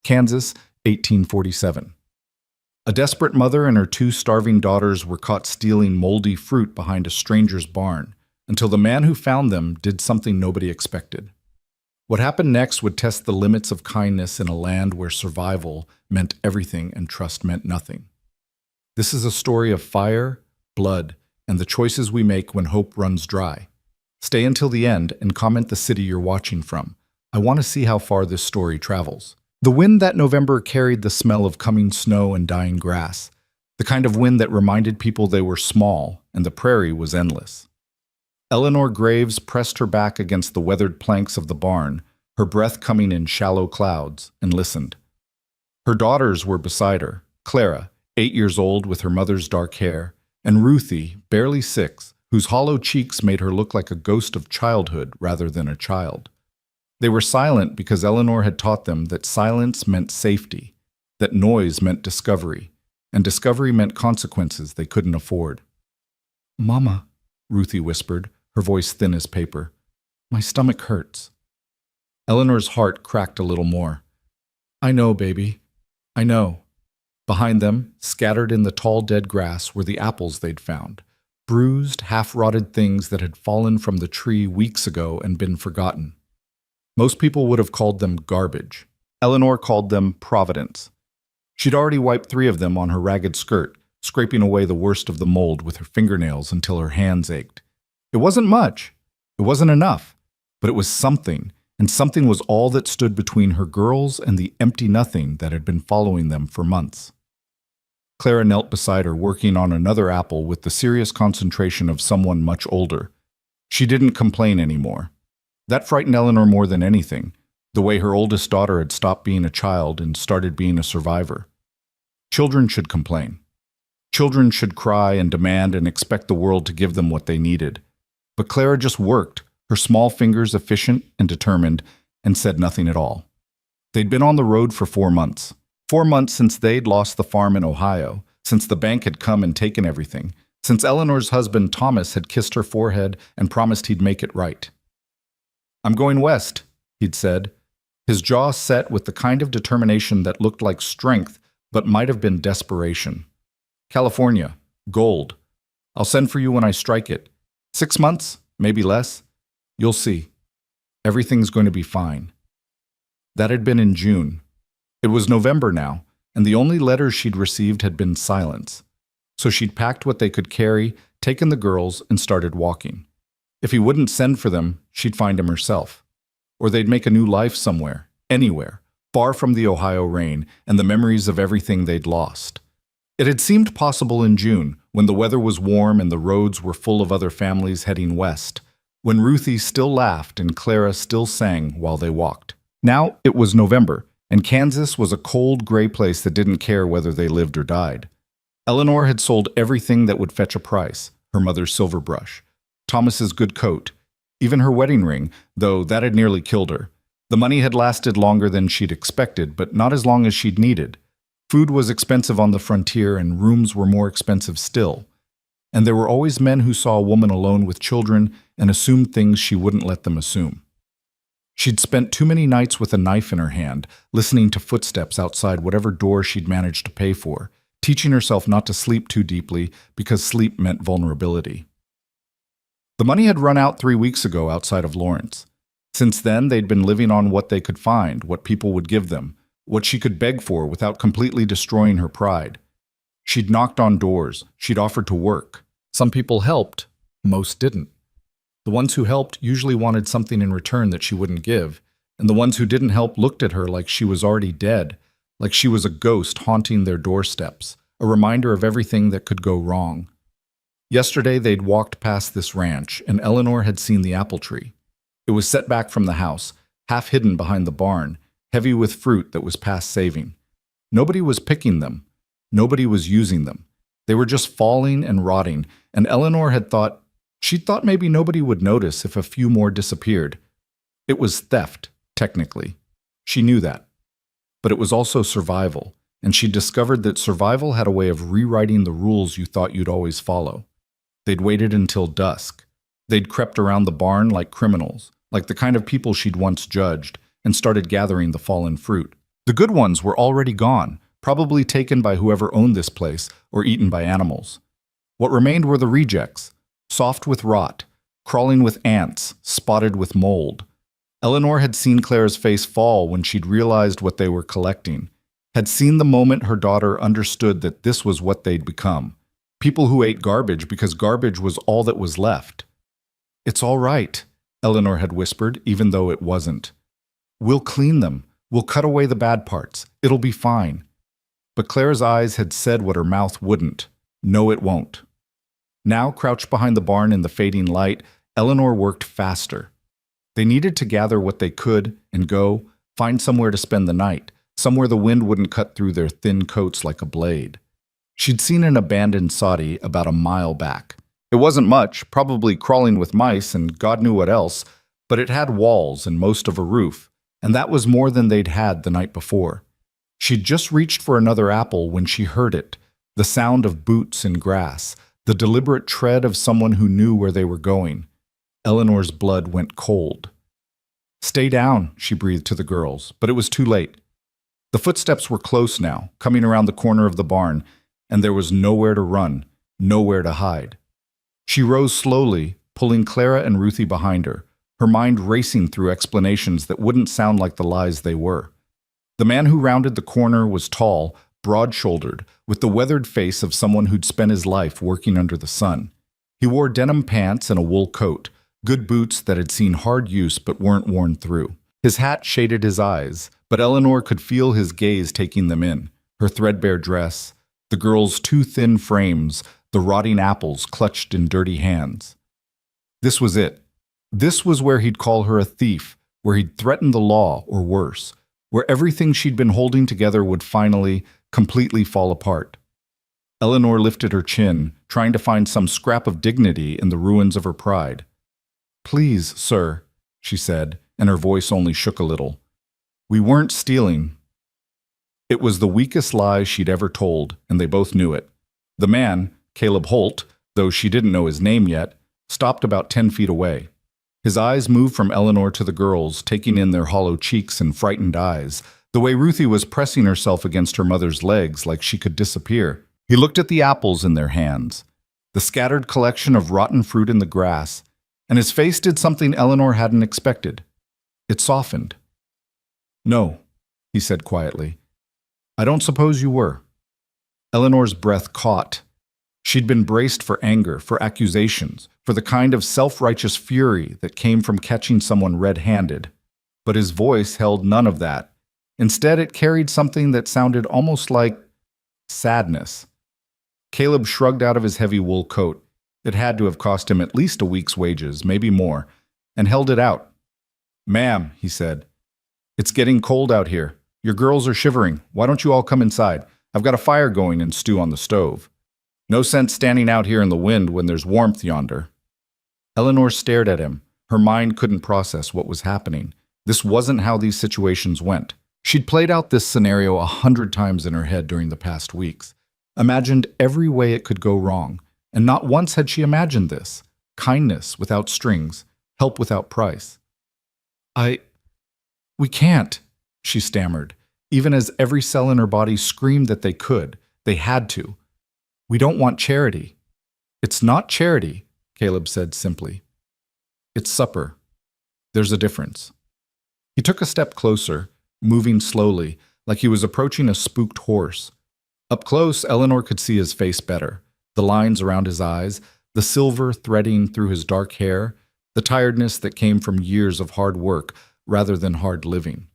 Kansas, 1847. A desperate mother and her two starving daughters were caught stealing moldy fruit behind a stranger's barn until the man who found them did something nobody expected. What happened next would test the limits of kindness in a land where survival meant everything and trust meant nothing. This is a story of fire, blood, and the choices we make when hope runs dry. Stay until the end and comment the city you're watching from. I want to see how far this story travels. The wind that November carried the smell of coming snow and dying grass, the kind of wind that reminded people they were small and the prairie was endless. Eleanor Graves pressed her back against the weathered planks of the barn, her breath coming in shallow clouds, and listened. Her daughters were beside her, Clara, 8 years old with her mother's dark hair, and Ruthie, barely 6, whose hollow cheeks made her look like a ghost of childhood rather than a child. They were silent because Eleanor had taught them that silence meant safety, that noise meant discovery, and discovery meant consequences they couldn't afford. "Mama," Ruthie whispered, her voice thin as paper, "my stomach hurts." Eleanor's heart cracked a little more. "I know, baby. I know." Behind them, scattered in the tall dead grass, were the apples they'd found, bruised, half-rotted things that had fallen from the tree weeks ago and been forgotten. Most people would have called them garbage. Eleanor called them providence. She'd already wiped 3 of them on her ragged skirt, scraping away the worst of the mold with her fingernails until her hands ached. It wasn't much. It wasn't enough. But it was something, and something was all that stood between her girls and the empty nothing that had been following them for months. Clara knelt beside her, working on another apple with the serious concentration of someone much older. She didn't complain anymore. That frightened Eleanor more than anything, the way her oldest daughter had stopped being a child and started being a survivor. Children should complain. Children should cry and demand and expect the world to give them what they needed. But Clara just worked, her small fingers efficient and determined, and said nothing at all. They'd been on the road for 4 months. 4 months since they'd lost the farm in Ohio, since the bank had come and taken everything, since Eleanor's husband Thomas had kissed her forehead and promised he'd make it right. "I'm going west," he'd said, his jaw set with the kind of determination that looked like strength but might have been desperation. "California. Gold. I'll send for you when I strike it. 6 months, maybe less. You'll see. Everything's going to be fine." That had been in June. It was November now, and the only letters she'd received had been silence. So she'd packed what they could carry, taken the girls, and started walking. If he wouldn't send for them, she'd find him herself. Or they'd make a new life somewhere, anywhere, far from the Ohio rain and the memories of everything they'd lost. It had seemed possible in June, when the weather was warm and the roads were full of other families heading west, when Ruthie still laughed and Clara still sang while they walked. Now it was November, and Kansas was a cold, gray place that didn't care whether they lived or died. Eleanor had sold everything that would fetch a price, her mother's silver brush, Thomas's good coat, even her wedding ring, though that had nearly killed her. The money had lasted longer than she'd expected, but not as long as she'd needed. Food was expensive on the frontier, and rooms were more expensive still. And there were always men who saw a woman alone with children and assumed things she wouldn't let them assume. She'd spent too many nights with a knife in her hand, listening to footsteps outside whatever door she'd managed to pay for, teaching herself not to sleep too deeply because sleep meant vulnerability. The money had run out 3 weeks ago outside of Lawrence. Since then, they'd been living on what they could find, what people would give them, what she could beg for without completely destroying her pride. She'd knocked on doors. She'd offered to work. Some people helped. Most didn't. The ones who helped usually wanted something in return that she wouldn't give, and the ones who didn't help looked at her like she was already dead, like she was a ghost haunting their doorsteps, a reminder of everything that could go wrong. Yesterday, they'd walked past this ranch, and Eleanor had seen the apple tree. It was set back from the house, half hidden behind the barn, heavy with fruit that was past saving. Nobody was picking them. Nobody was using them. They were just falling and rotting, and Eleanor she'd thought maybe nobody would notice if a few more disappeared. It was theft, technically. She knew that. But it was also survival, and she discovered that survival had a way of rewriting the rules you thought you'd always follow. They'd waited until dusk. They'd crept around the barn like criminals, like the kind of people she'd once judged, and started gathering the fallen fruit. The good ones were already gone, probably taken by whoever owned this place or eaten by animals. What remained were the rejects, soft with rot, crawling with ants, spotted with mold. Eleanor had seen Claire's face fall when she'd realized what they were collecting, had seen the moment her daughter understood that this was what they'd become. People who ate garbage because garbage was all that was left. "It's all right," Eleanor had whispered, even though it wasn't. "We'll clean them. We'll cut away the bad parts. It'll be fine." But Claire's eyes had said what her mouth wouldn't. "No, it won't." Now, crouched behind the barn in the fading light, Eleanor worked faster. They needed to gather what they could and go, find somewhere to spend the night, somewhere the wind wouldn't cut through their thin coats like a blade. She'd seen an abandoned soddy about a mile back. It wasn't much, probably crawling with mice and God knew what else, but it had walls and most of a roof, and that was more than they'd had the night before. She'd just reached for another apple when she heard it, the sound of boots in grass, the deliberate tread of someone who knew where they were going. Eleanor's blood went cold. "Stay down," she breathed to the girls, but it was too late. The footsteps were close now, coming around the corner of the barn, and there was nowhere to run, nowhere to hide. She rose slowly, pulling Clara and Ruthie behind her, her mind racing through explanations that wouldn't sound like the lies they were. The man who rounded the corner was tall, broad-shouldered, with the weathered face of someone who'd spent his life working under the sun. He wore denim pants and a wool coat, good boots that had seen hard use but weren't worn through. His hat shaded his eyes, but Eleanor could feel his gaze taking them in, her threadbare dress, the girl's two thin frames, the rotting apples clutched in dirty hands. This was it. This was where he'd call her a thief, where he'd threaten the law or worse, where everything she'd been holding together would finally, completely fall apart. Eleanor lifted her chin, trying to find some scrap of dignity in the ruins of her pride. "Please, sir," she said, and her voice only shook a little. "We weren't stealing." It was the weakest lie she'd ever told, and they both knew it. The man, Caleb Holt, though she didn't know his name yet, stopped about 10 feet away. His eyes moved from Eleanor to the girls, taking in their hollow cheeks and frightened eyes, the way Ruthie was pressing herself against her mother's legs like she could disappear. He looked at the apples in their hands, the scattered collection of rotten fruit in the grass, and his face did something Eleanor hadn't expected. It softened. "No," he said quietly. "I don't suppose you were." Eleanor's breath caught. She'd been braced for anger, for accusations, for the kind of self-righteous fury that came from catching someone red-handed. But his voice held none of that. Instead, it carried something that sounded almost like sadness. Caleb shrugged out of his heavy wool coat. It had to have cost him at least a week's wages, maybe more, and held it out. "Ma'am," he said, "it's getting cold out here. Your girls are shivering. Why don't you all come inside? I've got a fire going and stew on the stove. No sense standing out here in the wind when there's warmth yonder." Eleanor stared at him. Her mind couldn't process what was happening. This wasn't how these situations went. She'd played out this scenario 100 times in her head during the past weeks, imagined every way it could go wrong, and not once had she imagined this. Kindness without strings, help without price. We can't," she stammered, even as every cell in her body screamed that they could, they had to. "We don't want charity." "It's not charity," Caleb said simply. "It's supper. There's a difference." He took a step closer, moving slowly, like he was approaching a spooked horse. Up close, Eleanor could see his face better, the lines around his eyes, the silver threading through his dark hair, the tiredness that came from years of hard work rather than hard living.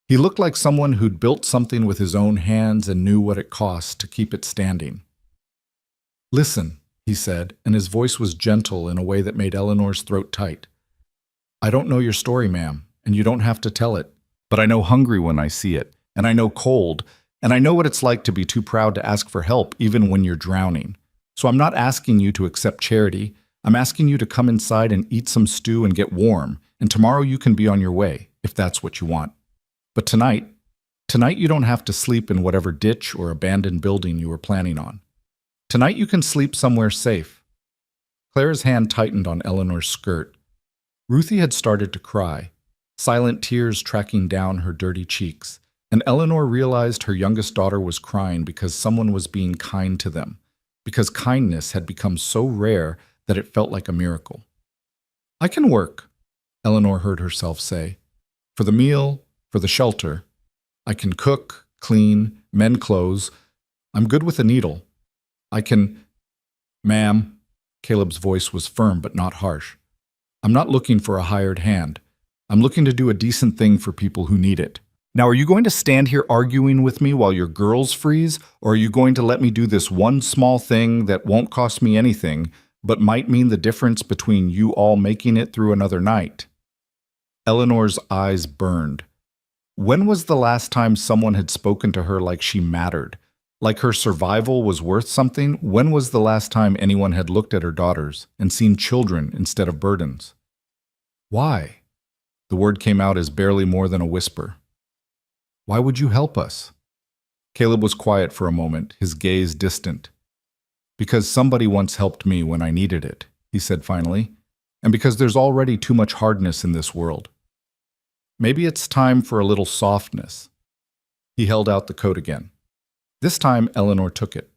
He looked like someone who'd built something with his own hands and knew what it cost to keep it standing. "Listen," he said, and his voice was gentle in a way that made Eleanor's throat tight. "I don't know your story, ma'am, and you don't have to tell it, but I know hungry when I see it, and I know cold, and I know what it's like to be too proud to ask for help even when you're drowning. So I'm not asking you to accept charity. I'm asking you to come inside and eat some stew and get warm, and tomorrow you can be on your way, if that's what you want. But tonight you don't have to sleep in whatever ditch or abandoned building you were planning on. Tonight you can sleep somewhere safe." Clara's hand tightened on Eleanor's skirt. Ruthie had started to cry, silent tears tracking down her dirty cheeks, And Eleanor realized her youngest daughter was crying because someone was being kind to them, because kindness had become so rare that it felt like a miracle. I can work, Eleanor heard herself say. For the meal, for the shelter. I can cook, clean, mend clothes. I'm good with a needle. I can... Ma'am, Caleb's voice was firm but not harsh. I'm not looking for a hired hand. I'm looking to do a decent thing for people who need it. Now, are you going to stand here arguing with me while your girls freeze, or are you going to let me do this one small thing that won't cost me anything, but might mean the difference between you all making it through another night? Eleanor's eyes burned. When was the last time someone had spoken to her like she mattered? Like her survival was worth something? When was the last time anyone had looked at her daughters and seen children instead of burdens? Why? The word came out as barely more than a whisper. Why would you help us? Caleb was quiet for a moment, his gaze distant. Because somebody once helped me when I needed it, he said finally, and because there's already too much hardness in this world. Maybe it's time for a little softness. He held out the coat again. This time, Eleanor took it.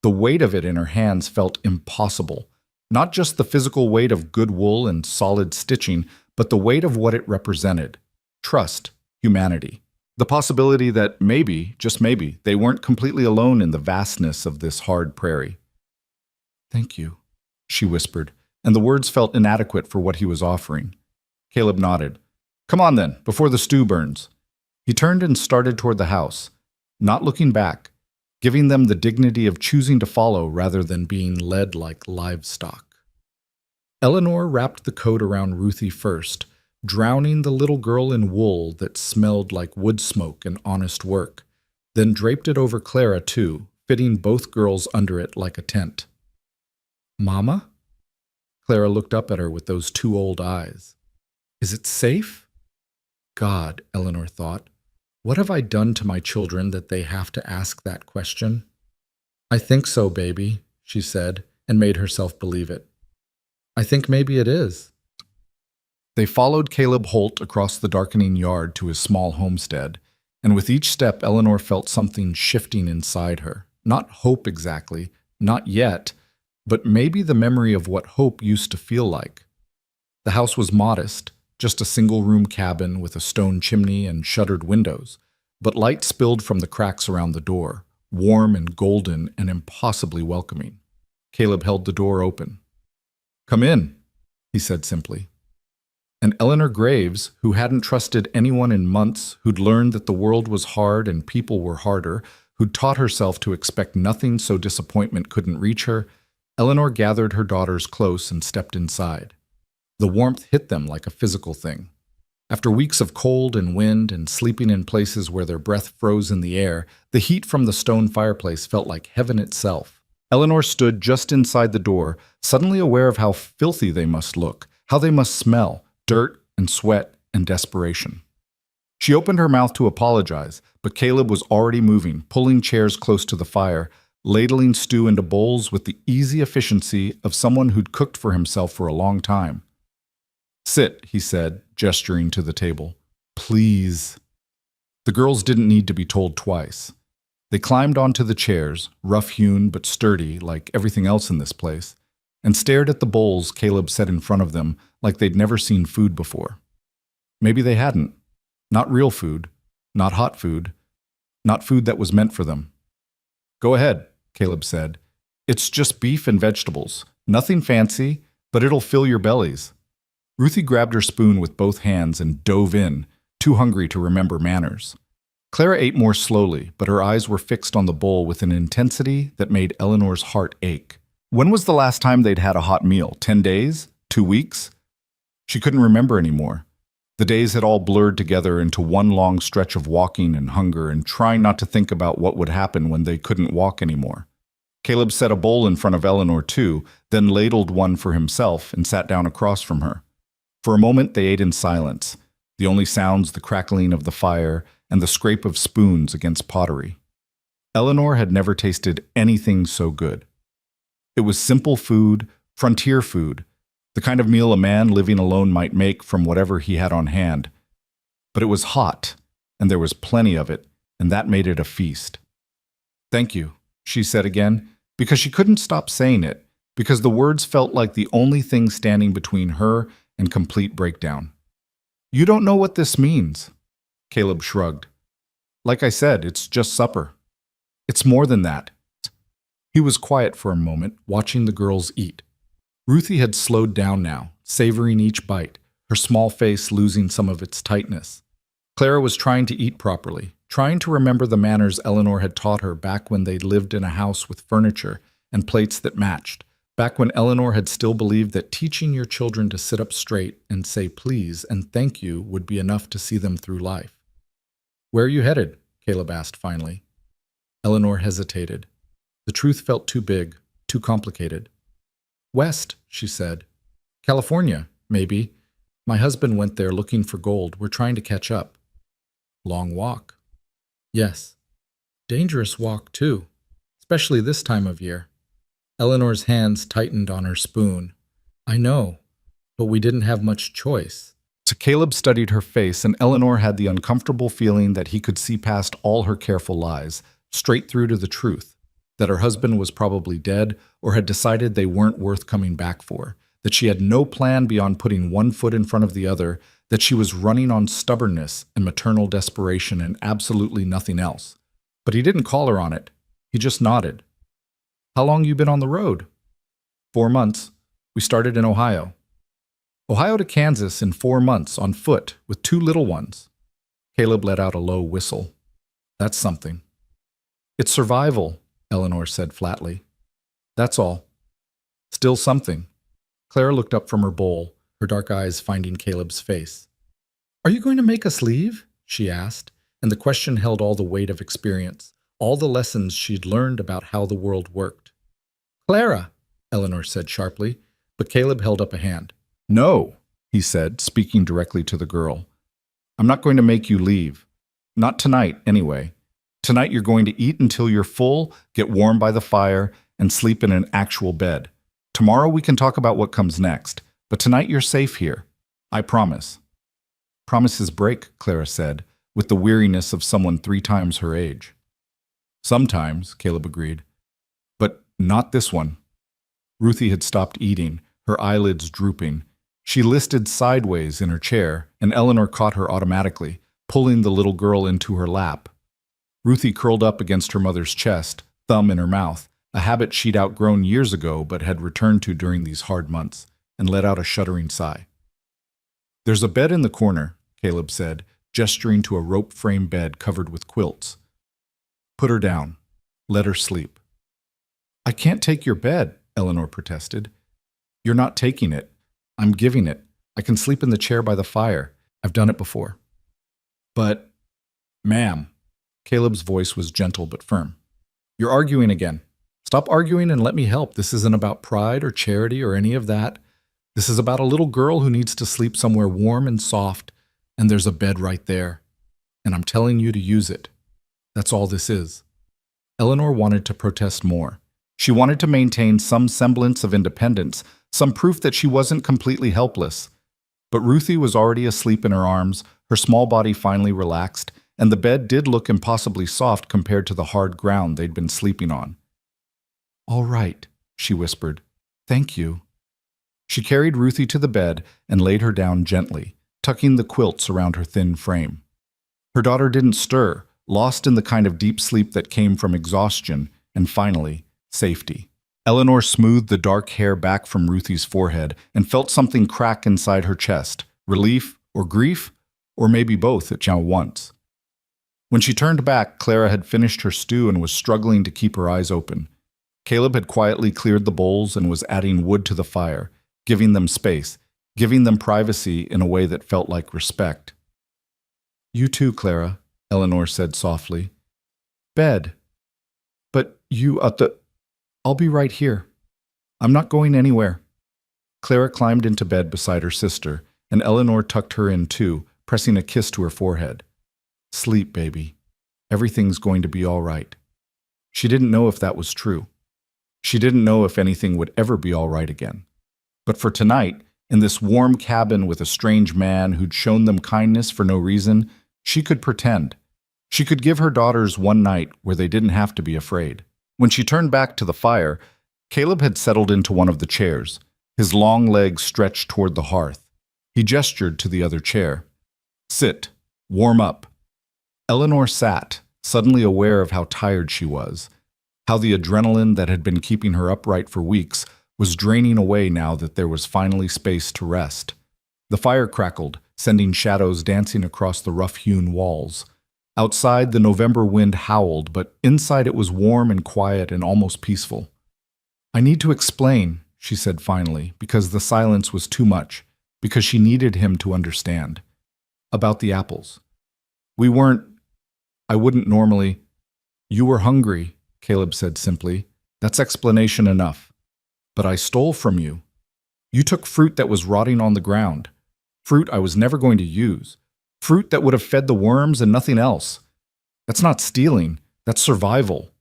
The weight of it in her hands felt impossible. Not just the physical weight of good wool and solid stitching, but the weight of what it represented. Trust, humanity. The possibility that maybe, just maybe, they weren't completely alone in the vastness of this hard prairie. Thank you, she whispered, and the words felt inadequate for what he was offering. Caleb nodded. Come on then, before the stew burns. He turned and started toward the house, not looking back, giving them the dignity of choosing to follow rather than being led like livestock. Eleanor wrapped the coat around Ruthie first, drowning the little girl in wool that smelled like wood smoke and honest work, then draped it over Clara too, fitting both girls under it like a tent. Mama? Clara looked up at her with those two old eyes. Is it safe? God, Eleanor thought, what have I done to my children that they have to ask that question? I think so, baby, she said, and made herself believe it. I think maybe it is. They followed Caleb Holt across the darkening yard to his small homestead, and with each step Eleanor felt something shifting inside her. Not hope exactly, not yet, but maybe the memory of what hope used to feel like. The house was modest, just a single-room cabin with a stone chimney and shuttered windows, but light spilled from the cracks around the door, warm and golden and impossibly welcoming. Caleb held the door open. Come in, he said simply. And Eleanor Graves, who hadn't trusted anyone in months, who'd learned that the world was hard and people were harder, who'd taught herself to expect nothing so disappointment couldn't reach her, Eleanor gathered her daughters close and stepped inside. The warmth hit them like a physical thing. After weeks of cold and wind and sleeping in places where their breath froze in the air, the heat from the stone fireplace felt like heaven itself. Eleanor stood just inside the door, suddenly aware of how filthy they must look, how they must smell, dirt and sweat and desperation. She opened her mouth to apologize, but Caleb was already moving, pulling chairs close to the fire, ladling stew into bowls with the easy efficiency of someone who'd cooked for himself for a long time. Sit, he said, gesturing to the table. Please. The girls didn't need to be told twice. They climbed onto the chairs, rough-hewn but sturdy like everything else in this place, and stared at the bowls Caleb set in front of them like they'd never seen food before. Maybe they hadn't. Not real food, not hot food, not food that was meant for them. Go ahead, Caleb said. It's just beef and vegetables. Nothing fancy, but it'll fill your bellies. Ruthie grabbed her spoon with both hands and dove in, too hungry to remember manners. Clara ate more slowly, but her eyes were fixed on the bowl with an intensity that made Eleanor's heart ache. When was the last time they'd had a hot meal? 10 days? 2 weeks? She couldn't remember anymore. The days had all blurred together into one long stretch of walking and hunger and trying not to think about what would happen when they couldn't walk anymore. Caleb set a bowl in front of Eleanor too, then ladled one for himself and sat down across from her. For a moment they ate in silence, the only sounds the crackling of the fire and the scrape of spoons against pottery. Eleanor had never tasted anything so good. It was simple food, frontier food, the kind of meal a man living alone might make from whatever he had on hand. But it was hot, and there was plenty of it, and that made it a feast. "Thank you," she said again, because she couldn't stop saying it, because the words felt like the only thing standing between her and complete breakdown. "You don't know what this means." Caleb shrugged. "Like I said, it's just supper. It's more than that." He was quiet for a moment, watching the girls eat. Ruthie had slowed down now, savoring each bite, her small face losing some of its tightness. Clara was trying to eat properly, trying to remember the manners Eleanor had taught her back when they'd lived in a house with furniture and plates that matched, back when Eleanor had still believed that teaching your children to sit up straight and say please and thank you would be enough to see them through life. "Where are you headed?" Caleb asked finally. Eleanor hesitated. The truth felt too big, too complicated. "West," she said. "California, maybe. My husband went there looking for gold. We're trying to catch up." "Long walk." "Yes. Dangerous walk, too, especially this time of year." Eleanor's hands tightened on her spoon. "I know, but we didn't have much choice." So Caleb studied her face, and Eleanor had the uncomfortable feeling that he could see past all her careful lies, straight through to the truth, that her husband was probably dead or had decided they weren't worth coming back for, that she had no plan beyond putting one foot in front of the other, that she was running on stubbornness and maternal desperation and absolutely nothing else. But he didn't call her on it. He just nodded. "How long you been on the road?" 4 months. We started in Ohio. Ohio to Kansas in 4 months on foot with 2 little ones. Caleb let out a low whistle. "That's something." "It's survival," Eleanor said flatly. "That's all." "Still something." Clara looked up from her bowl, her dark eyes finding Caleb's face. "Are you going to make us leave?" she asked, and the question held all the weight of experience, all the lessons she'd learned about how the world worked. "Clara," Eleanor said sharply, but Caleb held up a hand. "No," he said, speaking directly to the girl. "I'm not going to make you leave. Not tonight, anyway. Tonight you're going to eat until you're full, get warm by the fire, and sleep in an actual bed. Tomorrow we can talk about what comes next, but tonight you're safe here. I promise." "Promises break," Clara said, with the weariness of someone 3 times her age. "Sometimes," Caleb agreed. "But not this one." Ruthie had stopped eating, her eyelids drooping. She listed sideways in her chair, and Eleanor caught her automatically, pulling the little girl into her lap. Ruthie curled up against her mother's chest, thumb in her mouth, a habit she'd outgrown years ago but had returned to during these hard months, and let out a shuddering sigh. "There's a bed in the corner," Caleb said, gesturing to a rope-frame bed covered with quilts. "Put her down. Let her sleep." "I can't take your bed," Eleanor protested. "You're not taking it. I'm giving it. I can sleep in the chair by the fire. I've done it before." "But, ma'am," Caleb's voice was gentle but firm. "You're arguing again. Stop arguing and let me help. This isn't about pride or charity or any of that. This is about a little girl who needs to sleep somewhere warm and soft, and there's a bed right there. And I'm telling you to use it. That's all this is." Eleanor wanted to protest more. She wanted to maintain some semblance of independence, some proof that she wasn't completely helpless. But Ruthie was already asleep in her arms, her small body finally relaxed, and the bed did look impossibly soft compared to the hard ground they'd been sleeping on. "All right," she whispered. "Thank you." She carried Ruthie to the bed and laid her down gently, tucking the quilts around her thin frame. Her daughter didn't stir, lost in the kind of deep sleep that came from exhaustion, and finally, safety. Eleanor smoothed the dark hair back from Ruthie's forehead and felt something crack inside her chest, relief or grief, or maybe both at once. When she turned back, Clara had finished her stew and was struggling to keep her eyes open. Caleb had quietly cleared the bowls and was adding wood to the fire, giving them space, giving them privacy in a way that felt like respect. "You too, Clara," Eleanor said softly. "Bed. But you I'll be right here. I'm not going anywhere." Clara climbed into bed beside her sister, and Eleanor tucked her in too, pressing a kiss to her forehead. "Sleep, baby. Everything's going to be all right." She didn't know if that was true. She didn't know if anything would ever be all right again. But for tonight, in this warm cabin with a strange man who'd shown them kindness for no reason, she could pretend. She could give her daughters one night where they didn't have to be afraid. When she turned back to the fire, Caleb had settled into one of the chairs, his long legs stretched toward the hearth. He gestured to the other chair. Sit. Warm up. Eleanor sat, suddenly aware of how tired she was, how the adrenaline that had been keeping her upright for weeks was draining away now that there was finally space to rest. The fire crackled, sending shadows dancing across the rough-hewn walls. Outside, the November wind howled, but inside it was warm and quiet and almost peaceful. I need to explain, she said finally, because the silence was too much, because she needed him to understand. About the apples. I wouldn't normally. You were hungry, Caleb said simply. That's explanation enough. But I stole from you. You took fruit that was rotting on the ground. Fruit I was never going to use. Fruit that would have fed the worms and nothing else. That's not stealing. That's survival.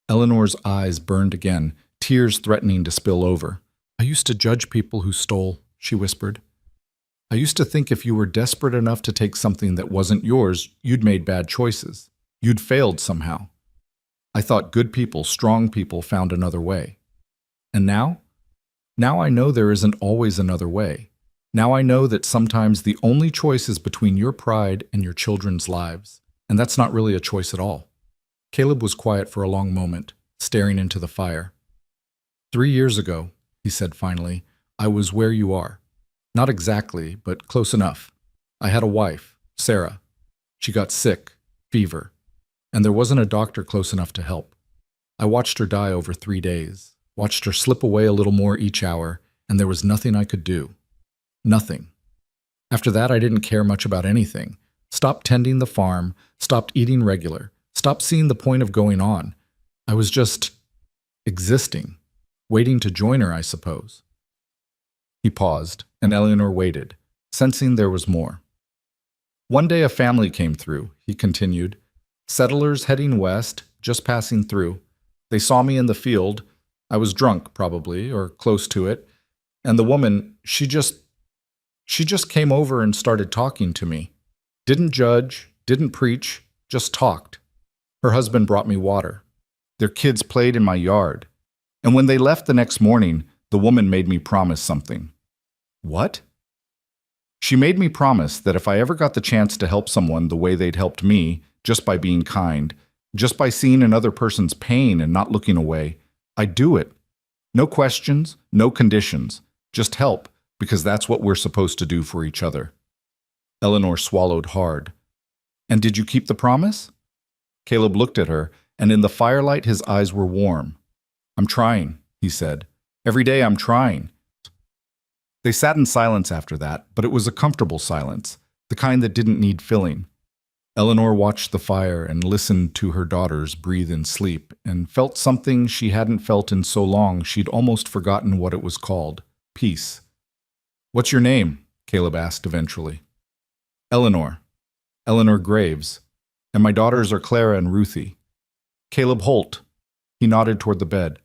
Eleanor's eyes burned again, tears threatening to spill over. I used to judge people who stole, she whispered. I used to think if you were desperate enough to take something that wasn't yours, you'd made bad choices. You'd failed somehow. I thought good people, strong people found another way. And now? Now I know there isn't always another way. Now I know that sometimes the only choice is between your pride and your children's lives. And that's not really a choice at all. Caleb was quiet for a long moment, staring into the fire. 3 years ago, he said finally, I was where you are. Not exactly, but close enough. I had a wife, Sarah. She got sick, fever, and there wasn't a doctor close enough to help. I watched her die over 3 days, watched her slip away a little more each hour, and there was nothing I could do. Nothing. After that, I didn't care much about anything. Stopped tending the farm, stopped eating regular, stopped seeing the point of going on. I was just existing, waiting to join her, I suppose. He paused, and Eleanor waited, sensing there was more. One day a family came through, he continued. Settlers heading west, just passing through. They saw me in the field. I was drunk, probably, or close to it. And the woman, she just came over and started talking to me. Didn't judge, didn't preach, just talked. Her husband brought me water. Their kids played in my yard. And when they left the next morning, the woman made me promise something. What? She made me promise that if I ever got the chance to help someone the way they'd helped me, just by being kind, just by seeing another person's pain and not looking away, I'd do it. No questions, no conditions, just help, because that's what we're supposed to do for each other. Eleanor swallowed hard. And did you keep the promise? Caleb looked at her, and in the firelight his eyes were warm. I'm trying, he said. Every day I'm trying. They sat in silence after that, but it was a comfortable silence, the kind that didn't need filling. Eleanor watched the fire and listened to her daughters breathe in sleep and felt something she hadn't felt in so long she'd almost forgotten what it was called. Peace. What's your name? Caleb asked eventually. Eleanor. Eleanor Graves. And my daughters are Clara and Ruthie. Caleb Holt. He nodded toward the bed.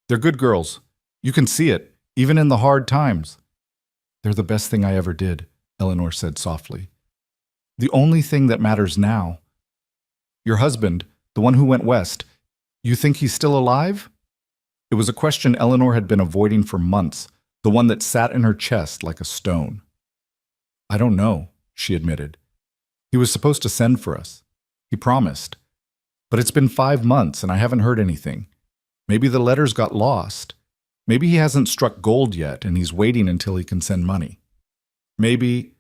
They're good girls. You can see it, even in the hard times. They're the best thing I ever did, Eleanor said softly. The only thing that matters now. Your husband, the one who went west, you think he's still alive? It was a question Eleanor had been avoiding for months, the one that sat in her chest like a stone. I don't know, she admitted. He was supposed to send for us. He promised. But it's been 5 months and I haven't heard anything. Maybe the letters got lost. Maybe he hasn't struck gold yet and he's waiting until he can send money. Maybe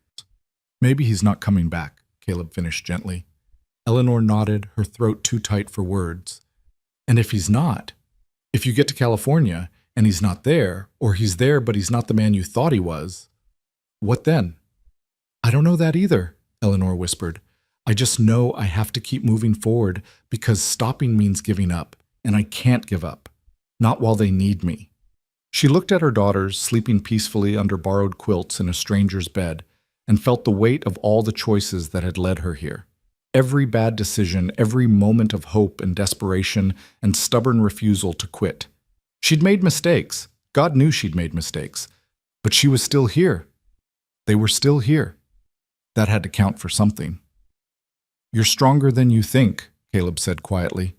he's not coming back, Caleb finished gently. Eleanor nodded, her throat too tight for words. And if he's not, if you get to California and he's not there, or he's there but he's not the man you thought he was, what then? I don't know that either, Eleanor whispered. I just know I have to keep moving forward because stopping means giving up, and I can't give up. Not while they need me. She looked at her daughters sleeping peacefully under borrowed quilts in a stranger's bed and felt the weight of all the choices that had led her here. Every bad decision, every moment of hope and desperation and stubborn refusal to quit. She'd made mistakes. God knew she'd made mistakes. But she was still here. They were still here. That had to count for something. You're stronger than you think, Caleb said quietly.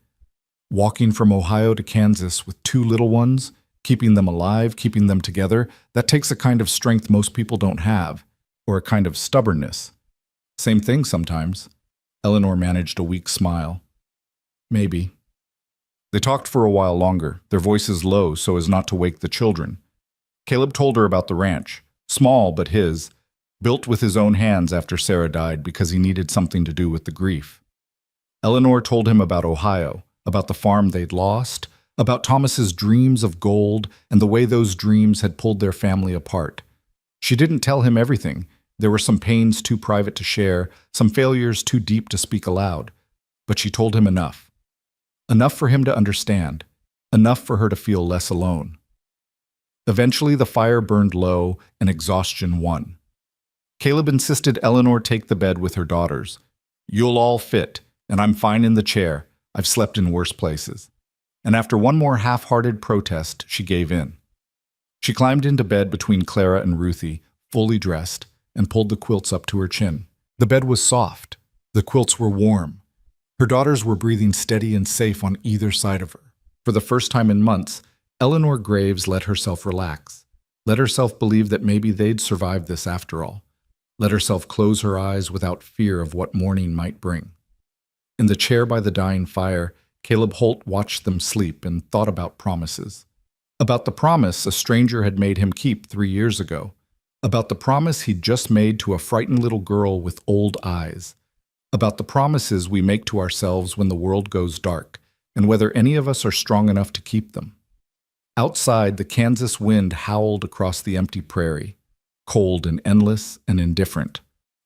Walking from Ohio to Kansas with two little ones, keeping them alive, keeping them together, that takes a kind of strength most people don't have, or a kind of stubbornness. Same thing sometimes. Eleanor managed a weak smile. Maybe. They talked for a while longer, their voices low so as not to wake the children. Caleb told her about the ranch, small but his, built with his own hands after Sarah died because he needed something to do with the grief. Eleanor told him about Ohio, about the farm they'd lost, about Thomas's dreams of gold and the way those dreams had pulled their family apart. She didn't tell him everything. There were some pains too private to share, some failures too deep to speak aloud. But she told him enough. Enough for him to understand. Enough for her to feel less alone. Eventually the fire burned low and exhaustion won. Caleb insisted Eleanor take the bed with her daughters. You'll all fit, and I'm fine in the chair. I've slept in worse places. And after one more half-hearted protest, she gave in. She climbed into bed between Clara and Ruthie, fully dressed, and pulled the quilts up to her chin. The bed was soft. The quilts were warm. Her daughters were breathing steady and safe on either side of her. For the first time in months, Eleanor Graves let herself relax, let herself believe that maybe they'd survive this after all, let herself close her eyes without fear of what morning might bring. In the chair by the dying fire, Caleb Holt watched them sleep and thought about promises. About the promise a stranger had made him keep 3 years ago. About the promise he'd just made to a frightened little girl with old eyes. About the promises we make to ourselves when the world goes dark, and whether any of us are strong enough to keep them. Outside, the Kansas wind howled across the empty prairie, cold and endless and indifferent.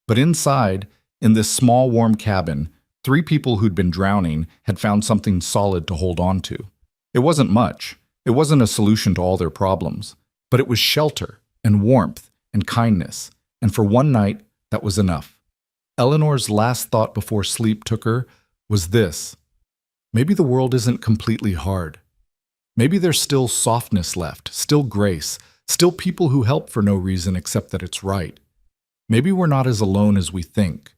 But inside, in this small warm cabin, 3 people who'd been drowning had found something solid to hold on to. It wasn't much. It wasn't a solution to all their problems. But it was shelter and warmth and kindness. And for one night, that was enough. Eleanor's last thought before sleep took her was this. Maybe the world isn't completely hard. Maybe there's still softness left, still grace, still people who help for no reason except that it's right. Maybe we're not as alone as we think.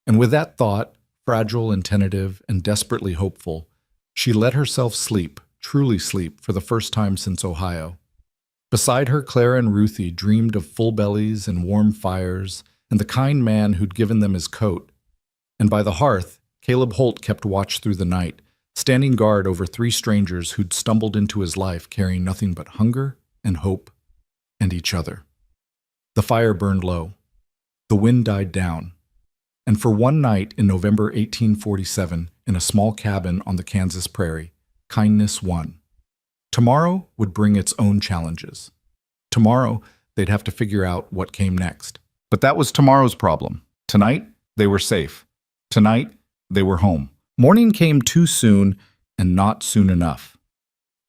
And with that thought, fragile and tentative and desperately hopeful, she let herself sleep, truly sleep, for the first time since Ohio. Beside her, Clara and Ruthie dreamed of full bellies and warm fires and the kind man who'd given them his coat. And by the hearth, Caleb Holt kept watch through the night, standing guard over 3 strangers who'd stumbled into his life carrying nothing but hunger and hope and each other. The fire burned low. The wind died down. And for one night in November 1847, in a small cabin on the Kansas prairie, kindness won. Tomorrow would bring its own challenges. Tomorrow, they'd have to figure out what came next. But that was tomorrow's problem. Tonight, they were safe. Tonight, they were home. Morning came too soon and not soon enough.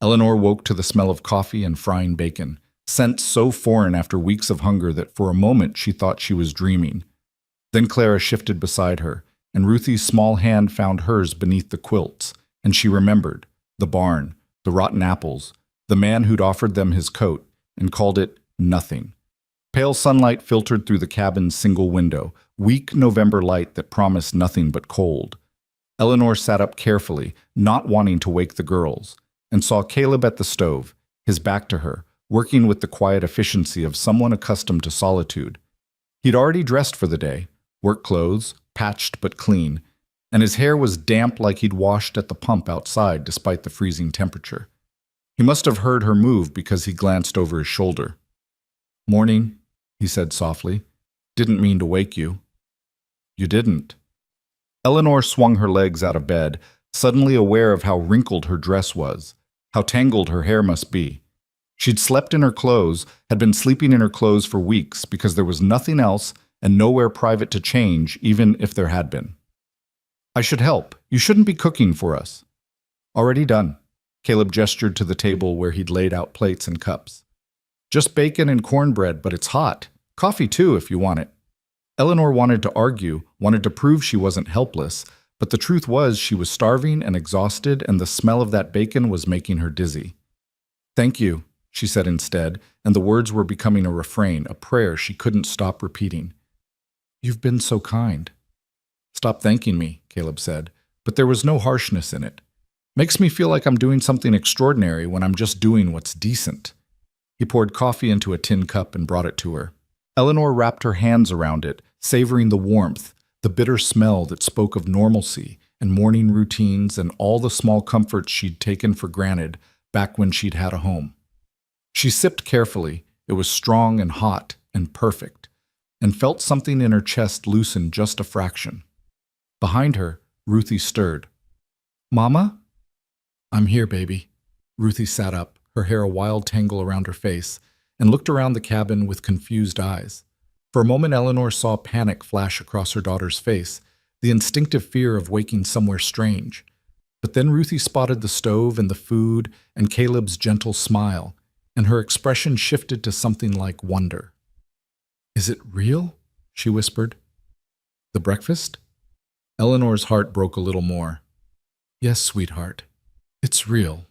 Eleanor woke to the smell of coffee and frying bacon, scent so foreign after weeks of hunger that for a moment she thought she was dreaming. Then Clara shifted beside her, and Ruthie's small hand found hers beneath the quilts, and she remembered the barn, the rotten apples, the man who'd offered them his coat, and called it nothing. Pale sunlight filtered through the cabin's single window, weak November light that promised nothing but cold. Eleanor sat up carefully, not wanting to wake the girls, and saw Caleb at the stove, his back to her, working with the quiet efficiency of someone accustomed to solitude. He'd already dressed for the day, work clothes, patched but clean, and his hair was damp like he'd washed at the pump outside despite the freezing temperature. He must have heard her move because he glanced over his shoulder. "Morning," he said softly. "Didn't mean to wake you." "You didn't." Eleanor swung her legs out of bed, suddenly aware of how wrinkled her dress was, how tangled her hair must be. She'd slept in her clothes, had been sleeping in her clothes for weeks because there was nothing else and nowhere private to change, even if there had been. "I should help. You shouldn't be cooking for us." "Already done." Caleb gestured to the table where he'd laid out plates and cups. "Just bacon and cornbread, but it's hot. Coffee too, if you want it." Eleanor wanted to argue, wanted to prove she wasn't helpless, but the truth was she was starving and exhausted, and the smell of that bacon was making her dizzy. "Thank you," she said instead, and the words were becoming a refrain, a prayer she couldn't stop repeating. "You've been so kind." stop thanking me," Caleb said, but there was no harshness in it. "Makes me feel like I'm doing something extraordinary when I'm just doing what's decent." He poured coffee into a tin cup and brought it to her. Eleanor wrapped her hands around it, savoring the warmth, the bitter smell that spoke of normalcy and morning routines and all the small comforts she'd taken for granted back when she'd had a home. She sipped carefully. It was strong and hot and perfect, and felt something in her chest loosen just a fraction. Behind her, Ruthie stirred. "Mama?" "I'm here, baby." Ruthie sat up, her hair a wild tangle around her face, and looked around the cabin with confused eyes. For a moment, Eleanor saw panic flash across her daughter's face, the instinctive fear of waking somewhere strange. But then Ruthie spotted the stove and the food and Caleb's gentle smile, and her expression shifted to something like wonder. "Is it real?" she whispered. "The breakfast?" Eleanor's heart broke a little more. "Yes, sweetheart. It's real."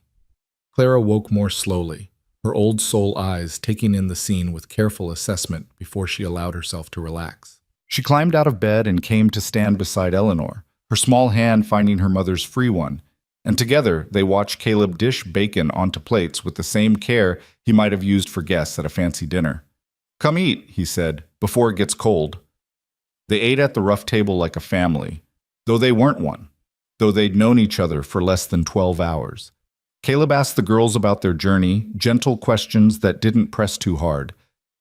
Clara woke more slowly, her old soul eyes taking in the scene with careful assessment before she allowed herself to relax. She climbed out of bed and came to stand beside Eleanor, her small hand finding her mother's free one, and together they watched Caleb dish bacon onto plates with the same care he might have used for guests at a fancy dinner. "Come eat," he said, "before it gets cold." They ate at the rough table like a family, though they weren't one, though they'd known each other for less than 12 hours. Caleb asked the girls about their journey, gentle questions that didn't press too hard,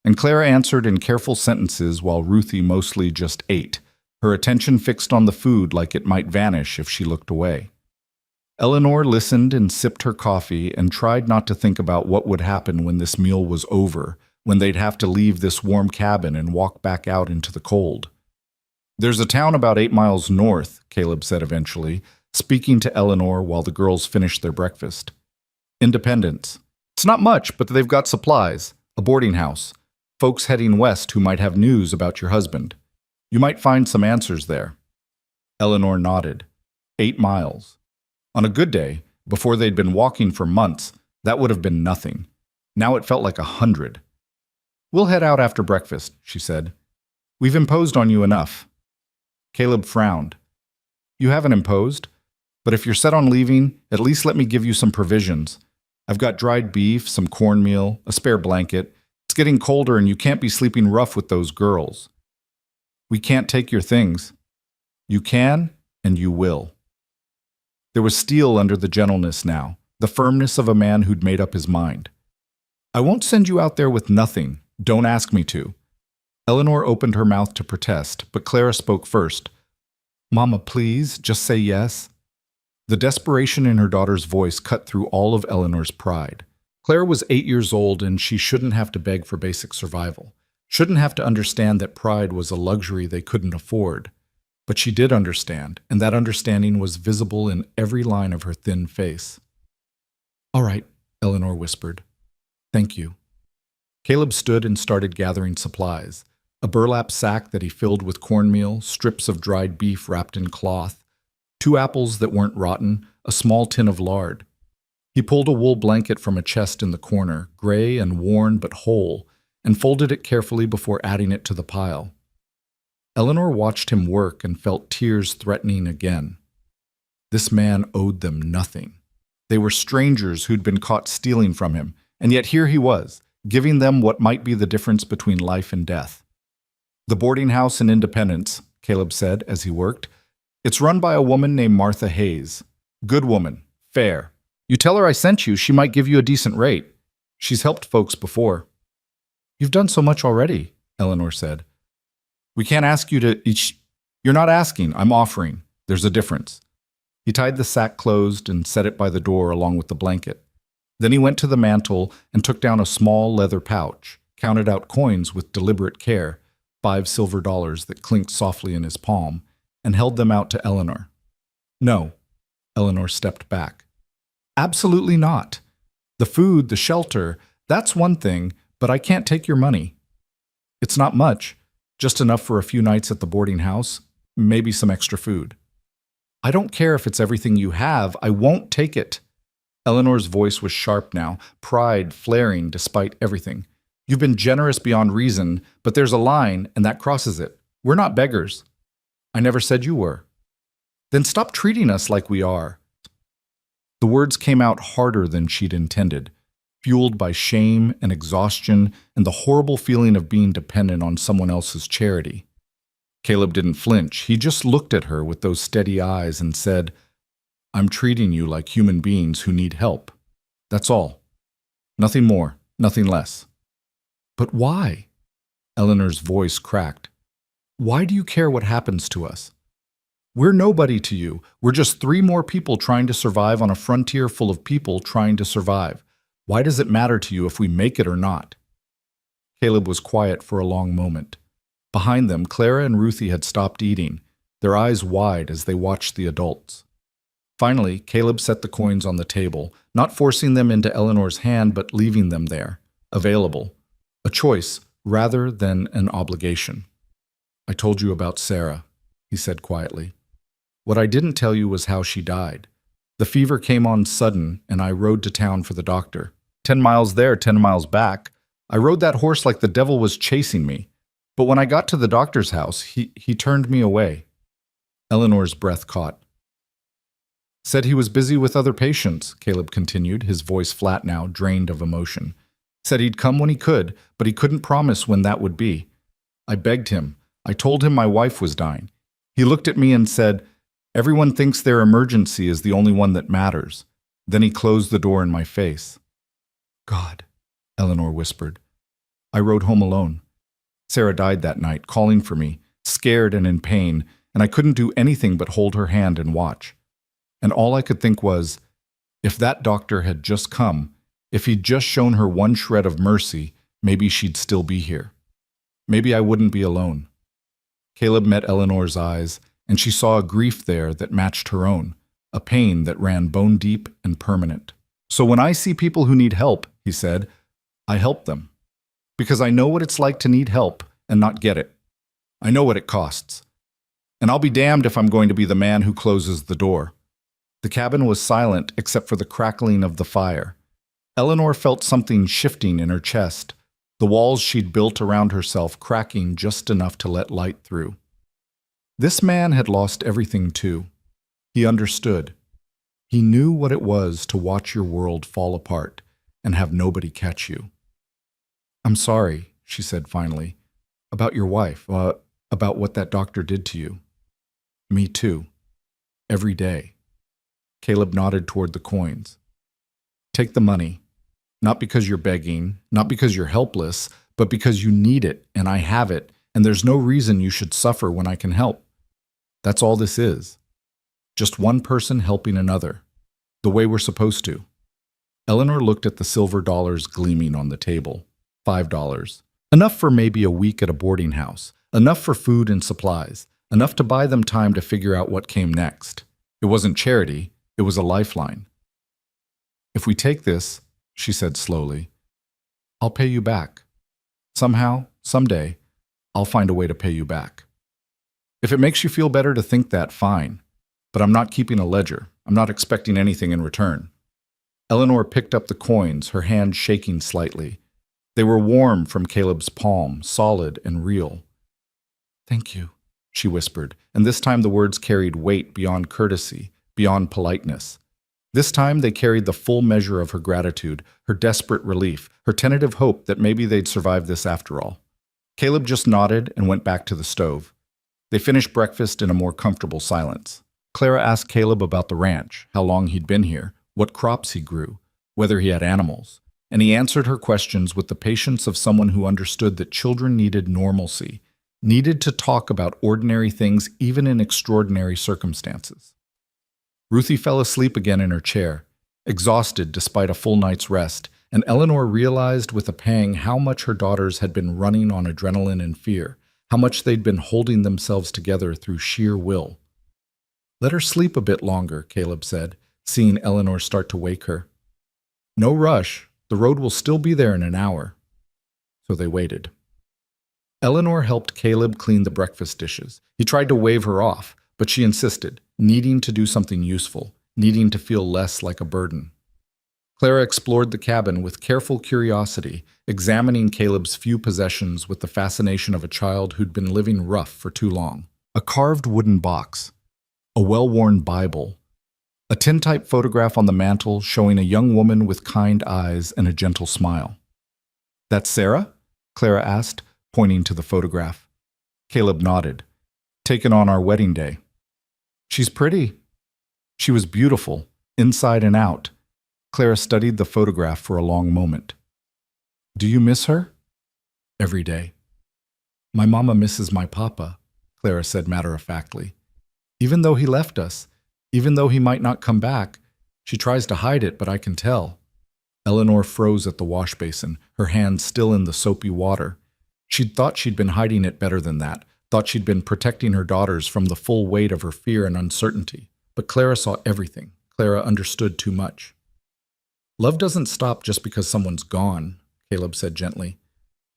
and Clara answered in careful sentences while Ruthie mostly just ate, her attention fixed on the food like it might vanish if she looked away. Eleanor listened and sipped her coffee and tried not to think about what would happen when this meal was over, when they'd have to leave this warm cabin and walk back out into the cold. "There's a town about 8 miles north," Caleb said eventually, speaking to Eleanor while the girls finished their breakfast. "Independence. It's not much, but they've got supplies, a boarding house, folks heading west who might have news about your husband. You might find some answers there." Eleanor nodded. 8 miles. On a good day, before they'd been walking for months, that would have been nothing. Now it felt like 100. "We'll head out after breakfast," she said. "We've imposed on you enough." Caleb frowned. "You haven't imposed, but if you're set on leaving, at least let me give you some provisions. I've got dried beef, some cornmeal, a spare blanket. It's getting colder and you can't be sleeping rough with those girls." "We can't take your things." "You can, and you will." There was steel under the gentleness now, the firmness of a man who'd made up his mind. "I won't send you out there with nothing. Don't ask me to." Eleanor opened her mouth to protest, but Clara spoke first. "Mama, please, just say yes." The desperation in her daughter's voice cut through all of Eleanor's pride. Clara was 8 years old, and she shouldn't have to beg for basic survival. Shouldn't have to understand that pride was a luxury they couldn't afford. But she did understand, and that understanding was visible in every line of her thin face. "All right," Eleanor whispered. "Thank you." Caleb stood and started gathering supplies. A burlap sack that he filled with cornmeal, strips of dried beef wrapped in cloth, 2 apples that weren't rotten, a small tin of lard. He pulled a wool blanket from a chest in the corner, gray and worn but whole, and folded it carefully before adding it to the pile. Eleanor watched him work and felt tears threatening again. This man owed them nothing. They were strangers who'd been caught stealing from him, and yet here he was, giving them what might be the difference between life and death. "The boarding house in Independence," Caleb said as he worked. "It's run by a woman named Martha Hayes. Good woman, fair. You tell her I sent you, she might give you a decent rate. She's helped folks before." "You've done so much already," Eleanor said. "We can't ask you to each." "You're not asking, I'm offering. There's a difference." He tied the sack closed and set it by the door along with the blanket. Then he went to the mantel and took down a small leather pouch, counted out coins with deliberate care, 5 silver dollars that clinked softly in his palm, and held them out to Eleanor. "No." Eleanor stepped back. "Absolutely not. The food, the shelter, that's one thing, but I can't take your money. It's not much. Just enough for a few nights at the boarding house, maybe some extra food." "I don't care if it's everything you have. I won't take it." Eleanor's voice was sharp now, pride flaring despite everything. "You've been generous beyond reason, but there's a line, and that crosses it. We're not beggars." I never said you were. Then stop treating us like we are. The words came out harder than she'd intended, fueled by shame and exhaustion and the horrible feeling of being dependent on someone else's charity. Caleb didn't flinch. He just looked at her with those steady eyes and said, I'm treating you like human beings who need help. That's all. Nothing more, nothing less. But why? Eleanor's voice cracked. Why do you care what happens to us? We're nobody to you. We're just 3 more people trying to survive on a frontier full of people trying to survive. Why does it matter to you if we make it or not? Caleb was quiet for a long moment. Behind them, Clara and Ruthie had stopped eating, their eyes wide as they watched the adults. Finally, Caleb set the coins on the table, not forcing them into Eleanor's hand but leaving them there, available, a choice rather than an obligation. I told you about Sarah, he said quietly. What I didn't tell you was how she died. The fever came on sudden, and I rode to town for the doctor. 10 miles there, 10 miles back. I rode that horse like the devil was chasing me. But when I got to the doctor's house, he turned me away. Eleanor's breath caught. Said he was busy with other patients, Caleb continued, his voice flat now, drained of emotion. Said he'd come when he could, but he couldn't promise when that would be. I begged him. I told him my wife was dying. He looked at me and said, Everyone thinks their emergency is the only one that matters. Then he closed the door in my face. God, Eleanor whispered. I rode home alone. Sarah died that night, calling for me, scared and in pain, and I couldn't do anything but hold her hand and watch. And all I could think was, if that doctor had just come, if he'd just shown her one shred of mercy, maybe she'd still be here. Maybe I wouldn't be alone. Caleb met Eleanor's eyes, and she saw a grief there that matched her own, a pain that ran bone deep and permanent. So when I see people who need help, he said, I help them. Because I know what it's like to need help and not get it. I know what it costs. And I'll be damned if I'm going to be the man who closes the door. The cabin was silent except for the crackling of the fire. Eleanor felt something shifting in her chest, the walls she'd built around herself cracking just enough to let light through. This man had lost everything too. He understood. He knew what it was to watch your world fall apart and have nobody catch you. I'm sorry, she said finally, about your wife, about what that doctor did to you. Me too. Every day. Caleb nodded toward the coins. Take the money. Not because you're begging, not because you're helpless, but because you need it, and I have it, and there's no reason you should suffer when I can help. That's all this is. Just one person helping another, the way we're supposed to. Eleanor looked at the silver dollars gleaming on the table. $5. Enough for maybe a week at a boarding house, enough for food and supplies, enough to buy them time to figure out what came next. It wasn't charity, it was a lifeline. If we take this, she said slowly, I'll pay you back. Somehow, someday, I'll find a way to pay you back. If it makes you feel better to think that, fine. But I'm not keeping a ledger. I'm not expecting anything in return. Eleanor picked up the coins, her hand shaking slightly. They were warm from Caleb's palm, solid and real. Thank you, she whispered, and this time the words carried weight beyond courtesy, beyond politeness. This time they carried the full measure of her gratitude, her desperate relief, her tentative hope that maybe they'd survive this after all. Caleb just nodded and went back to the stove. They finished breakfast in a more comfortable silence. Clara asked Caleb about the ranch, how long he'd been here, what crops he grew, whether he had animals, and he answered her questions with the patience of someone who understood that children needed normalcy, needed to talk about ordinary things even in extraordinary circumstances. Ruthie fell asleep again in her chair, exhausted despite a full night's rest, and Eleanor realized with a pang how much her daughters had been running on adrenaline and fear, how much they'd been holding themselves together through sheer will. Let her sleep a bit longer, Caleb said, seeing Eleanor start to wake her. No rush, the road will still be there in an hour. So they waited. Eleanor helped Caleb clean the breakfast dishes. He tried to wave her off, but she insisted, needing to do something useful, needing to feel less like a burden. Clara explored the cabin with careful curiosity, examining Caleb's few possessions with the fascination of a child who'd been living rough for too long. A carved wooden box, a well-worn Bible, a tintype photograph on the mantel showing a young woman with kind eyes and a gentle smile. "That's Sarah?" Clara asked, pointing to the photograph. Caleb nodded. "Taken on our wedding day." "She's pretty." She was beautiful, inside and out. Clara studied the photograph for a long moment. "Do you miss her?" "Every day." "My mama misses my papa," Clara said matter-of-factly. "Even though he left us, even though he might not come back, she tries to hide it, but I can tell." Eleanor froze at the wash basin, her hands still in the soapy water. She'd thought she'd been hiding it better than that, thought she'd been protecting her daughters from the full weight of her fear and uncertainty. But Clara saw everything. Clara understood too much. "Love doesn't stop just because someone's gone," Caleb said gently.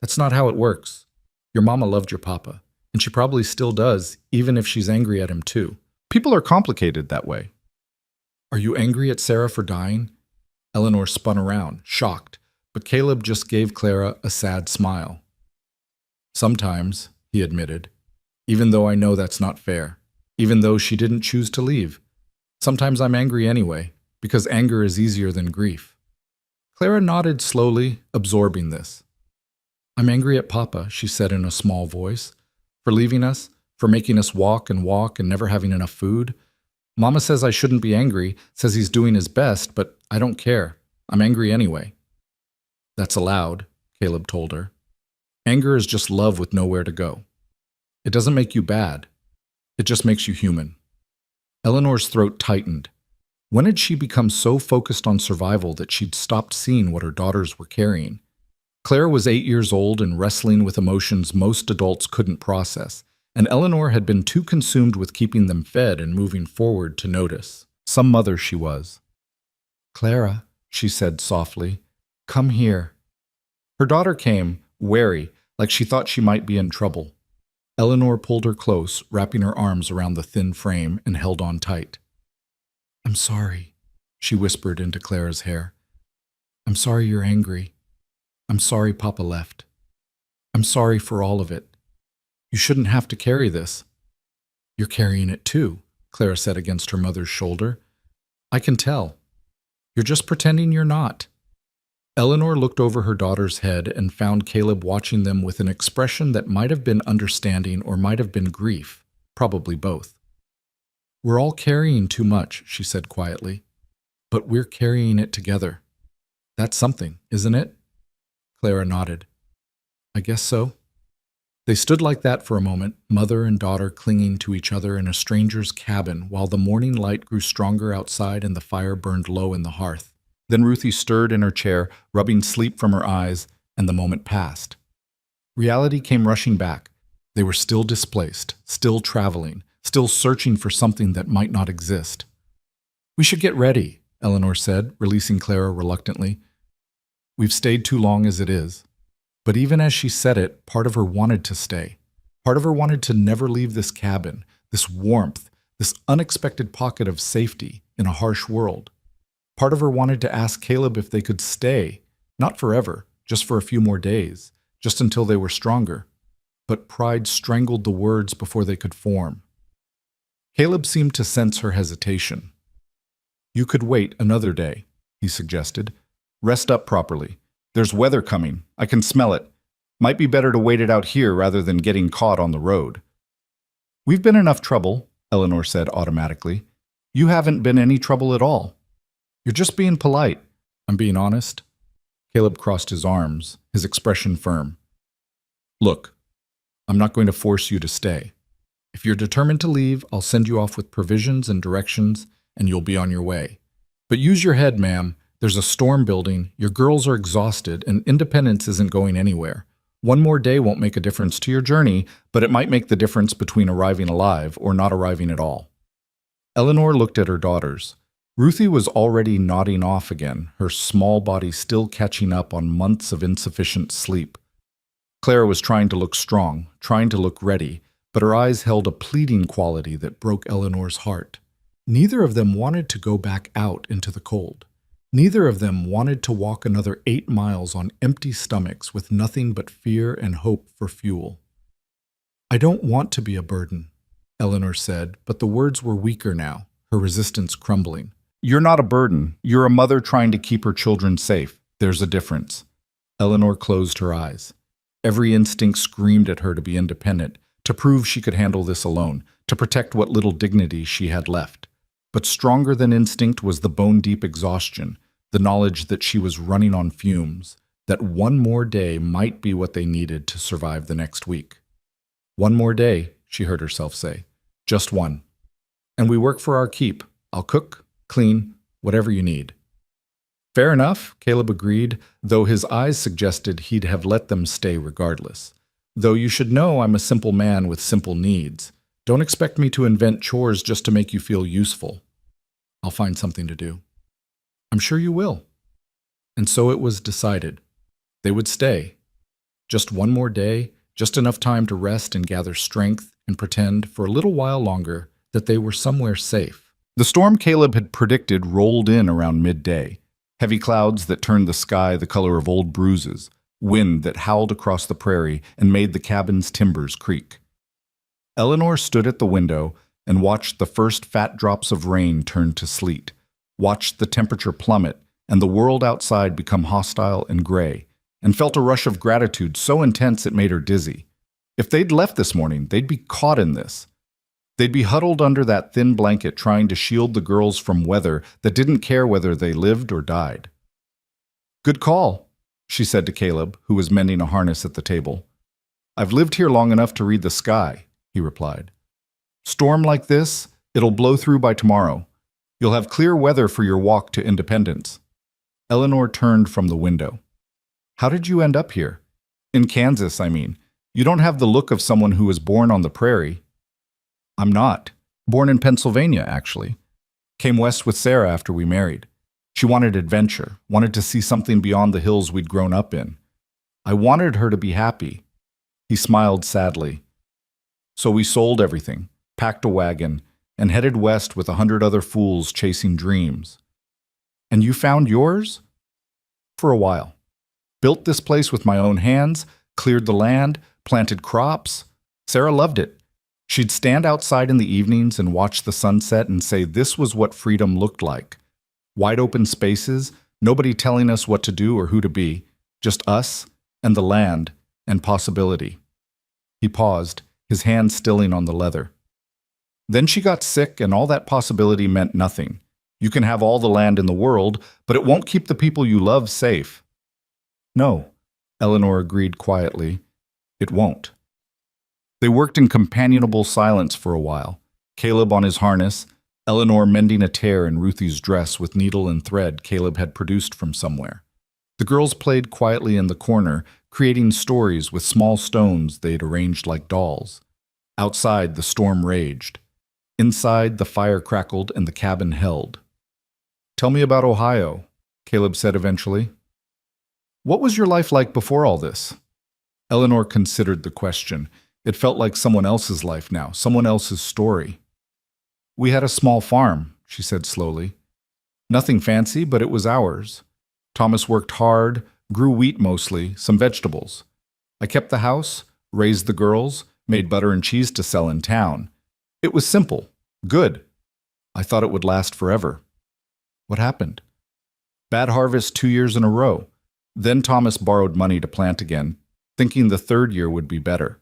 "That's not how it works. Your mama loved your papa, and she probably still does, even if she's angry at him too. People are complicated that way." "Are you angry at Sarah for dying?" Eleanor spun around, shocked, but Caleb just gave Clara a sad smile. "Sometimes," he admitted, "even though I know that's not fair, even though she didn't choose to leave. Sometimes I'm angry anyway, because anger is easier than grief." Clara nodded slowly, absorbing this. "I'm angry at Papa," she said in a small voice, "for leaving us, for making us walk and never having enough food. Mama says I shouldn't be angry, says he's doing his best, but I don't care. I'm angry anyway." "That's allowed," Caleb told her. "Anger is just love with nowhere to go. It doesn't make you bad. It just makes you human." Eleanor's throat tightened. When had she become so focused on survival that she'd stopped seeing what her daughters were carrying? Claire was 8 years old and wrestling with emotions most adults couldn't process, and Eleanor had been too consumed with keeping them fed and moving forward to notice. Some mother she was. "Clara," she said softly, "come here." Her daughter came, wary, like she thought she might be in trouble. Eleanor pulled her close, wrapping her arms around the thin frame, and held on tight. "I'm sorry," she whispered into Clara's hair. "I'm sorry you're angry. I'm sorry Papa left. I'm sorry for all of it. You shouldn't have to carry this." "You're carrying it too," Clara said against her mother's shoulder. "I can tell. You're just pretending you're not." Eleanor looked over her daughter's head and found Caleb watching them with an expression that might have been understanding or might have been grief, probably both. "We're all carrying too much," she said quietly, "but we're carrying it together. That's something, isn't it?" Clara nodded. "I guess so." They stood like that for a moment, mother and daughter clinging to each other in a stranger's cabin while the morning light grew stronger outside and the fire burned low in the hearth. Then Ruthie stirred in her chair, rubbing sleep from her eyes, and the moment passed. Reality came rushing back. They were still displaced, still traveling, still searching for something that might not exist. "We should get ready," Eleanor said, releasing Clara reluctantly. "We've stayed too long as it is." But even as she said it, part of her wanted to stay. Part of her wanted to never leave this cabin, this warmth, this unexpected pocket of safety in a harsh world. Part of her wanted to ask Caleb if they could stay, not forever, just for a few more days, just until they were stronger. But pride strangled the words before they could form. Caleb seemed to sense her hesitation. "You could wait another day," he suggested. "Rest up properly. There's weather coming. I can smell it. Might be better to wait it out here rather than getting caught on the road." "We've been enough trouble," Eleanor said automatically. "You haven't been any trouble at all. You're just being polite." "I'm being honest." Caleb crossed his arms, his expression firm. "Look, I'm not going to force you to stay. If you're determined to leave, I'll send you off with provisions and directions, and you'll be on your way. But use your head, ma'am. There's a storm building, your girls are exhausted, and independence isn't going anywhere. One more day won't make a difference to your journey, but it might make the difference between arriving alive or not arriving at all." Eleanor looked at her daughters. Ruthie was already nodding off again, her small body still catching up on months of insufficient sleep. Clara was trying to look strong, trying to look ready, but her eyes held a pleading quality that broke Eleanor's heart. Neither of them wanted to go back out into the cold. Neither of them wanted to walk another 8 miles on empty stomachs with nothing but fear and hope for fuel. "I don't want to be a burden." Eleanor said, but the words were weaker now, her resistance crumbling. You're not a burden. You're a mother trying to keep her children safe. There's a difference. Eleanor closed her eyes. Every instinct screamed at her to be independent, to prove she could handle this alone, to protect what little dignity she had left. But stronger than instinct was the bone-deep exhaustion, the knowledge that she was running on fumes, that one more day might be what they needed to survive the next week. One more day, she heard herself say. Just one. And we work for our keep. I'll cook, clean, whatever you need. Fair enough, Caleb agreed, though his eyes suggested he'd have let them stay regardless. Though you should know I'm a simple man with simple needs. Don't expect me to invent chores just to make you feel useful. I'll find something to do. I'm sure you will. And so it was decided. They would stay. Just one more day, just enough time to rest and gather strength and pretend for a little while longer that they were somewhere safe. The storm Caleb had predicted rolled in around midday. Heavy clouds that turned the sky the color of old bruises, wind that howled across the prairie and made the cabin's timbers creak. Eleanor stood at the window and watched the first fat drops of rain turn to sleet, watched the temperature plummet and the world outside become hostile and gray, and felt a rush of gratitude so intense it made her dizzy. If they'd left this morning, they'd be caught in this. They'd be huddled under that thin blanket trying to shield the girls from weather that didn't care whether they lived or died. Good call, she said to Caleb, who was mending a harness at the table. I've lived here long enough to read the sky, he replied. Storm like this, it'll blow through by tomorrow. You'll have clear weather for your walk to Independence. Eleanor turned from the window. How did you end up here? In Kansas, I mean. You don't have the look of someone who was born on the prairie. I'm not. Born in Pennsylvania, actually. Came west with Sarah after we married. She wanted adventure, wanted to see something beyond the hills we'd grown up in. I wanted her to be happy. He smiled sadly. So we sold everything, packed a wagon, and headed west with 100 other fools chasing dreams. And you found yours? For a while. Built this place with my own hands, cleared the land, planted crops. Sarah loved it. She'd stand outside in the evenings and watch the sunset and say this was what freedom looked like. Wide open spaces, nobody telling us what to do or who to be, just us and the land and possibility. He paused, his hand stilling on the leather. Then she got sick and all that possibility meant nothing. You can have all the land in the world, but it won't keep the people you love safe. No, Eleanor agreed quietly. It won't. They worked in companionable silence for a while, Caleb on his harness, Eleanor mending a tear in Ruthie's dress with needle and thread Caleb had produced from somewhere. The girls played quietly in the corner, creating stories with small stones they'd arranged like dolls. Outside, the storm raged. Inside, the fire crackled and the cabin held. Tell me about Ohio, Caleb said eventually. What was your life like before all this? Eleanor considered the question. It felt like someone else's life now, someone else's story. We had a small farm, she said slowly. Nothing fancy, but it was ours. Thomas worked hard, grew wheat mostly, some vegetables. I kept the house, raised the girls, made butter and cheese to sell in town. It was simple, good. I thought it would last forever. What happened? Bad harvest 2 years in a row. Then Thomas borrowed money to plant again, thinking the third year would be better.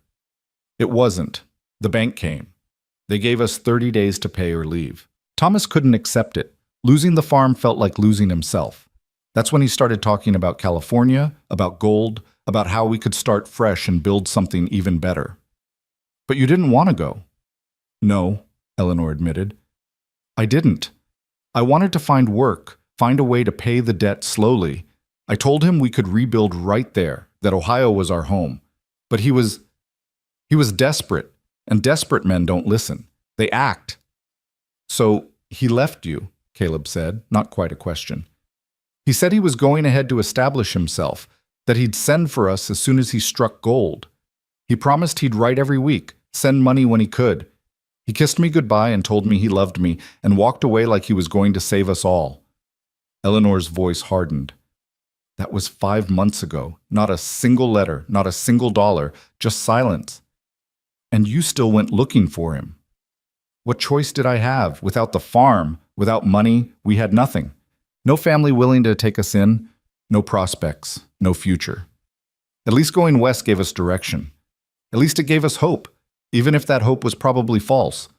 It wasn't. The bank came. They gave us 30 days to pay or leave. Thomas couldn't accept it. Losing the farm felt like losing himself. That's when he started talking about California, about gold, about how we could start fresh and build something even better. But you didn't want to go. No, Eleanor admitted. I didn't. I wanted to find work, find a way to pay the debt slowly. I told him we could rebuild right there, that Ohio was our home. But he was desperate, and desperate men don't listen. They act. So he left you, Caleb said, not quite a question. He said he was going ahead to establish himself, that he'd send for us as soon as he struck gold. He promised he'd write every week, send money when he could. He kissed me goodbye and told me he loved me and walked away like he was going to save us all. Eleanor's voice hardened. That was 5 months ago. Not a single letter, not a single dollar, just silence. And you still went looking for him. What choice did I have? Without the farm, without money, we had nothing. No family willing to take us in, no prospects, no future. At least going west gave us direction. At least it gave us hope, even if that hope was probably false.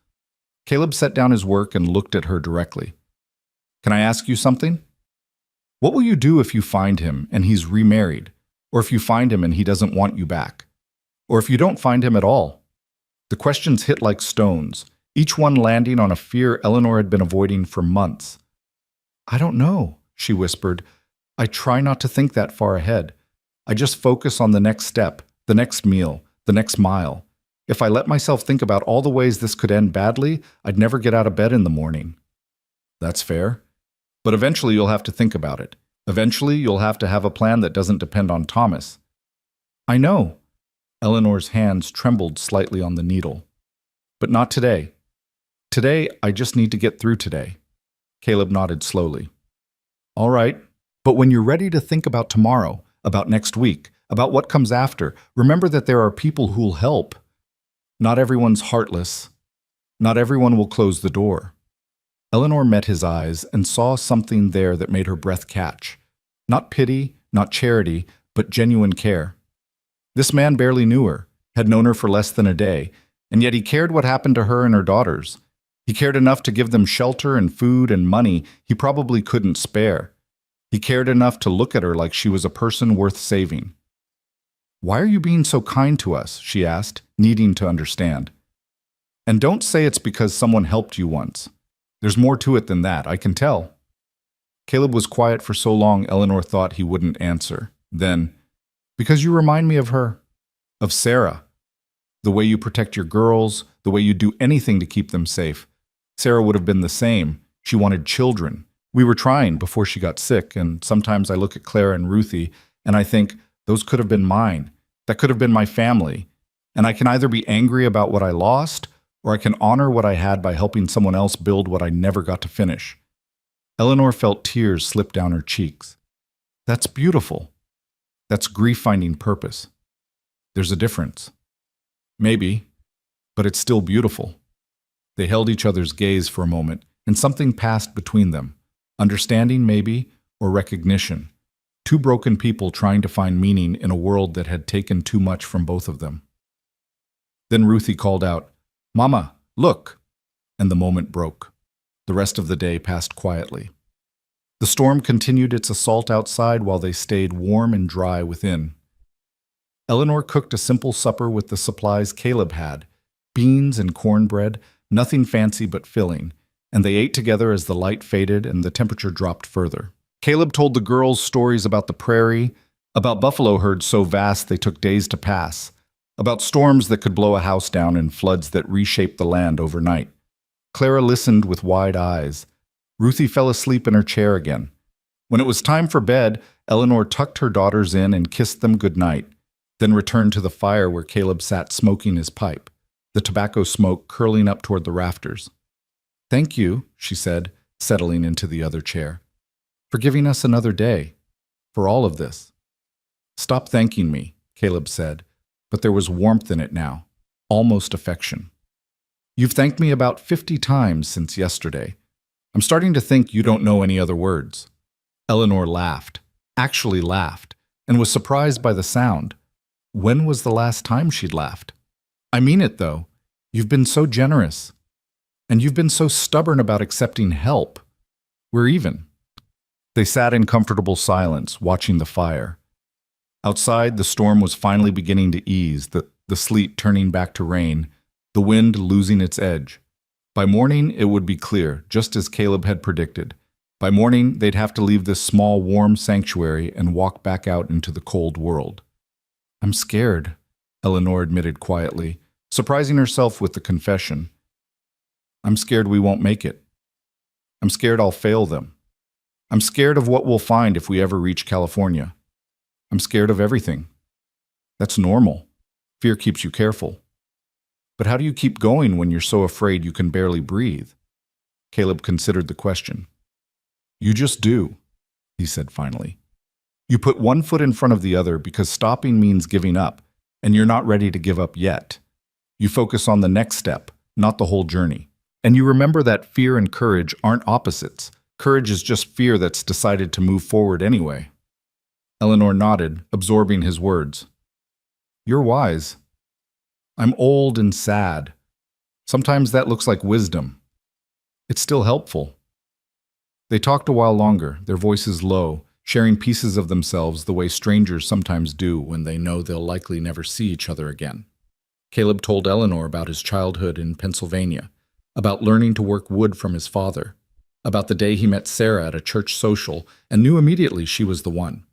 Caleb set down his work and looked at her directly. Can I ask you something? What will you do if you find him and he's remarried? Or if you find him and he doesn't want you back? Or if you don't find him at all? The questions hit like stones, each one landing on a fear Eleanor had been avoiding for months. I don't know, she whispered. I try not to think that far ahead. I just focus on the next step, the next meal, the next mile. If I let myself think about all the ways this could end badly, I'd never get out of bed in the morning. That's fair. But eventually you'll have to think about it. Eventually you'll have to have a plan that doesn't depend on Thomas. I know. Eleanor's hands trembled slightly on the needle. But not today. Today, I just need to get through today. Caleb nodded slowly. All right, but when you're ready to think about tomorrow, about next week, about what comes after, remember that there are people who'll help. Not everyone's heartless. Not everyone will close the door. Eleanor met his eyes and saw something there that made her breath catch. Not pity, not charity, but genuine care. This man barely knew her, had known her for less than a day, and yet he cared what happened to her and her daughters. He cared enough to give them shelter and food and money he probably couldn't spare. He cared enough to look at her like she was a person worth saving. Why are you being so kind to us? She asked, needing to understand. And don't say it's because someone helped you once. There's more to it than that, I can tell. Caleb was quiet for so long Eleanor thought he wouldn't answer. Then, because you remind me of her, of Sarah. The way you protect your girls, the way you do anything to keep them safe. Sarah would have been the same. She wanted children. We were trying before she got sick, and sometimes I look at Clara and Ruthie, and I think, those could have been mine. That could have been my family. And I can either be angry about what I lost, or I can honor what I had by helping someone else build what I never got to finish. Eleanor felt tears slip down her cheeks. That's beautiful. That's grief finding purpose. There's a difference. Maybe, but it's still beautiful. They held each other's gaze for a moment, and something passed between them. Understanding, maybe, or recognition. Two broken people trying to find meaning in a world that had taken too much from both of them. Then Ruthie called out, "Mama, look!" And the moment broke. The rest of the day passed quietly. The storm continued its assault outside while they stayed warm and dry within. Eleanor cooked a simple supper with the supplies Caleb had, beans and cornbread, nothing fancy but filling, and they ate together as the light faded and the temperature dropped further. Caleb told the girls stories about the prairie, about buffalo herds so vast they took days to pass, about storms that could blow a house down and floods that reshaped the land overnight. Clara listened with wide eyes. Ruthie fell asleep in her chair again. When it was time for bed, Eleanor tucked her daughters in and kissed them goodnight, then returned to the fire where Caleb sat smoking his pipe, the tobacco smoke curling up toward the rafters. "Thank you," she said, settling into the other chair, "for giving us another day, for all of this." "Stop thanking me," Caleb said, but there was warmth in it now, almost affection. "You've thanked me about 50 times since yesterday. I'm starting to think you don't know any other words." Eleanor laughed, actually laughed, and was surprised by the sound. When was the last time she'd laughed? "I mean it, though. You've been so generous. And you've been so stubborn about accepting help. We're even." They sat in comfortable silence, watching the fire. Outside, the storm was finally beginning to ease, the sleet turning back to rain, the wind losing its edge. By morning, it would be clear, just as Caleb had predicted. By morning, they'd have to leave this small, warm sanctuary and walk back out into the cold world. "I'm scared," Eleanor admitted quietly, surprising herself with the confession. "I'm scared we won't make it. I'm scared I'll fail them. I'm scared of what we'll find if we ever reach California. I'm scared of everything. That's normal. Fear keeps you careful. But how do you keep going when you're so afraid you can barely breathe?" Caleb considered the question. "You just do," he said finally. "You put one foot in front of the other because stopping means giving up, and you're not ready to give up yet. You focus on the next step, not the whole journey. And you remember that fear and courage aren't opposites. Courage is just fear that's decided to move forward anyway. Eleanor nodded, absorbing his words. You're wise. I'm old and sad. Sometimes that looks like wisdom. It's still helpful. They talked a while longer, their voices low, sharing pieces of themselves the way strangers sometimes do when they know they'll likely never see each other again. Caleb told Eleanor about his childhood in Pennsylvania, about learning to work wood from his father, about the day he met Sarah at a church social and knew immediately she was the one.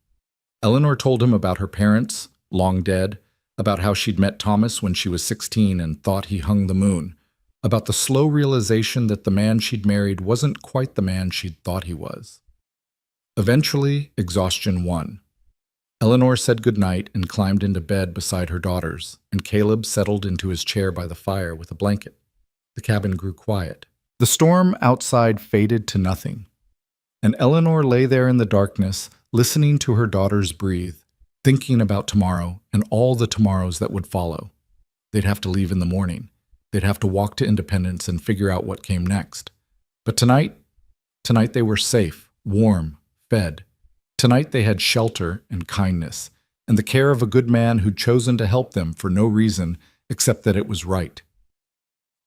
Eleanor told him about her parents, long dead, about how she'd met Thomas when she was 16 and thought he hung the moon, about the slow realization that the man she'd married wasn't quite the man she'd thought he was. Eventually, exhaustion won. Eleanor said goodnight and climbed into bed beside her daughters, and Caleb settled into his chair by the fire with a blanket. The cabin grew quiet. The storm outside faded to nothing, and Eleanor lay there in the darkness, listening to her daughters breathe, thinking about tomorrow and all the tomorrows that would follow. They'd have to leave in the morning. They'd have to walk to Independence and figure out what came next. But tonight they were safe, warm, fed. Tonight they had shelter and kindness, and the care of a good man who'd chosen to help them for no reason except that it was right.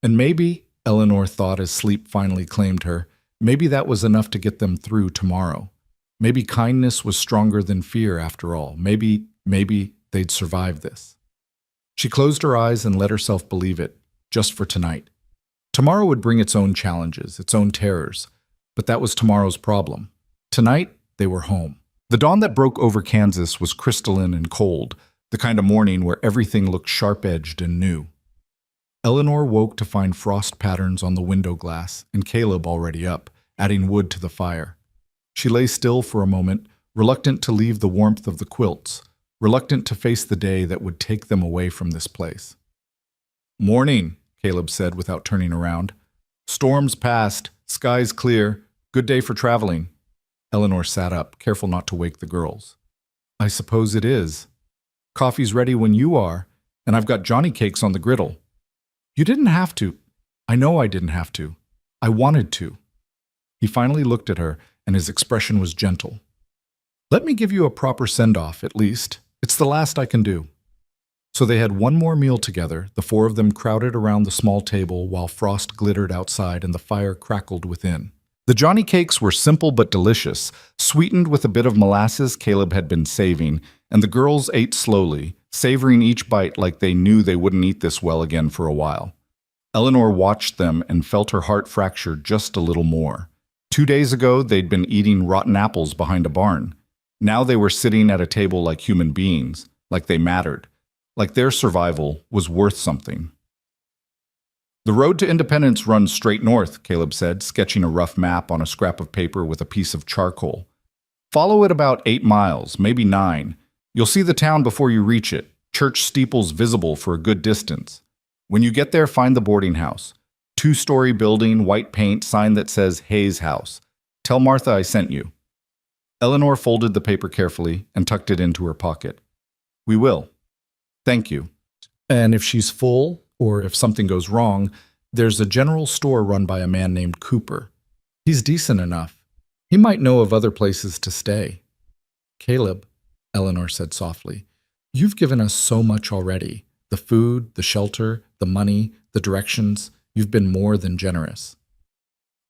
And maybe, Eleanor thought as sleep finally claimed her, maybe that was enough to get them through tomorrow. Maybe kindness was stronger than fear after all. Maybe they'd survive this. She closed her eyes and let herself believe it, just for tonight. Tomorrow would bring its own challenges, its own terrors, but that was tomorrow's problem. Tonight, they were home. The dawn that broke over Kansas was crystalline and cold, the kind of morning where everything looked sharp-edged and new. Eleanor woke to find frost patterns on the window glass and Caleb already up, adding wood to the fire. She lay still for a moment, reluctant to leave the warmth of the quilts, reluctant to face the day that would take them away from this place. "Morning," Caleb said without turning around. "Storm's past, sky's clear, good day for traveling." Eleanor sat up, careful not to wake the girls. "I suppose it is. Coffee's ready when you are, and I've got Johnny cakes on the griddle." "You didn't have to." "I know I didn't have to. I wanted to." He finally looked at her, and his expression was gentle. "Let me give you a proper send-off, at least. It's the last I can do." So they had one more meal together, the four of them crowded around the small table while frost glittered outside and the fire crackled within. The Johnny cakes were simple but delicious, sweetened with a bit of molasses Caleb had been saving, and the girls ate slowly, savoring each bite like they knew they wouldn't eat this well again for a while. Eleanor watched them and felt her heart fracture just a little more. 2 days ago, they'd been eating rotten apples behind a barn. Now they were sitting at a table like human beings, like they mattered, like their survival was worth something. "The road to Independence runs straight north," Caleb said, sketching a rough map on a scrap of paper with a piece of charcoal. "Follow it about 8 miles, maybe 9. You'll see the town before you reach it, church steeples visible for a good distance. When you get there, find the boarding house. 2-story building, white paint, sign that says Hayes House. Tell Martha I sent you." Eleanor folded the paper carefully and tucked it into her pocket. "We will. Thank you. And if she's full, or if something goes wrong, there's a general store run by a man named Cooper. He's decent enough. He might know of other places to stay." "Caleb," Eleanor said softly, "you've given us so much already. The food, the shelter, the money, the directions. You've been more than generous.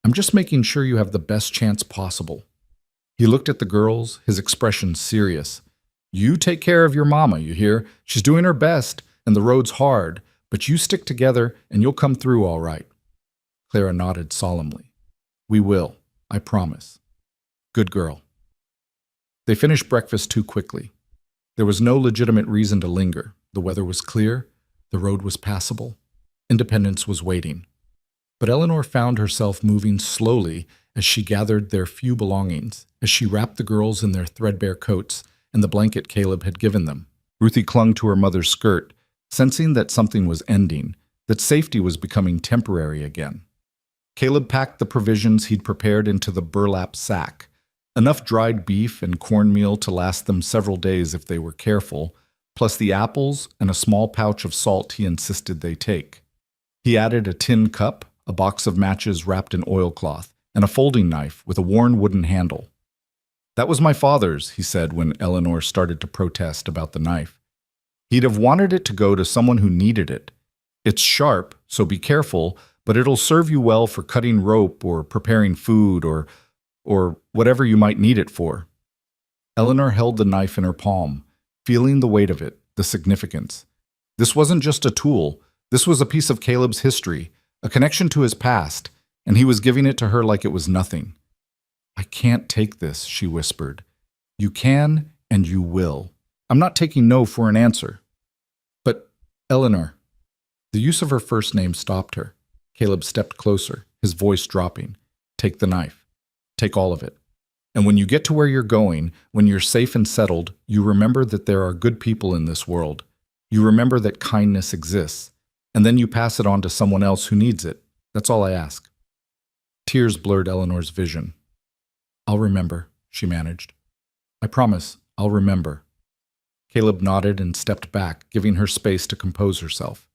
I'm just making sure you have the best chance possible." He looked at the girls, his expression serious. "You take care of your mama, you hear? She's doing her best, and the road's hard, but you stick together and you'll come through all right." Clara nodded solemnly. "We will, I promise. Good girl." They finished breakfast too quickly. There was no legitimate reason to linger. The weather was clear, the road was passable, Independence was waiting. But Eleanor found herself moving slowly as she gathered their few belongings, as she wrapped the girls in their threadbare coats and the blanket Caleb had given them. Ruthie clung to her mother's skirt, sensing that something was ending, that safety was becoming temporary again. Caleb packed the provisions he'd prepared into the burlap sack, enough dried beef and cornmeal to last them several days if they were careful, plus the apples and a small pouch of salt he insisted they take. He added a tin cup, a box of matches wrapped in oilcloth, and a folding knife with a worn wooden handle. "That was my father's," he said when Eleanor started to protest about the knife. "He'd have wanted it to go to someone who needed it. It's sharp, so be careful, but it'll serve you well for cutting rope or preparing food or whatever you might need it for." Eleanor held the knife in her palm, feeling the weight of it, the significance. This wasn't just a tool. This was a piece of Caleb's history, a connection to his past, and he was giving it to her like it was nothing. "I can't take this," she whispered. "You can, and you will. I'm not taking no for an answer." "But, Eleanor." The use of her first name stopped her. Caleb stepped closer, his voice dropping. "Take the knife. Take all of it. And when you get to where you're going, when you're safe and settled, you remember that there are good people in this world. You remember that kindness exists. And then you pass it on to someone else who needs it. That's all I ask." Tears blurred Eleanor's vision. "I'll remember," she managed. "I promise, I'll remember." Caleb nodded and stepped back, giving her space to compose herself.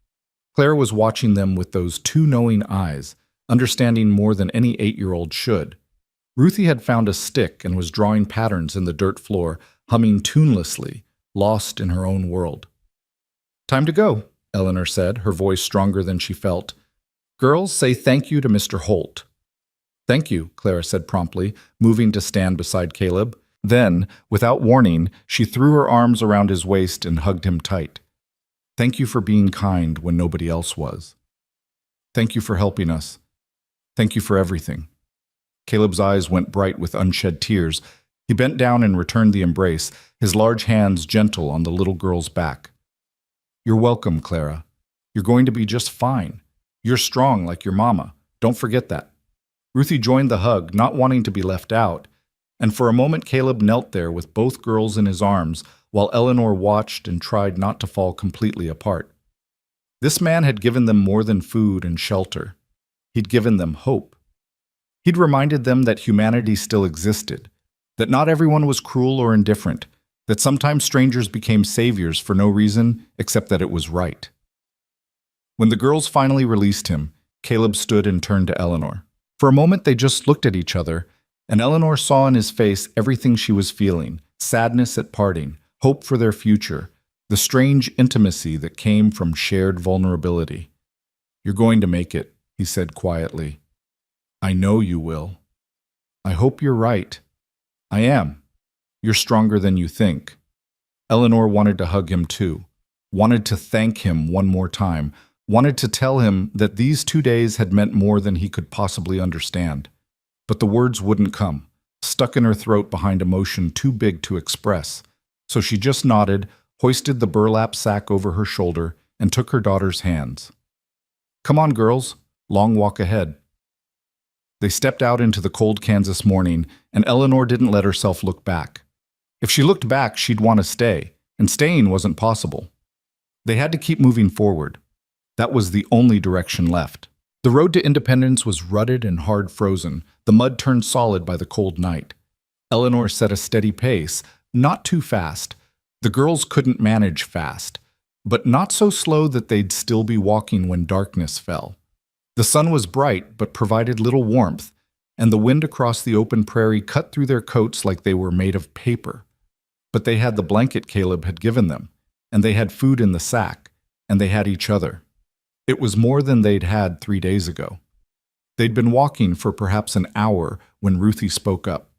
Clara was watching them with those two knowing eyes, understanding more than any 8-year-old should. Ruthie had found a stick and was drawing patterns in the dirt floor, humming tunelessly, lost in her own world. "Time to go," Eleanor said, her voice stronger than she felt. "Girls, say thank you to Mr. Holt." "Thank you," Clara said promptly, moving to stand beside Caleb. Then, without warning, she threw her arms around his waist and hugged him tight. "Thank you for being kind when nobody else was. Thank you for helping us. Thank you for everything." Caleb's eyes went bright with unshed tears. He bent down and returned the embrace, his large hands gentle on the little girl's back. "You're welcome, Clara. You're going to be just fine. You're strong like your mama. Don't forget that." Ruthie joined the hug, not wanting to be left out, and for a moment Caleb knelt there with both girls in his arms, while Eleanor watched and tried not to fall completely apart. This man had given them more than food and shelter. He'd given them hope. He'd reminded them that humanity still existed, that not everyone was cruel or indifferent, that sometimes strangers became saviors for no reason except that it was right. When the girls finally released him, Caleb stood and turned to Eleanor. For a moment they just looked at each other, and Eleanor saw in his face everything she was feeling: sadness at parting, hope for their future, the strange intimacy that came from shared vulnerability. "You're going to make it," he said quietly. "I know you will. I hope you're right." "I am. You're stronger than you think." Eleanor wanted to hug him too, wanted to thank him one more time, wanted to tell him that these 2 days had meant more than he could possibly understand. But the words wouldn't come, stuck in her throat behind emotion too big to express. So she just nodded, hoisted the burlap sack over her shoulder, and took her daughter's hands. "Come on, girls. Long walk ahead." They stepped out into the cold Kansas morning, and Eleanor didn't let herself look back. If she looked back, she'd want to stay, and staying wasn't possible. They had to keep moving forward. That was the only direction left. The road to Independence was rutted and hard frozen, the mud turned solid by the cold night. Eleanor set a steady pace, not too fast. The girls couldn't manage fast, but not so slow that they'd still be walking when darkness fell. The sun was bright, but provided little warmth, and the wind across the open prairie cut through their coats like they were made of paper. But they had the blanket Caleb had given them, and they had food in the sack, and they had each other. It was more than they'd had 3 days ago. They'd been walking for perhaps an hour when Ruthie spoke up.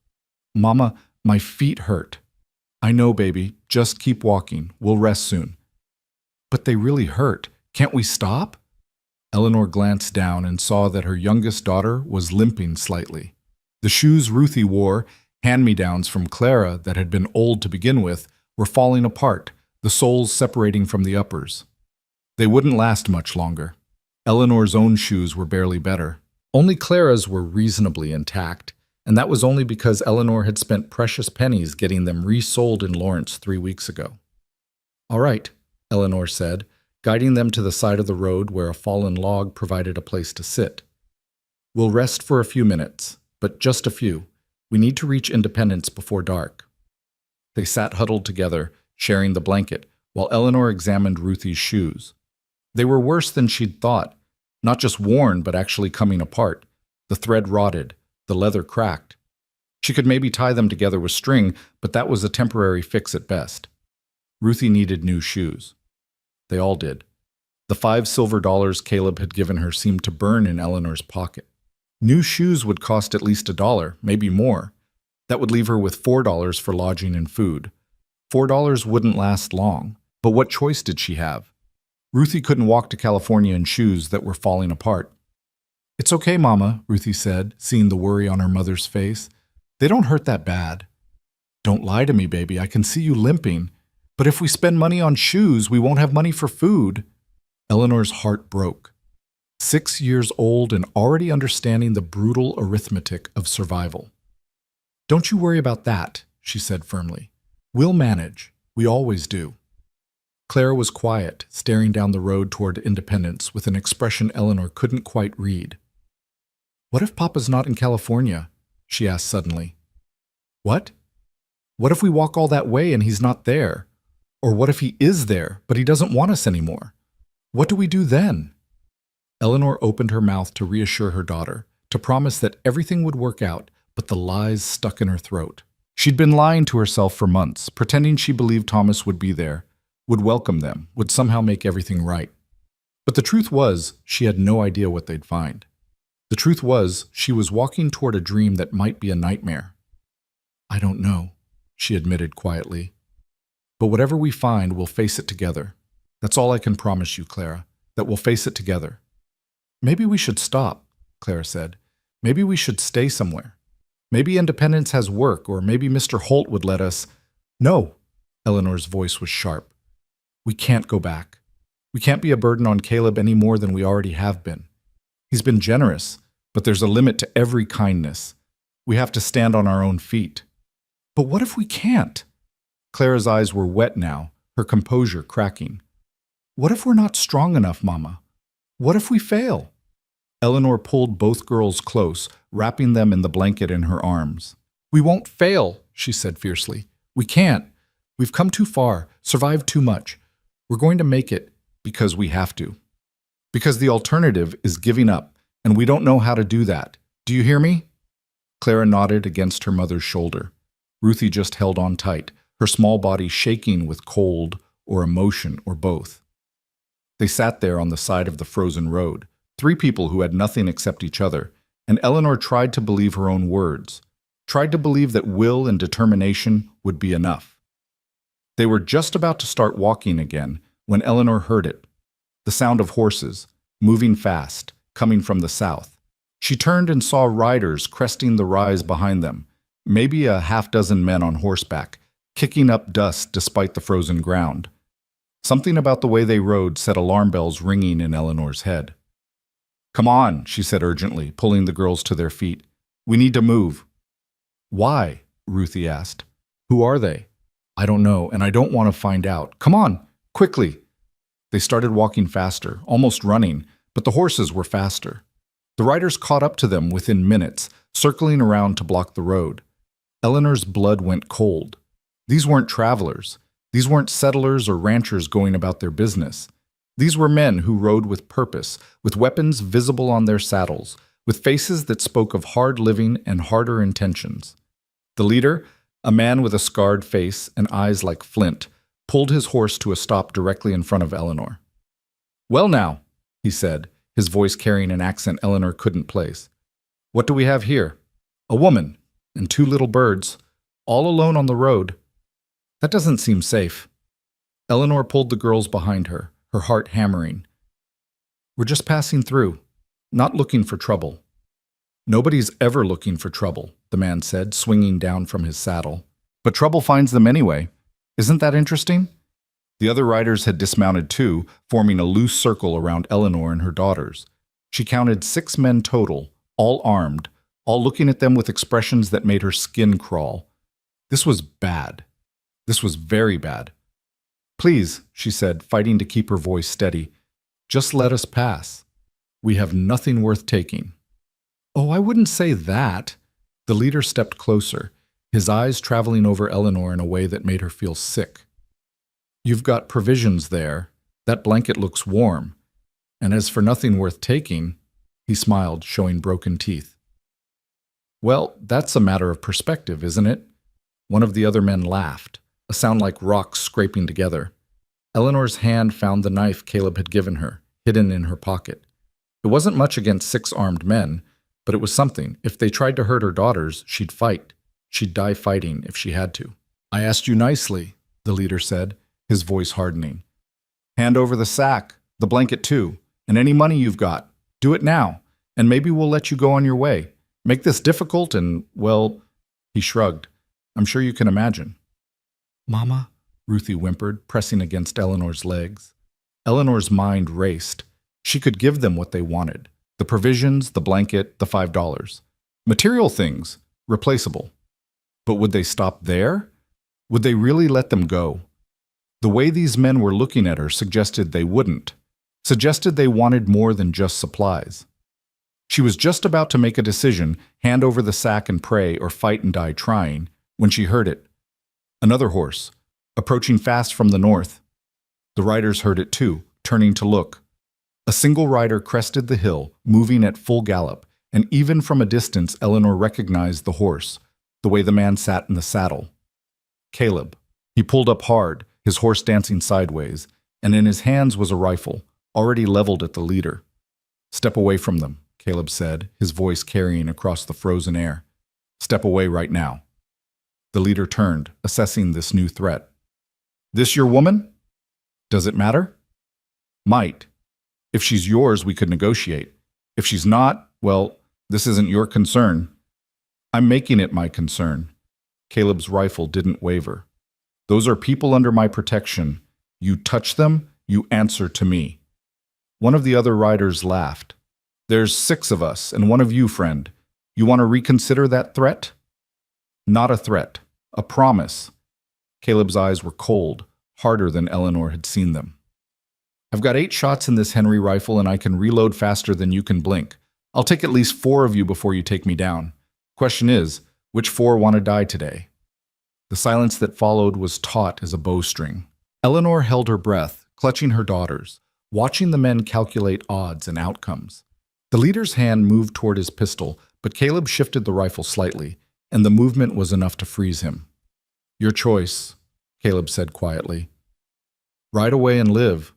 "Mama, my feet hurt." "I know, baby. Just keep walking. We'll rest soon." "But they really hurt. Can't we stop?" Eleanor glanced down and saw that her youngest daughter was limping slightly. The shoes Ruthie wore, hand-me-downs from Clara that had been old to begin with, were falling apart, the soles separating from the uppers. They wouldn't last much longer. Eleanor's own shoes were barely better. Only Clara's were reasonably intact, and that was only because Eleanor had spent precious pennies getting them resold in Lawrence 3 weeks ago. "All right," Eleanor said, guiding them to the side of the road where a fallen log provided a place to sit. "We'll rest for a few minutes, but just a few. We need to reach Independence before dark." They sat huddled together, sharing the blanket, while Eleanor examined Ruthie's shoes. They were worse than she'd thought. Not just worn, but actually coming apart. The thread rotted, the leather cracked. She could maybe tie them together with string, but that was a temporary fix at best. Ruthie needed new shoes. They all did. The $5 Caleb had given her seemed to burn in Eleanor's pocket. New shoes would cost at least $1, maybe more. That would leave her with $4 for lodging and food. $4 wouldn't last long, but what choice did she have? Ruthie couldn't walk to California in shoes that were falling apart. "It's okay, Mama," Ruthie said, seeing the worry on her mother's face. "They don't hurt that bad." "Don't lie to me, baby. I can see you limping. But if we spend money on shoes, we won't have money for food." Eleanor's heart broke. 6 years old and already understanding the brutal arithmetic of survival. "Don't you worry about that," she said firmly. "We'll manage. We always do." Clara was quiet, staring down the road toward Independence with an expression Eleanor couldn't quite read. "What if Papa's not in California?" she asked suddenly. "What? What if we walk all that way and he's not there? Or what if he is there, but he doesn't want us anymore? What do we do then?" Eleanor opened her mouth to reassure her daughter, to promise that everything would work out, but the lies stuck in her throat. She'd been lying to herself for months, pretending she believed Thomas would be there, would welcome them, would somehow make everything right. But the truth was, she had no idea what they'd find. The truth was, she was walking toward a dream that might be a nightmare. "I don't know," she admitted quietly. "But whatever we find, we'll face it together. That's all I can promise you, Clara, that we'll face it together." "Maybe we should stop," Clara said. "Maybe we should stay somewhere. Maybe Independence has work, or maybe Mr. Holt would let us—" "No," Eleanor's voice was sharp. "We can't go back. We can't be a burden on Caleb any more than we already have been. He's been generous, but there's a limit to every kindness. We have to stand on our own feet." "But what if we can't?" Clara's eyes were wet now, her composure cracking. "What if we're not strong enough, Mama? What if we fail?" Eleanor pulled both girls close, wrapping them in the blanket in her arms. "We won't fail," she said fiercely. "We can't. We've come too far, survived too much. We're going to make it because we have to. Because the alternative is giving up, and we don't know how to do that. Do you hear me?" Clara nodded against her mother's shoulder. Ruthie just held on tight, her small body shaking with cold or emotion or both. They sat there on the side of the frozen road, 3 people who had nothing except each other, and Eleanor tried to believe her own words, tried to believe that will and determination would be enough. They were just about to start walking again when Eleanor heard it, the sound of horses, moving fast, coming from the south. She turned and saw riders cresting the rise behind them, maybe a half-dozen men on horseback, kicking up dust despite the frozen ground. Something about the way they rode set alarm bells ringing in Eleanor's head. "Come on," she said urgently, pulling the girls to their feet. "We need to move." "Why?" Ruthie asked. "Who are they?" "I don't know, and I don't want to find out. Come on, quickly." They started walking faster, almost running, but the horses were faster. The riders caught up to them within minutes, circling around to block the road. Eleanor's blood went cold. These weren't travelers. These weren't settlers or ranchers going about their business. These were men who rode with purpose, with weapons visible on their saddles, with faces that spoke of hard living and harder intentions. The leader, a man with a scarred face and eyes like flint, pulled his horse to a stop directly in front of Eleanor. "Well now," he said, his voice carrying an accent Eleanor couldn't place. "What do we have here? A woman and 2 little birds, all alone on the road. That doesn't seem safe." Eleanor pulled the girls behind her, her heart hammering. "We're just passing through, not looking for trouble." "Nobody's ever looking for trouble," the man said, swinging down from his saddle. "But trouble finds them anyway. Isn't that interesting?" The other riders had dismounted too, forming a loose circle around Eleanor and her daughters. She counted 6 men total, all armed, all looking at them with expressions that made her skin crawl. This was bad. This was very bad. "Please," she said, fighting to keep her voice steady, "just let us pass. We have nothing worth taking." "Oh, I wouldn't say that." The leader stepped closer, his eyes traveling over Eleanor in a way that made her feel sick. "You've got provisions there. That blanket looks warm. And as for nothing worth taking, he smiled, showing broken teeth. Well, that's a matter of perspective, isn't it? One of the other men laughed, a sound like rocks scraping together. Eleanor's hand found the knife Caleb had given her, hidden in her pocket. It wasn't much against 6 armed men, but it was something. If they tried to hurt her daughters, she'd fight. She'd die fighting if she had to. I asked you nicely, the leader said, his voice hardening. Hand over the sack, the blanket too, and any money you've got. Do it now, and maybe we'll let you go on your way. Make this difficult and, well, he shrugged. I'm sure you can imagine. Mama, Ruthie whimpered, pressing against Eleanor's legs. Eleanor's mind raced. She could give them what they wanted. The provisions, the blanket, the $5. Material things, replaceable. But would they stop there? Would they really let them go? The way these men were looking at her suggested they wouldn't, suggested they wanted more than just supplies. She was just about to make a decision, hand over the sack and pray or fight and die trying, when she heard it. Another horse, approaching fast from the north. The riders heard it too, turning to look. A single rider crested the hill, moving at full gallop, and even from a distance Eleanor recognized the horse, the way the man sat in the saddle. Caleb. He pulled up hard, his horse dancing sideways, and in his hands was a rifle, already leveled at the leader. Step away from them, Caleb said, his voice carrying across the frozen air. Step away right now. The leader turned, assessing this new threat. This your woman? Does it matter? Might. If she's yours, we could negotiate. If she's not, well, this isn't your concern. I'm making it my concern. Caleb's rifle didn't waver. Those are people under my protection. You touch them, you answer to me. One of the other riders laughed. There's 6 of us and one of you, friend. You want to reconsider that threat? Not a threat, a promise. Caleb's eyes were cold, harder than Eleanor had seen them. I've got 8 shots in this Henry rifle and I can reload faster than you can blink. I'll take at least 4 of you before you take me down. Question is, which 4 want to die today? The silence that followed was taut as a bowstring. Eleanor held her breath, clutching her daughters, watching the men calculate odds and outcomes. The leader's hand moved toward his pistol, but Caleb shifted the rifle slightly, and the movement was enough to freeze him. Your choice, Caleb said quietly. Ride away and live,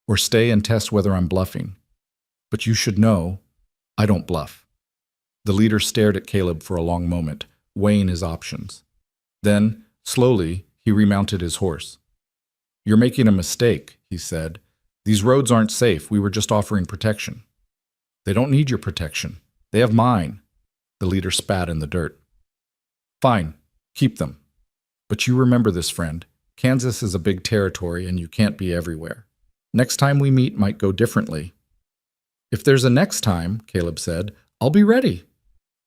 or stay and test whether I'm bluffing. But you should know, I don't bluff. The leader stared at Caleb for a long moment, weighing his options. Then, slowly, he remounted his horse. You're making a mistake, he said. These roads aren't safe. We were just offering protection. They don't need your protection. They have mine. The leader spat in the dirt. Fine, keep them. But you remember this, friend. Kansas is a big territory and you can't be everywhere. Next time we meet might go differently. If there's a next time, Caleb said, I'll be ready.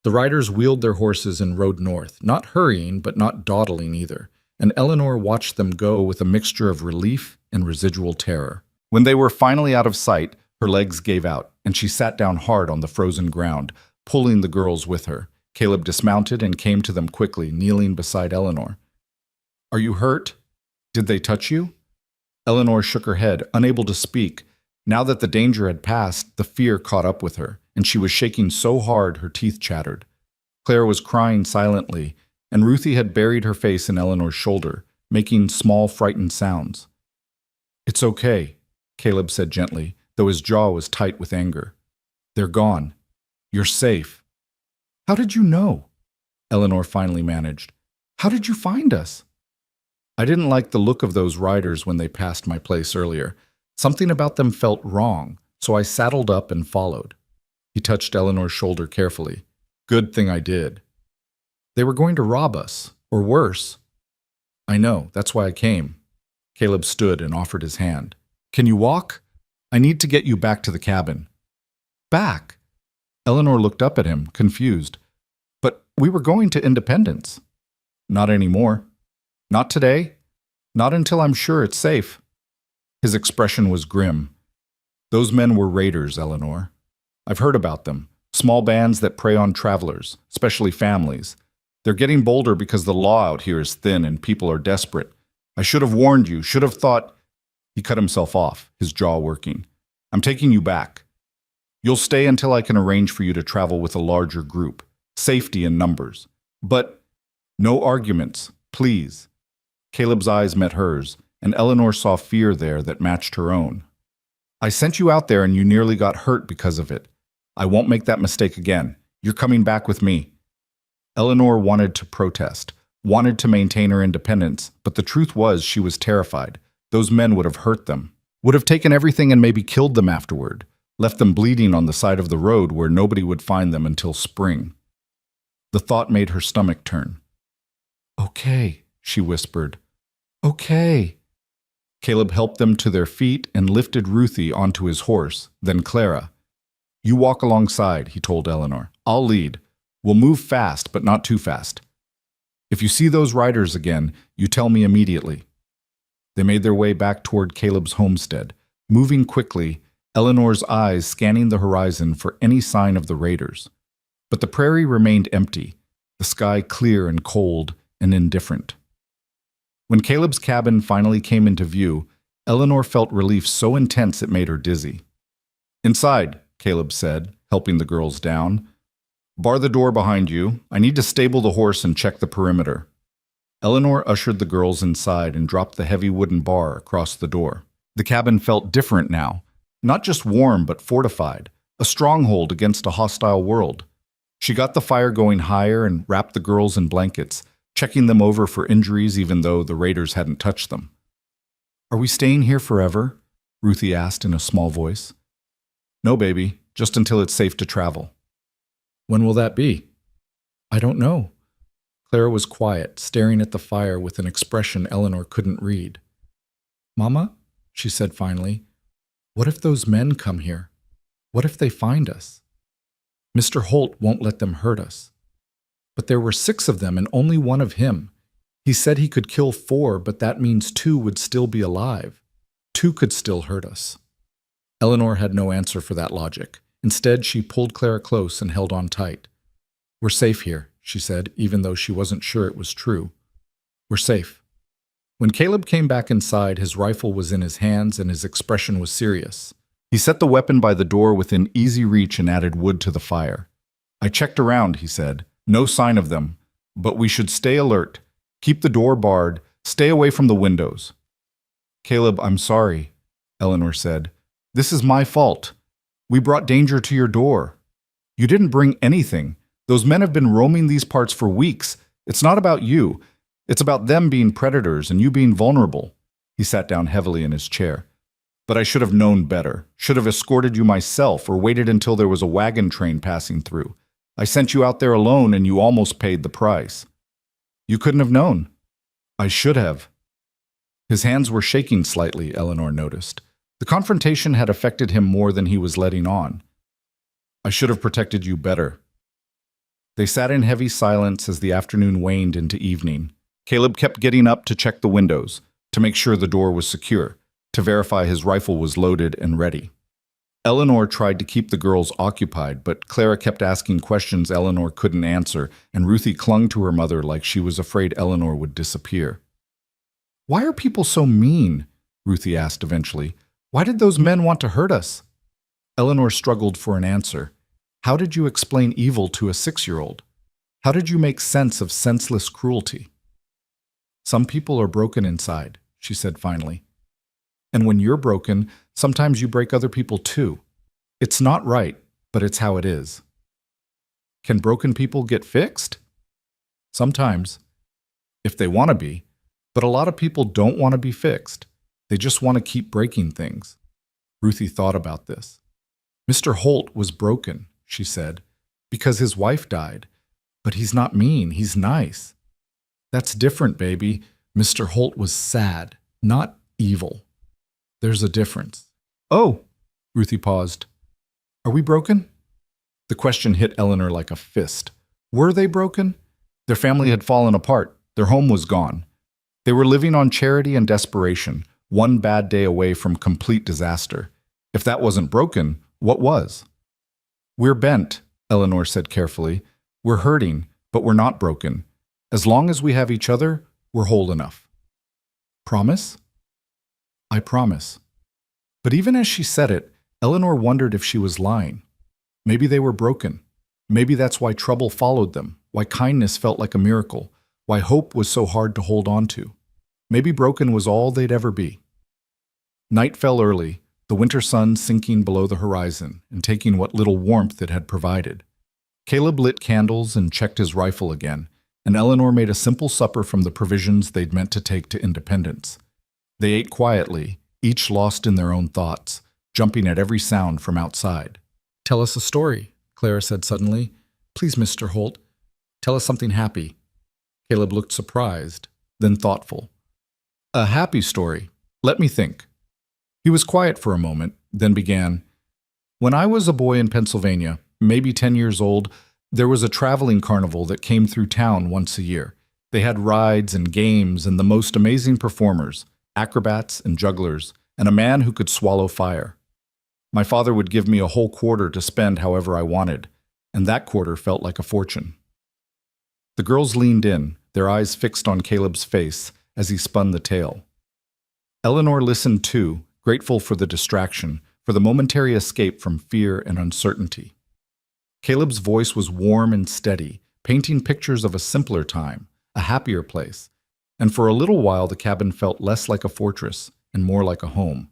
The riders wheeled their horses and rode north, not hurrying but not dawdling either, and Eleanor watched them go with a mixture of relief and residual terror. When they were finally out of sight, her legs gave out, and she sat down hard on the frozen ground, pulling the girls with her. Caleb dismounted and came to them quickly, kneeling beside Eleanor. Are you hurt? Did they touch you? Eleanor shook her head, unable to speak. Now that the danger had passed, the fear caught up with her, and she was shaking so hard her teeth chattered. Claire was crying silently, and Ruthie had buried her face in Eleanor's shoulder, making small, frightened sounds. It's okay, Caleb said gently, though his jaw was tight with anger. They're gone. You're safe. How did you know? Eleanor finally managed. How did you find us? I didn't like the look of those riders when they passed my place earlier. Something about them felt wrong, so I saddled up and followed. He touched Eleanor's shoulder carefully. Good thing I did. They were going to rob us, or worse. I know, that's why I came. Caleb stood and offered his hand. Can you walk? I need to get you back to the cabin. Back? Eleanor looked up at him, confused. But we were going to Independence. Not anymore. Not today. Not until I'm sure it's safe. His expression was grim. Those men were raiders, Eleanor. I've heard about them. Small bands that prey on travelers, especially families. They're getting bolder because the law out here is thin and people are desperate. I should have warned you, should have thought... He cut himself off, his jaw working. I'm taking you back. You'll stay until I can arrange for you to travel with a larger group. Safety in numbers. But no arguments, please." Caleb's eyes met hers, and Eleanor saw fear there that matched her own. "I sent you out there and you nearly got hurt because of it. I won't make that mistake again. You're coming back with me." Eleanor wanted to protest, wanted to maintain her independence, but the truth was she was terrified. Those men would have hurt them, would have taken everything and maybe killed them afterward, left them bleeding on the side of the road where nobody would find them until spring. The thought made her stomach turn. "Okay," she whispered. "Okay." Caleb helped them to their feet and lifted Ruthie onto his horse, then Clara. "You walk alongside," he told Eleanor. "I'll lead. We'll move fast, but not too fast. If you see those riders again, you tell me immediately." They made their way back toward Caleb's homestead, moving quickly, Eleanor's eyes scanning the horizon for any sign of the raiders. But the prairie remained empty, the sky clear and cold and indifferent. When Caleb's cabin finally came into view, Eleanor felt relief so intense it made her dizzy. "Inside," Caleb said, helping the girls down. "Bar the door behind you. I need to stable the horse and check the perimeter." Eleanor ushered the girls inside and dropped the heavy wooden bar across the door. The cabin felt different now, not just warm but fortified, a stronghold against a hostile world. She got the fire going higher and wrapped the girls in blankets, checking them over for injuries even though the raiders hadn't touched them. "Are we staying here forever?" Ruthie asked in a small voice. "No, baby, just until it's safe to travel." "When will that be?" "I don't know." Clara was quiet, staring at the fire with an expression Eleanor couldn't read. "Mama," she said finally, "what if those men come here? What if they find us? Mr. Holt won't let them hurt us. But there were 6 of them and only 1 of him. He said he could kill 4, but that means 2 would still be alive. 2 could still hurt us." Eleanor had no answer for that logic. Instead, she pulled Clara close and held on tight. "We're safe here," she said, even though she wasn't sure it was true. "We're safe." When Caleb came back inside, his rifle was in his hands and his expression was serious. He set the weapon by the door within easy reach and added wood to the fire. "I checked around," he said. "No sign of them. But we should stay alert. Keep the door barred. Stay away from the windows." "Caleb, I'm sorry," Eleanor said. "This is my fault. We brought danger to your door. You didn't bring anything. Those men have been roaming these parts for weeks. It's not about you. It's about them being predators and you being vulnerable." He sat down heavily in his chair. "But I should have known better. Should have escorted you myself or waited until there was a wagon train passing through. I sent you out there alone and you almost paid the price." "You couldn't have known." "I should have." His hands were shaking slightly, Eleanor noticed. The confrontation had affected him more than he was letting on. "I should have protected you better." They sat in heavy silence as the afternoon waned into evening. Caleb kept getting up to check the windows, to make sure the door was secure, to verify his rifle was loaded and ready. Eleanor tried to keep the girls occupied, but Clara kept asking questions Eleanor couldn't answer, and Ruthie clung to her mother like she was afraid Eleanor would disappear. "Why are people so mean?" Ruthie asked eventually. "Why did those men want to hurt us?" Eleanor struggled for an answer. How did you explain evil to a 6-year-old? How did you make sense of senseless cruelty? "Some people are broken inside," she said finally. "And when you're broken, sometimes you break other people too. It's not right, but it's how it is." "Can broken people get fixed?" "Sometimes, if they want to be. But a lot of people don't want to be fixed. They just want to keep breaking things." Ruthie thought about this. "Mr. Holt was broken," she said, "because his wife died. But he's not mean, he's nice." "That's different, baby. Mr. Holt was sad, not evil. There's a difference." "Oh," Ruthie paused. "Are we broken?" The question hit Eleanor like a fist. Were they broken? Their family had fallen apart. Their home was gone. They were living on charity and desperation, one bad day away from complete disaster. If that wasn't broken, what was? "We're bent," Eleanor said carefully. "We're hurting, but we're not broken. As long as we have each other, we're whole enough." "Promise?" "I promise." But even as she said it, Eleanor wondered if she was lying. Maybe they were broken. Maybe that's why trouble followed them, why kindness felt like a miracle, why hope was so hard to hold on to. Maybe broken was all they'd ever be. Night fell early, the winter sun sinking below the horizon and taking what little warmth it had provided. Caleb lit candles and checked his rifle again, and Eleanor made a simple supper from the provisions they'd meant to take to independence. They ate quietly, each lost in their own thoughts, jumping at every sound from outside. "Tell us a story," Clara said suddenly. "Please, Mr. Holt, tell us something happy." Caleb looked surprised, then thoughtful. "A happy story? Let me think." He was quiet for a moment, then began. "When I was a boy in Pennsylvania, maybe 10 years old, there was a traveling carnival that came through town once a year. They had rides and games and the most amazing performers, acrobats and jugglers, and a man who could swallow fire. My father would give me a whole quarter to spend however I wanted, and that quarter felt like a fortune." The girls leaned in, their eyes fixed on Caleb's face as he spun the tale. Eleanor listened too, grateful for the distraction, for the momentary escape from fear and uncertainty. Caleb's voice was warm and steady, painting pictures of a simpler time, a happier place, and for a little while the cabin felt less like a fortress and more like a home.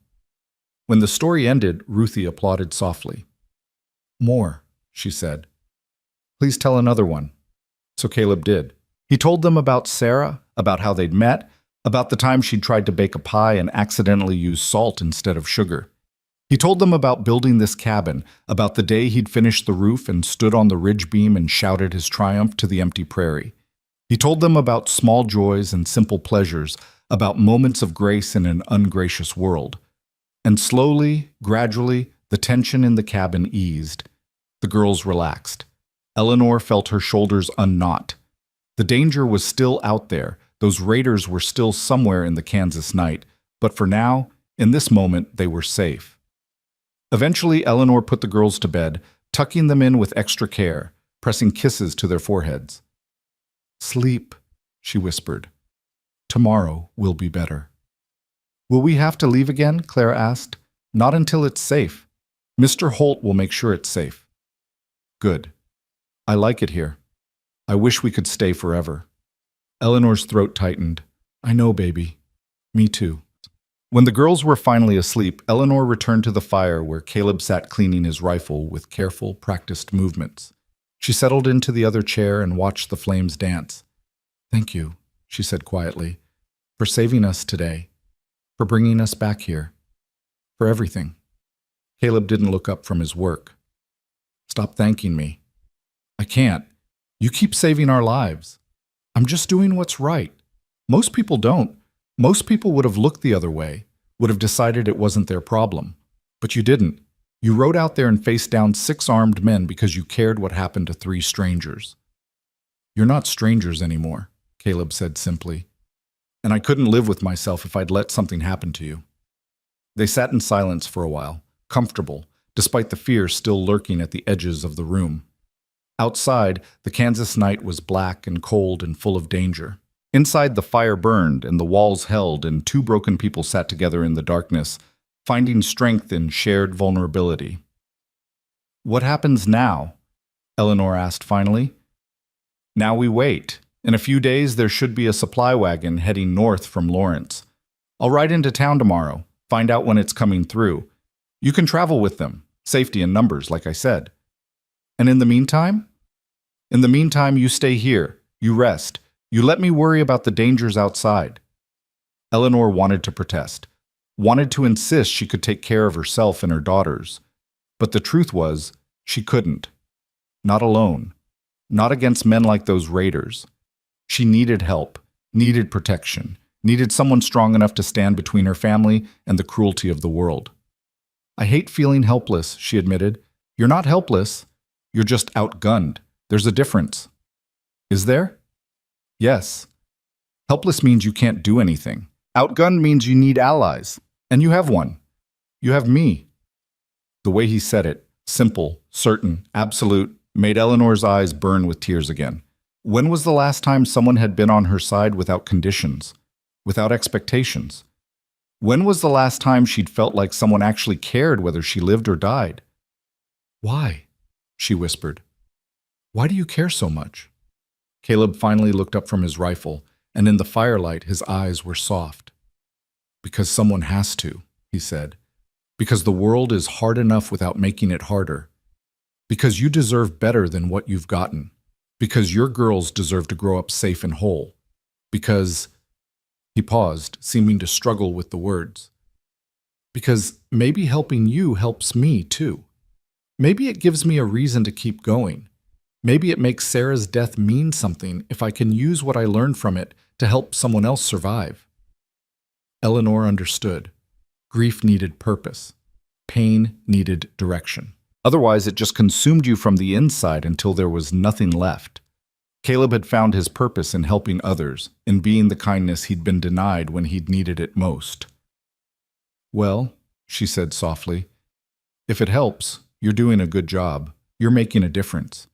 When the story ended, Ruthie applauded softly. "More," she said. "Please tell another one." So Caleb did. He told them about Sarah, about how they'd met, about the time she'd tried to bake a pie and accidentally used salt instead of sugar. He told them about building this cabin, about the day he'd finished the roof and stood on the ridge beam and shouted his triumph to the empty prairie. He told them about small joys and simple pleasures, about moments of grace in an ungracious world. And slowly, gradually, the tension in the cabin eased. The girls relaxed. Eleanor felt her shoulders unknot. The danger was still out there. Those raiders were still somewhere in the Kansas night, but for now, in this moment, they were safe. Eventually, Eleanor put the girls to bed, tucking them in with extra care, pressing kisses to their foreheads. "Sleep," she whispered. "Tomorrow will be better." "Will we have to leave again?" Clara asked. "Not until it's safe. Mr. Holt will make sure it's safe." "Good. I like it here. I wish we could stay forever." Eleanor's throat tightened. "I know, baby. Me too." When the girls were finally asleep, Eleanor returned to the fire where Caleb sat cleaning his rifle with careful, practiced movements. She settled into the other chair and watched the flames dance. "Thank you," she said quietly, "for saving us today, for bringing us back here, for everything." Caleb didn't look up from his work. "Stop thanking me." "I can't. You keep saving our lives. I'm just doing what's right. Most people don't. Most people would have looked the other way, would have decided it wasn't their problem. But you didn't. You rode out there and faced down 6 armed men because you cared what happened to 3 strangers." "You're not strangers anymore," Caleb said simply. "And I couldn't live with myself if I'd let something happen to you." They sat in silence for a while, comfortable, despite the fear still lurking at the edges of the room. Outside, the Kansas night was black and cold and full of danger. Inside, the fire burned and the walls held, and 2 broken people sat together in the darkness, finding strength in shared vulnerability. "What happens now?" Eleanor asked finally. "Now we wait. In a few days, there should be a supply wagon heading north from Lawrence. I'll ride into town tomorrow, find out when it's coming through. You can travel with them, safety in numbers, like I said. And in the meantime? In the meantime, you stay here, you rest, you let me worry about the dangers outside." Eleanor wanted to protest, wanted to insist she could take care of herself and her daughters. But the truth was, she couldn't. Not alone. Not against men like those raiders. She needed help, needed protection, needed someone strong enough to stand between her family and the cruelty of the world. "I hate feeling helpless," she admitted. "You're not helpless. You're just outgunned. There's a difference." "Is there?" "Yes. Helpless means you can't do anything. Outgunned means you need allies. And you have one. You have me." The way he said it, simple, certain, absolute, made Eleanor's eyes burn with tears again. When was the last time someone had been on her side without conditions, without expectations? When was the last time she'd felt like someone actually cared whether she lived or died? Why? She whispered. Why do you care so much? Caleb finally looked up from his rifle, and in the firelight his eyes were soft. Because someone has to, he said. Because the world is hard enough without making it harder. Because you deserve better than what you've gotten. Because your girls deserve to grow up safe and whole. Because... He paused, seeming to struggle with the words. Because maybe helping you helps me, too. Maybe it gives me a reason to keep going. Maybe it makes Sarah's death mean something if I can use what I learned from it to help someone else survive. Eleanor understood. Grief needed purpose. Pain needed direction. Otherwise, it just consumed you from the inside until there was nothing left. Caleb had found his purpose in helping others, in being the kindness he'd been denied when he'd needed it most. Well, she said softly, if it helps, you're doing a good job. You're making a difference.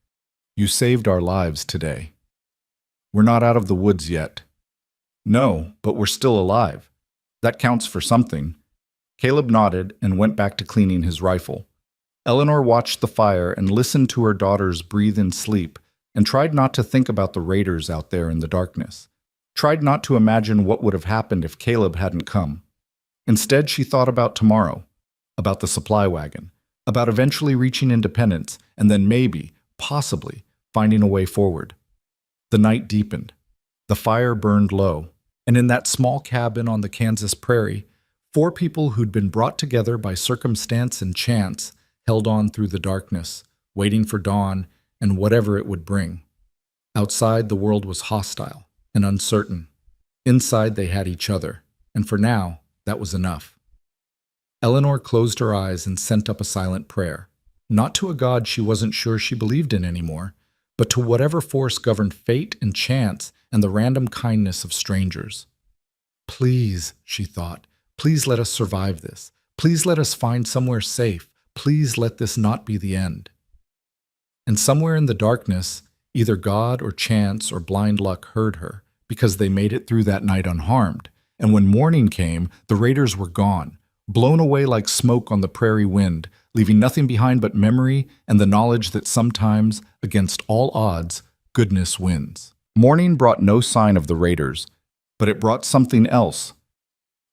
You saved our lives today. We're not out of the woods yet. No, but we're still alive. That counts for something. Caleb nodded and went back to cleaning his rifle. Eleanor watched the fire and listened to her daughters breathe in sleep, and tried not to think about the raiders out there in the darkness. Tried not to imagine what would have happened if Caleb hadn't come. Instead, she thought about tomorrow, about the supply wagon, about eventually reaching independence, and then maybe, possibly, finding a way forward. The night deepened. The fire burned low, and in that small cabin on the Kansas prairie, 4 people who'd been brought together by circumstance and chance held on through the darkness, waiting for dawn and whatever it would bring. Outside, the world was hostile and uncertain. Inside, they had each other, and for now, that was enough. Eleanor closed her eyes and sent up a silent prayer, not to a God she wasn't sure she believed in anymore, but to whatever force governed fate and chance and the random kindness of strangers. Please, she thought, please let us survive this. Please let us find somewhere safe. Please let this not be the end. And somewhere in the darkness, either God or chance or blind luck heard her, because they made it through that night unharmed. And when morning came, the raiders were gone, blown away like smoke on the prairie wind, leaving nothing behind but memory and the knowledge that sometimes, against all odds, goodness wins. Morning brought no sign of the raiders, but it brought something else.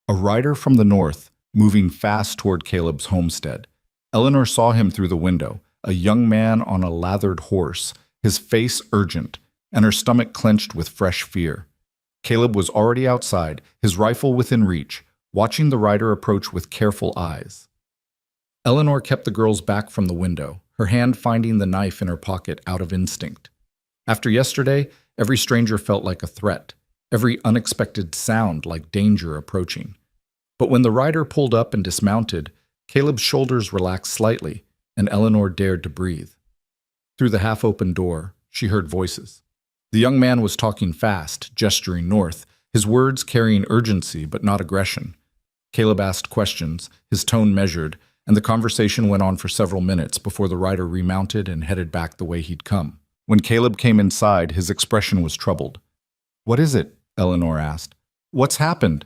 A rider from the north, moving fast toward Caleb's homestead. Eleanor saw him through the window, a young man on a lathered horse, his face urgent, and her stomach clenched with fresh fear. Caleb was already outside, his rifle within reach, watching the rider approach with careful eyes. Eleanor kept the girls back from the window, her hand finding the knife in her pocket out of instinct. After yesterday, every stranger felt like a threat, every unexpected sound like danger approaching. But when the rider pulled up and dismounted, Caleb's shoulders relaxed slightly, and Eleanor dared to breathe. Through the half-open door, she heard voices. The young man was talking fast, gesturing north, his words carrying urgency but not aggression. Caleb asked questions, his tone measured, and the conversation went on for several minutes before the rider remounted and headed back the way he'd come. When Caleb came inside, his expression was troubled. "What is it?" Eleanor asked. "What's happened?"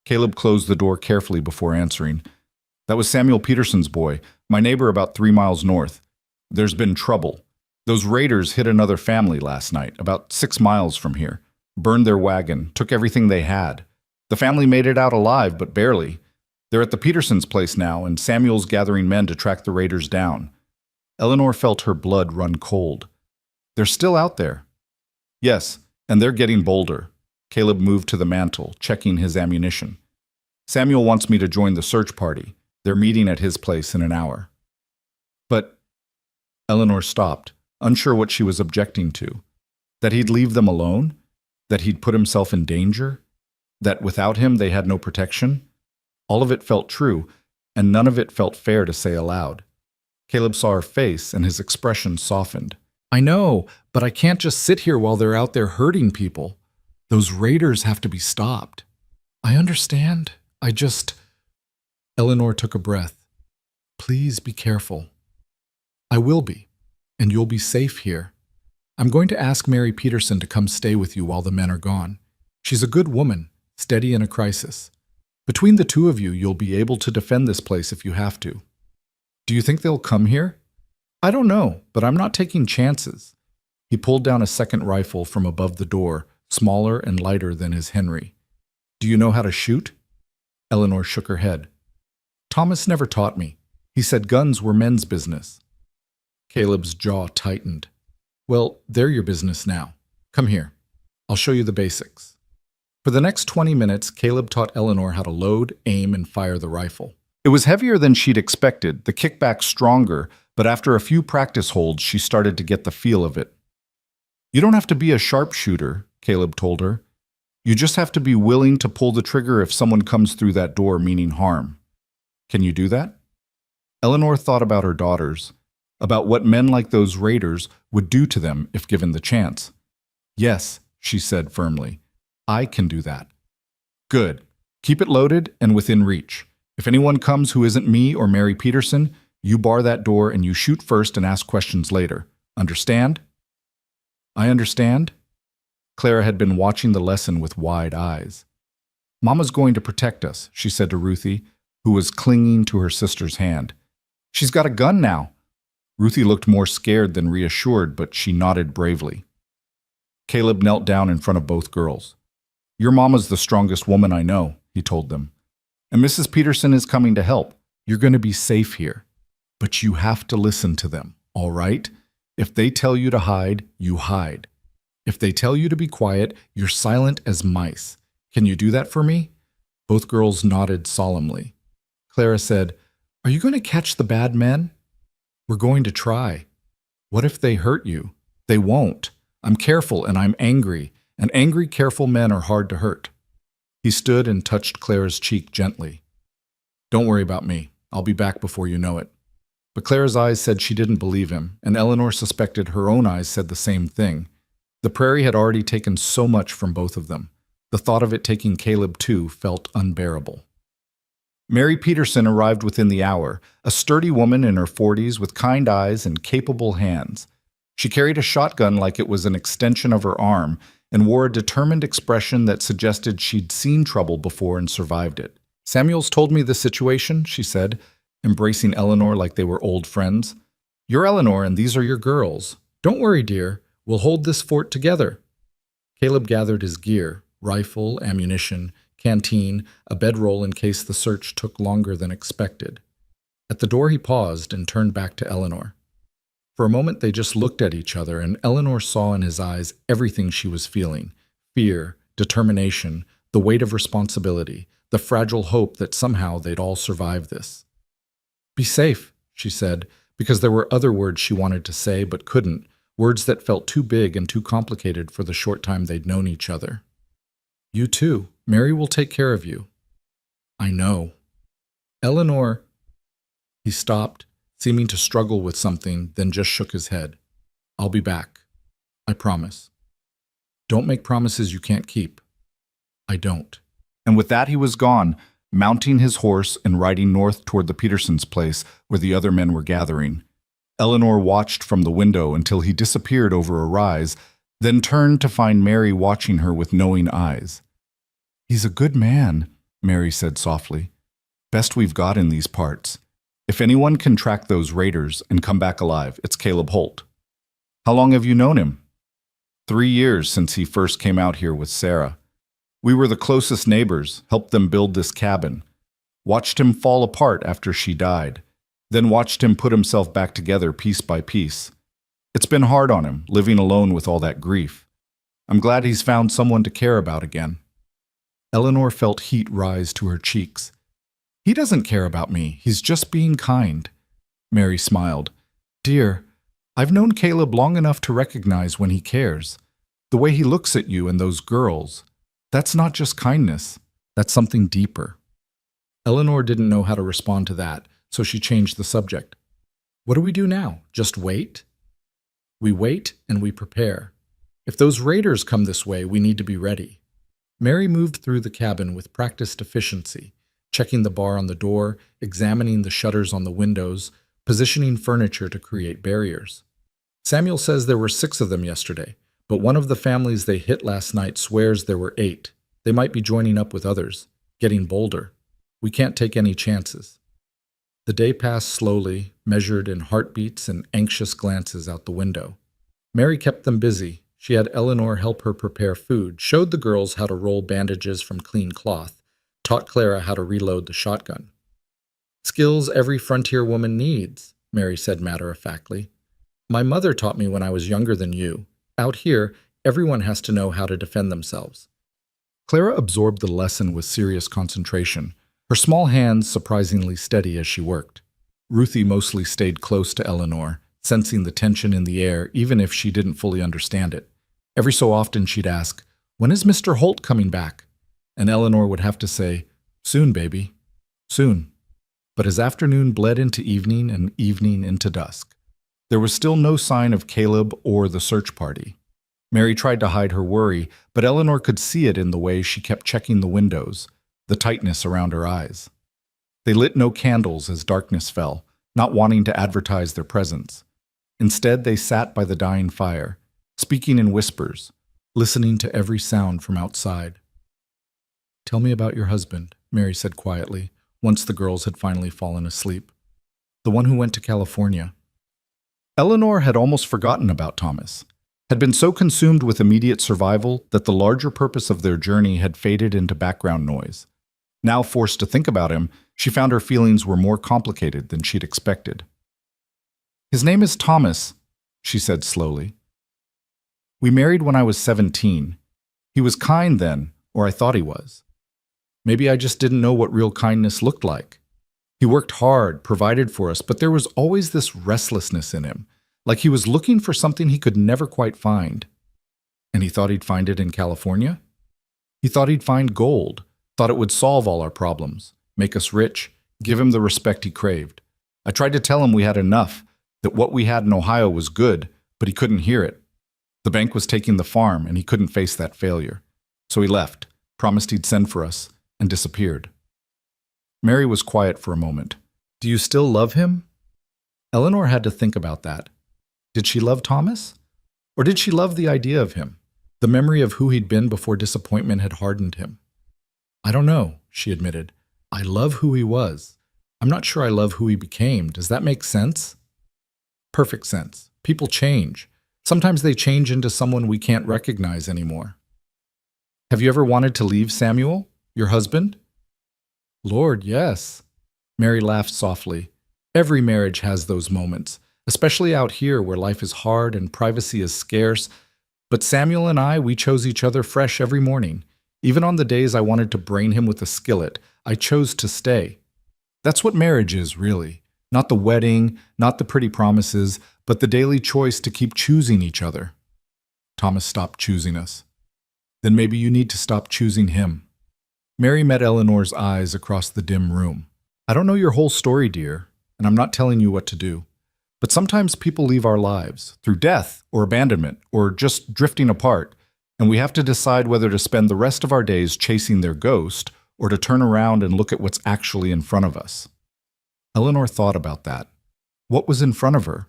Caleb closed the door carefully before answering. "That was Samuel Peterson's boy, my neighbor about 3 miles north. There's been trouble. Those raiders hit another family last night, about 6 miles from here. Burned their wagon, took everything they had. The family made it out alive, but barely. They're at the Petersons' place now, and Samuel's gathering men to track the raiders down." Eleanor felt her blood run cold. "They're still out there?" "Yes, and they're getting bolder." Caleb moved to the mantel, checking his ammunition. "Samuel wants me to join the search party. They're meeting at his place in an hour." "But..." Eleanor stopped, unsure what she was objecting to. That he'd leave them alone? That he'd put himself in danger? That without him they had no protection? All of it felt true, and none of it felt fair to say aloud. Caleb saw her face, and his expression softened. "I know, but I can't just sit here while they're out there hurting people. Those raiders have to be stopped." "I understand. I just..." Eleanor took a breath. "Please be careful." "I will be, and you'll be safe here. I'm going to ask Mary Peterson to come stay with you while the men are gone. She's a good woman, steady in a crisis. Between the two of you, you'll be able to defend this place if you have to. Do you think they'll come here? I don't know, but I'm not taking chances. He pulled down a second rifle from above the door, smaller and lighter than his Henry. Do you know how to shoot? Eleanor shook her head. Thomas never taught me. He said guns were men's business. Caleb's jaw tightened. Well, they're your business now. Come here. I'll show you the basics. For the next 20 minutes, Caleb taught Eleanor how to load, aim, and fire the rifle. It was heavier than she'd expected, the kickback stronger, but after a few practice holds, she started to get the feel of it. You don't have to be a sharpshooter, Caleb told her. You just have to be willing to pull the trigger if someone comes through that door meaning harm. Can you do that? Eleanor thought about her daughters, about what men like those raiders would do to them if given the chance. Yes, she said firmly. I can do that. Good. Keep it loaded and within reach. If anyone comes who isn't me or Mary Peterson, you bar that door and you shoot first and ask questions later. Understand? I understand. Clara had been watching the lesson with wide eyes. Mama's going to protect us, she said to Ruthie, who was clinging to her sister's hand. She's got a gun now. Ruthie looked more scared than reassured, but she nodded bravely. Caleb knelt down in front of both girls. Your mama's the strongest woman I know, he told them. And Mrs. Peterson is coming to help. You're going to be safe here. But you have to listen to them, all right? If they tell you to hide, you hide. If they tell you to be quiet, you're silent as mice. Can you do that for me? Both girls nodded solemnly. Clara said, Are you going to catch the bad men? We're going to try. What if they hurt you? They won't. I'm careful and I'm angry, and angry, careful men are hard to hurt. He stood and touched Clara's cheek gently. Don't worry about me. I'll be back before you know it. But Clara's eyes said she didn't believe him, and Eleanor suspected her own eyes said the same thing. The prairie had already taken so much from both of them. The thought of it taking Caleb too felt unbearable. Mary Peterson arrived within the hour, a sturdy woman in her 40s with kind eyes and capable hands. She carried a shotgun like it was an extension of her arm and wore a determined expression that suggested she'd seen trouble before and survived it. Samuel's told me the situation, she said, embracing Eleanor like they were old friends. You're Eleanor and these are your girls. Don't worry, dear. We'll hold this fort together. Caleb gathered his gear, rifle, ammunition, canteen, a bedroll in case the search took longer than expected. At the door he paused and turned back to Eleanor. For a moment they just looked at each other, and Eleanor saw in his eyes everything she was feeling: fear, determination, the weight of responsibility, the fragile hope that somehow they'd all survive this. Be safe, she said, because there were other words she wanted to say but couldn't, words that felt too big and too complicated for the short time they'd known each other. You too. Mary will take care of you. I know. Eleanor. He stopped, seeming to struggle with something, then just shook his head. I'll be back. I promise. Don't make promises you can't keep. I don't. And with that he was gone, mounting his horse and riding north toward the Petersons' place where the other men were gathering. Eleanor watched from the window until he disappeared over a rise, then turned to find Mary watching her with knowing eyes. He's a good man, Mary said softly. Best we've got in these parts. If anyone can track those raiders and come back alive, it's Caleb Holt. How long have you known him? 3 years since he first came out here with Sarah. We were the closest neighbors, helped them build this cabin. Watched him fall apart after she died, then watched him put himself back together piece by piece. It's been hard on him, living alone with all that grief. I'm glad he's found someone to care about again. Eleanor felt heat rise to her cheeks. He doesn't care about me. He's just being kind. Mary smiled. Dear, I've known Caleb long enough to recognize when he cares. The way he looks at you and those girls. That's not just kindness. That's something deeper. Eleanor didn't know how to respond to that, so she changed the subject. What do we do now? Just wait? We wait and we prepare. If those raiders come this way, we need to be ready. Mary moved through the cabin with practiced efficiency, checking the bar on the door, examining the shutters on the windows, positioning furniture to create barriers. Samuel says there were 6 of them yesterday, but one of the families they hit last night swears there were 8. They might be joining up with others, getting bolder. We can't take any chances. The day passed slowly, measured in heartbeats and anxious glances out the window. Mary kept them busy. She had Eleanor help her prepare food, showed the girls how to roll bandages from clean cloth, taught Clara how to reload the shotgun. Skills every frontier woman needs, Mary said matter-of-factly. My mother taught me when I was younger than you. Out here, everyone has to know how to defend themselves. Clara absorbed the lesson with serious concentration, her small hands surprisingly steady as she worked. Ruthie mostly stayed close to Eleanor, sensing the tension in the air even if she didn't fully understand it. Every so often she'd ask, "When is Mr. Holt coming back?" And Eleanor would have to say, "Soon, baby, soon." But as afternoon bled into evening and evening into dusk, there was still no sign of Caleb or the search party. Mary tried to hide her worry, but Eleanor could see it in the way she kept checking the windows, the tightness around her eyes. They lit no candles as darkness fell, not wanting to advertise their presence. Instead, they sat by the dying fire, speaking in whispers, listening to every sound from outside. "Tell me about your husband," Mary said quietly, once the girls had finally fallen asleep. "The one who went to California." Eleanor had almost forgotten about Thomas, had been so consumed with immediate survival that the larger purpose of their journey had faded into background noise. Now forced to think about him, she found her feelings were more complicated than she'd expected. "His name is Thomas," she said slowly. "We married when I was 17. He was kind then, or I thought he was. Maybe I just didn't know what real kindness looked like. He worked hard, provided for us, but there was always this restlessness in him, like he was looking for something he could never quite find. And he thought he'd find it in California? He thought he'd find gold, thought it would solve all our problems, make us rich, give him the respect he craved. I tried to tell him we had enough, that what we had in Ohio was good, but he couldn't hear it. The bank was taking the farm, and he couldn't face that failure. So he left, promised he'd send for us, and disappeared." Mary was quiet for a moment. "Do you still love him?" Eleanor had to think about that. Did she love Thomas? Or did she love the idea of him, the memory of who he'd been before disappointment had hardened him? "I don't know," she admitted. "I love who he was. I'm not sure I love who he became. Does that make sense?" "Perfect sense. People change. Sometimes they change into someone we can't recognize anymore." "Have you ever wanted to leave Samuel, your husband?" "Lord, yes." Mary laughed softly. "Every marriage has those moments, especially out here where life is hard and privacy is scarce. But Samuel and I, we chose each other fresh every morning. Even on the days I wanted to brain him with a skillet, I chose to stay. That's what marriage is, really. Not the wedding, not the pretty promises, but the daily choice to keep choosing each other." "Thomas stopped choosing us." "Then maybe you need to stop choosing him." Mary met Eleanor's eyes across the dim room. "I don't know your whole story, dear, and I'm not telling you what to do. But sometimes people leave our lives, through death or abandonment or just drifting apart, and we have to decide whether to spend the rest of our days chasing their ghost or to turn around and look at what's actually in front of us." Eleanor thought about that. What was in front of her?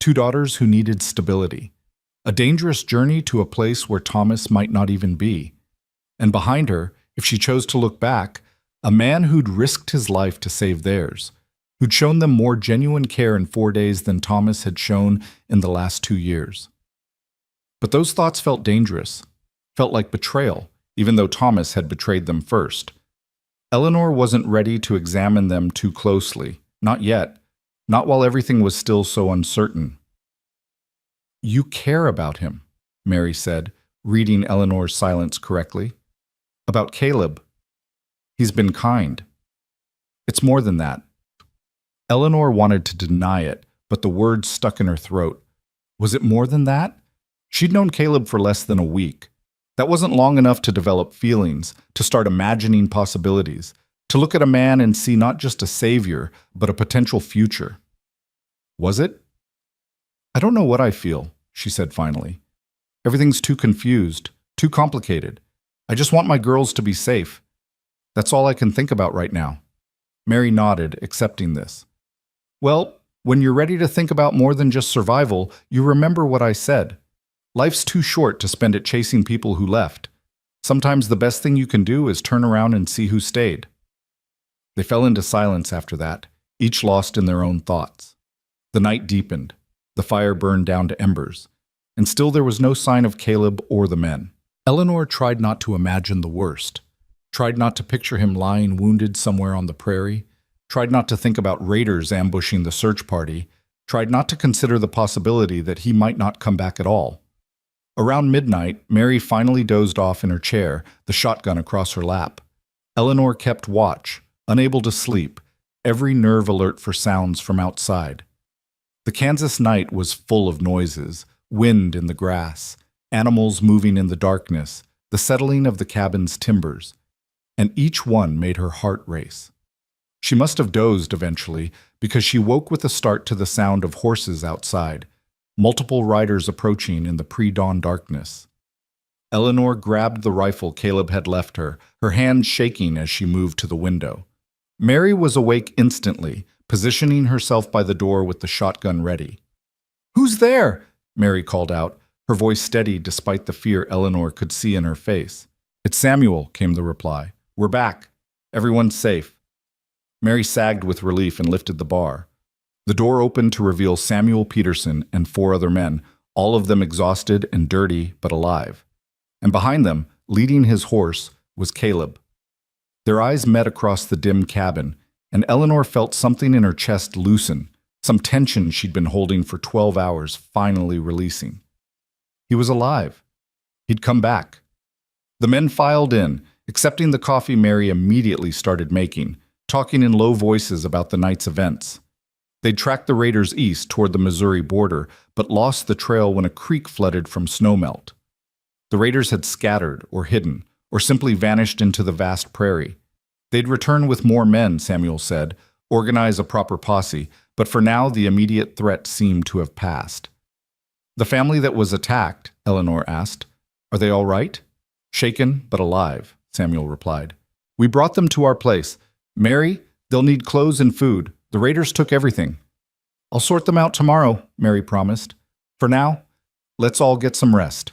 2 daughters who needed stability. A dangerous journey to a place where Thomas might not even be. And behind her, if she chose to look back, a man who'd risked his life to save theirs, who'd shown them more genuine care in 4 days than Thomas had shown in the last 2 years. But those thoughts felt dangerous, felt like betrayal, even though Thomas had betrayed them first. Eleanor wasn't ready to examine them too closely, not yet, not while everything was still so uncertain. "You care about him," Mary said, reading Eleanor's silence correctly. "About Caleb. He's been kind. It's more than that." Eleanor wanted to deny it, but the words stuck in her throat. Was it more than that? She'd known Caleb for less than a week. That wasn't long enough to develop feelings, to start imagining possibilities, to look at a man and see not just a savior, but a potential future. Was it? "I don't know what I feel," she said finally. "Everything's too confused, too complicated. I just want my girls to be safe. That's all I can think about right now." Mary nodded, accepting this. "Well, when you're ready to think about more than just survival, you remember what I said. Life's too short to spend it chasing people who left. Sometimes the best thing you can do is turn around and see who stayed." They fell into silence after that, each lost in their own thoughts. The night deepened. The fire burned down to embers. And still there was no sign of Caleb or the men. Eleanor tried not to imagine the worst, tried not to picture him lying wounded somewhere on the prairie, tried not to think about raiders ambushing the search party, tried not to consider the possibility that he might not come back at all. Around midnight, Mary finally dozed off in her chair, the shotgun across her lap. Eleanor kept watch, unable to sleep, every nerve alert for sounds from outside. The Kansas night was full of noises, wind in the grass, animals moving in the darkness, the settling of the cabin's timbers, and each one made her heart race. She must have dozed eventually, because she woke with a start to the sound of horses outside, multiple riders approaching in the pre-dawn darkness. Eleanor grabbed the rifle Caleb had left her, her hand shaking as she moved to the window. Mary was awake instantly, positioning herself by the door with the shotgun ready. "Who's there?" Mary called out, her voice steady despite the fear Eleanor could see in her face. "It's Samuel," came the reply. "We're back. Everyone's safe." Mary sagged with relief and lifted the bar. The door opened to reveal Samuel Peterson and 4 other men, all of them exhausted and dirty but alive. And behind them, leading his horse, was Caleb. Their eyes met across the dim cabin, and Eleanor felt something in her chest loosen, some tension she'd been holding for 12 hours finally releasing. He was alive. He'd come back. The men filed in, accepting the coffee Mary immediately started making, talking in low voices about the night's events. They'd tracked the raiders east toward the Missouri border, but lost the trail when a creek flooded from snowmelt. The raiders had scattered or hidden, or simply vanished into the vast prairie. They'd return with more men, Samuel said, organize a proper posse, but for now the immediate threat seemed to have passed. "The family that was attacked," Eleanor asked, "are they all right?" "Shaken, but alive," Samuel replied. "We brought them to our place. Mary, they'll need clothes and food. The raiders took everything." "I'll sort them out tomorrow," Mary promised. "For now, let's all get some rest."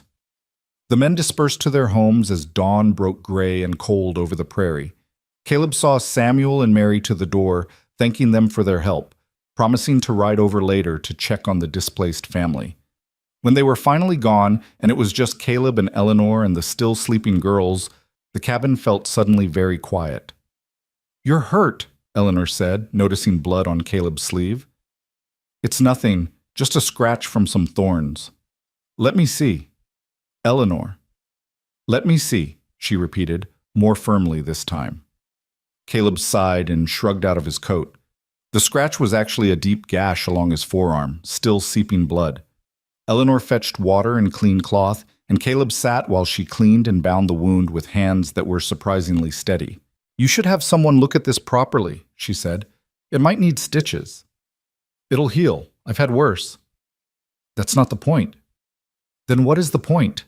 The men dispersed to their homes as dawn broke gray and cold over the prairie. Caleb saw Samuel and Mary to the door, thanking them for their help, promising to ride over later to check on the displaced family. When they were finally gone, and it was just Caleb and Eleanor and the still sleeping girls, the cabin felt suddenly very quiet. "You're hurt," Eleanor said, noticing blood on Caleb's sleeve. "It's nothing, just a scratch from some thorns." "Let me see." "Eleanor." "Let me see," she repeated, more firmly this time. Caleb sighed and shrugged out of his coat. The scratch was actually a deep gash along his forearm, still seeping blood. Eleanor fetched water and clean cloth, and Caleb sat while she cleaned and bound the wound with hands that were surprisingly steady. "You should have someone look at this properly," she said. "It might need stitches." "It'll heal. I've had worse." "That's not the point." "Then what is the point?"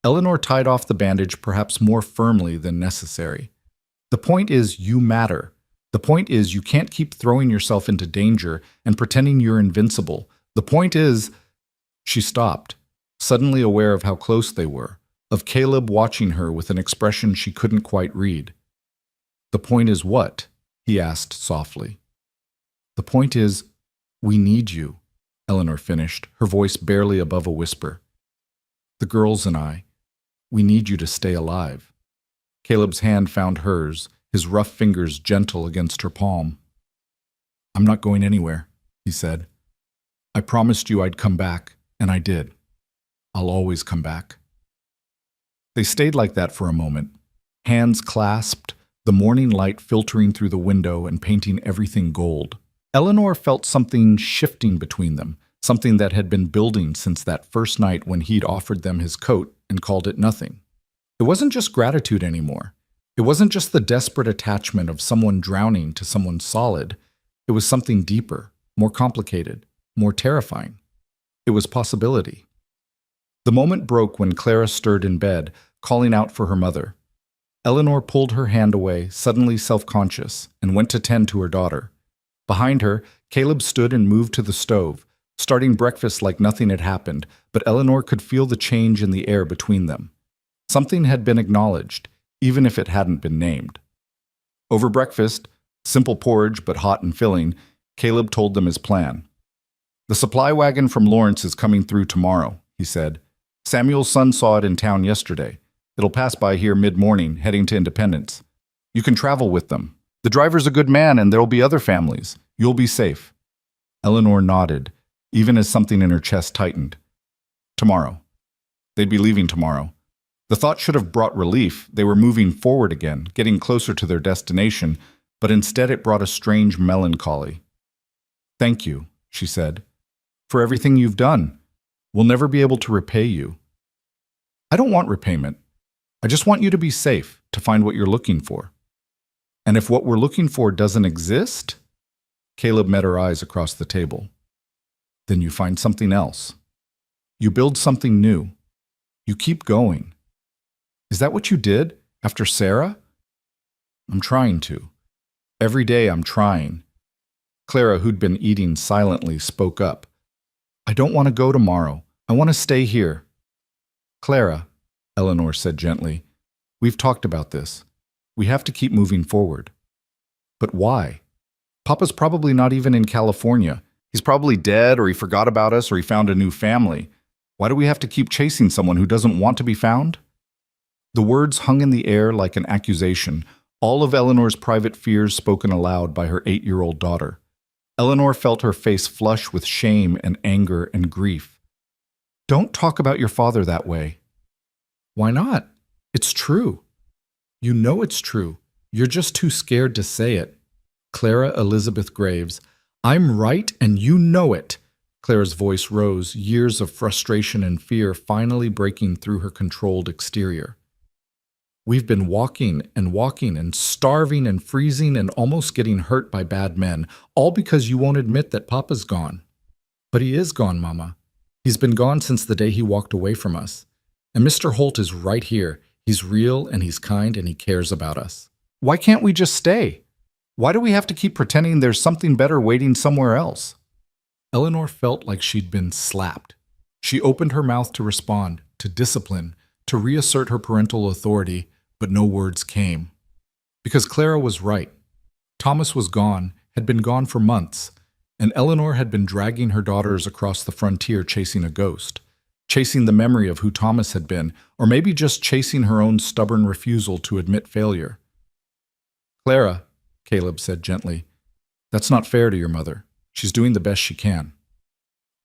Eleanor tied off the bandage perhaps more firmly than necessary. "The point is you matter. The point is you can't keep throwing yourself into danger and pretending you're invincible. The point is—" She stopped, suddenly aware of how close they were, of Caleb watching her with an expression she couldn't quite read. "The point is what?" he asked softly. "The point is, we need you," Eleanor finished, her voice barely above a whisper. "The girls and I, we need you to stay alive." Caleb's hand found hers, his rough fingers gentle against her palm. "I'm not going anywhere," he said. "I promised you I'd come back, and I did. I'll always come back." They stayed like that for a moment, hands clasped, the morning light filtering through the window and painting everything gold. Eleanor felt something shifting between them, something that had been building since that first night when he'd offered them his coat and called it nothing. It wasn't just gratitude anymore. It wasn't just the desperate attachment of someone drowning to someone solid. It was something deeper, more complicated, more terrifying. It was possibility. The moment broke when Clara stirred in bed, calling out for her mother. Eleanor pulled her hand away, suddenly self-conscious, and went to tend to her daughter. Behind her, Caleb stood and moved to the stove, starting breakfast like nothing had happened, but Eleanor could feel the change in the air between them. Something had been acknowledged, even if it hadn't been named. Over breakfast, Simple porridge, but hot and filling. Caleb told them his plan. "The supply wagon from Lawrence is coming through tomorrow," he said. "Samuel's son saw it in town yesterday. It'll pass by here mid-morning, heading to Independence. You can travel with them. The driver's a good man, and there'll be other families. You'll be safe." Eleanor nodded, even as something in her chest tightened. Tomorrow. They'd be leaving tomorrow. The thought should have brought relief. They were moving forward again, getting closer to their destination, but instead it brought a strange melancholy. "Thank you," she said, "for everything you've done. We'll never be able to repay you." "I don't want repayment. I just want you to be safe, to find what you're looking for." "And if what we're looking for doesn't exist?" Caleb met her eyes across the table. "Then you find something else. You build something new. You keep going. Is that what you did, after Sarah?" "I'm trying to. Every day I'm trying." Clara, who'd been eating silently, spoke up. "I don't want to go tomorrow. I want to stay here." "Clara," Eleanor said gently, "we've talked about this. We have to keep moving forward." "But why? Papa's probably not even in California. He's probably dead, or he forgot about us, or he found a new family. Why do we have to keep chasing someone who doesn't want to be found?" The words hung in the air like an accusation, all of Eleanor's private fears spoken aloud by her 8-year-old daughter. Eleanor felt her face flush with shame and anger and grief. "Don't talk about your father that way." "Why not? It's true." "You know it's true. You're just too scared to say it." "Clara Elizabeth Graves, I'm right and you know it." Clara's voice rose, years of frustration and fear finally breaking through her controlled exterior. "We've been walking and starving and freezing and almost getting hurt by bad men, all because you won't admit that Papa's gone." "But he is gone, Mama. He's been gone since the day he walked away from us. And Mr. Holt is right here. He's real and he's kind and he cares about us." "Why can't we just stay? Why do we have to keep pretending there's something better waiting somewhere else?" Eleanor felt like she'd been slapped. She opened her mouth to respond, to discipline, to reassert her parental authority, but no words came. Because Clara was right. Thomas was gone, had been gone for months, and Eleanor had been dragging her daughters across the frontier chasing a ghost, chasing the memory of who Thomas had been, or maybe just chasing her own stubborn refusal to admit failure. "Clara," Caleb said gently, "that's not fair to your mother. She's doing the best she can."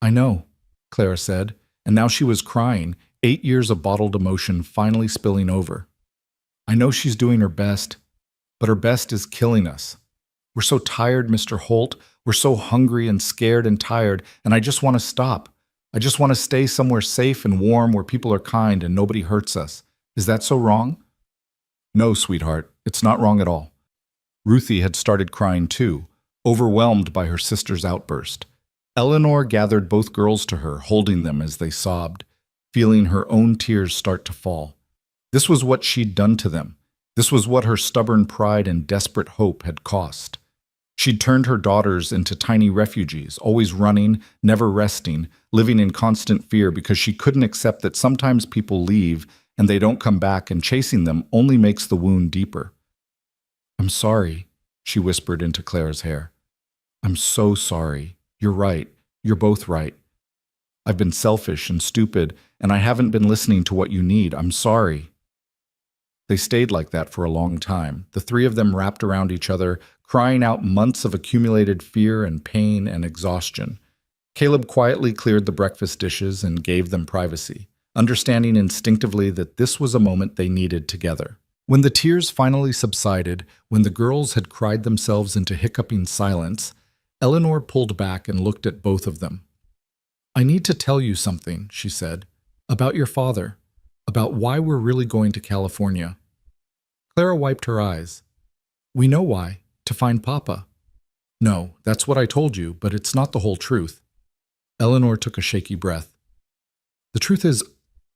"I know," Clara said, and now she was crying, 8 years of bottled emotion finally spilling over. "I know she's doing her best, but her best is killing us. We're so tired, Mr. Holt. We're so hungry and scared and tired, and I just want to stop. I just want to stay somewhere safe and warm where people are kind and nobody hurts us. Is that so wrong?" "No, sweetheart, it's not wrong at all." Ruthie had started crying too, overwhelmed by her sister's outburst. Eleanor gathered both girls to her, holding them as they sobbed, feeling her own tears start to fall. This was what she'd done to them. This was what her stubborn pride and desperate hope had cost. She'd turned her daughters into tiny refugees, always running, never resting, living in constant fear because she couldn't accept that sometimes people leave and they don't come back, and chasing them only makes the wound deeper. "I'm sorry," she whispered into Clara's hair. "I'm so sorry. You're right. You're both right. I've been selfish and stupid, and I haven't been listening to what you need. I'm sorry." They stayed like that for a long time, the three of them wrapped around each other, crying out months of accumulated fear and pain and exhaustion. Caleb quietly cleared the breakfast dishes and gave them privacy, understanding instinctively that this was a moment they needed together. When the tears finally subsided, when the girls had cried themselves into hiccuping silence, Eleanor pulled back and looked at both of them. "I need to tell you something," she said, "about your father, about why we're really going to California." Clara wiped her eyes. "We know why, to find Papa." "No, that's what I told you, but it's not the whole truth." Eleanor took a shaky breath. "The truth is,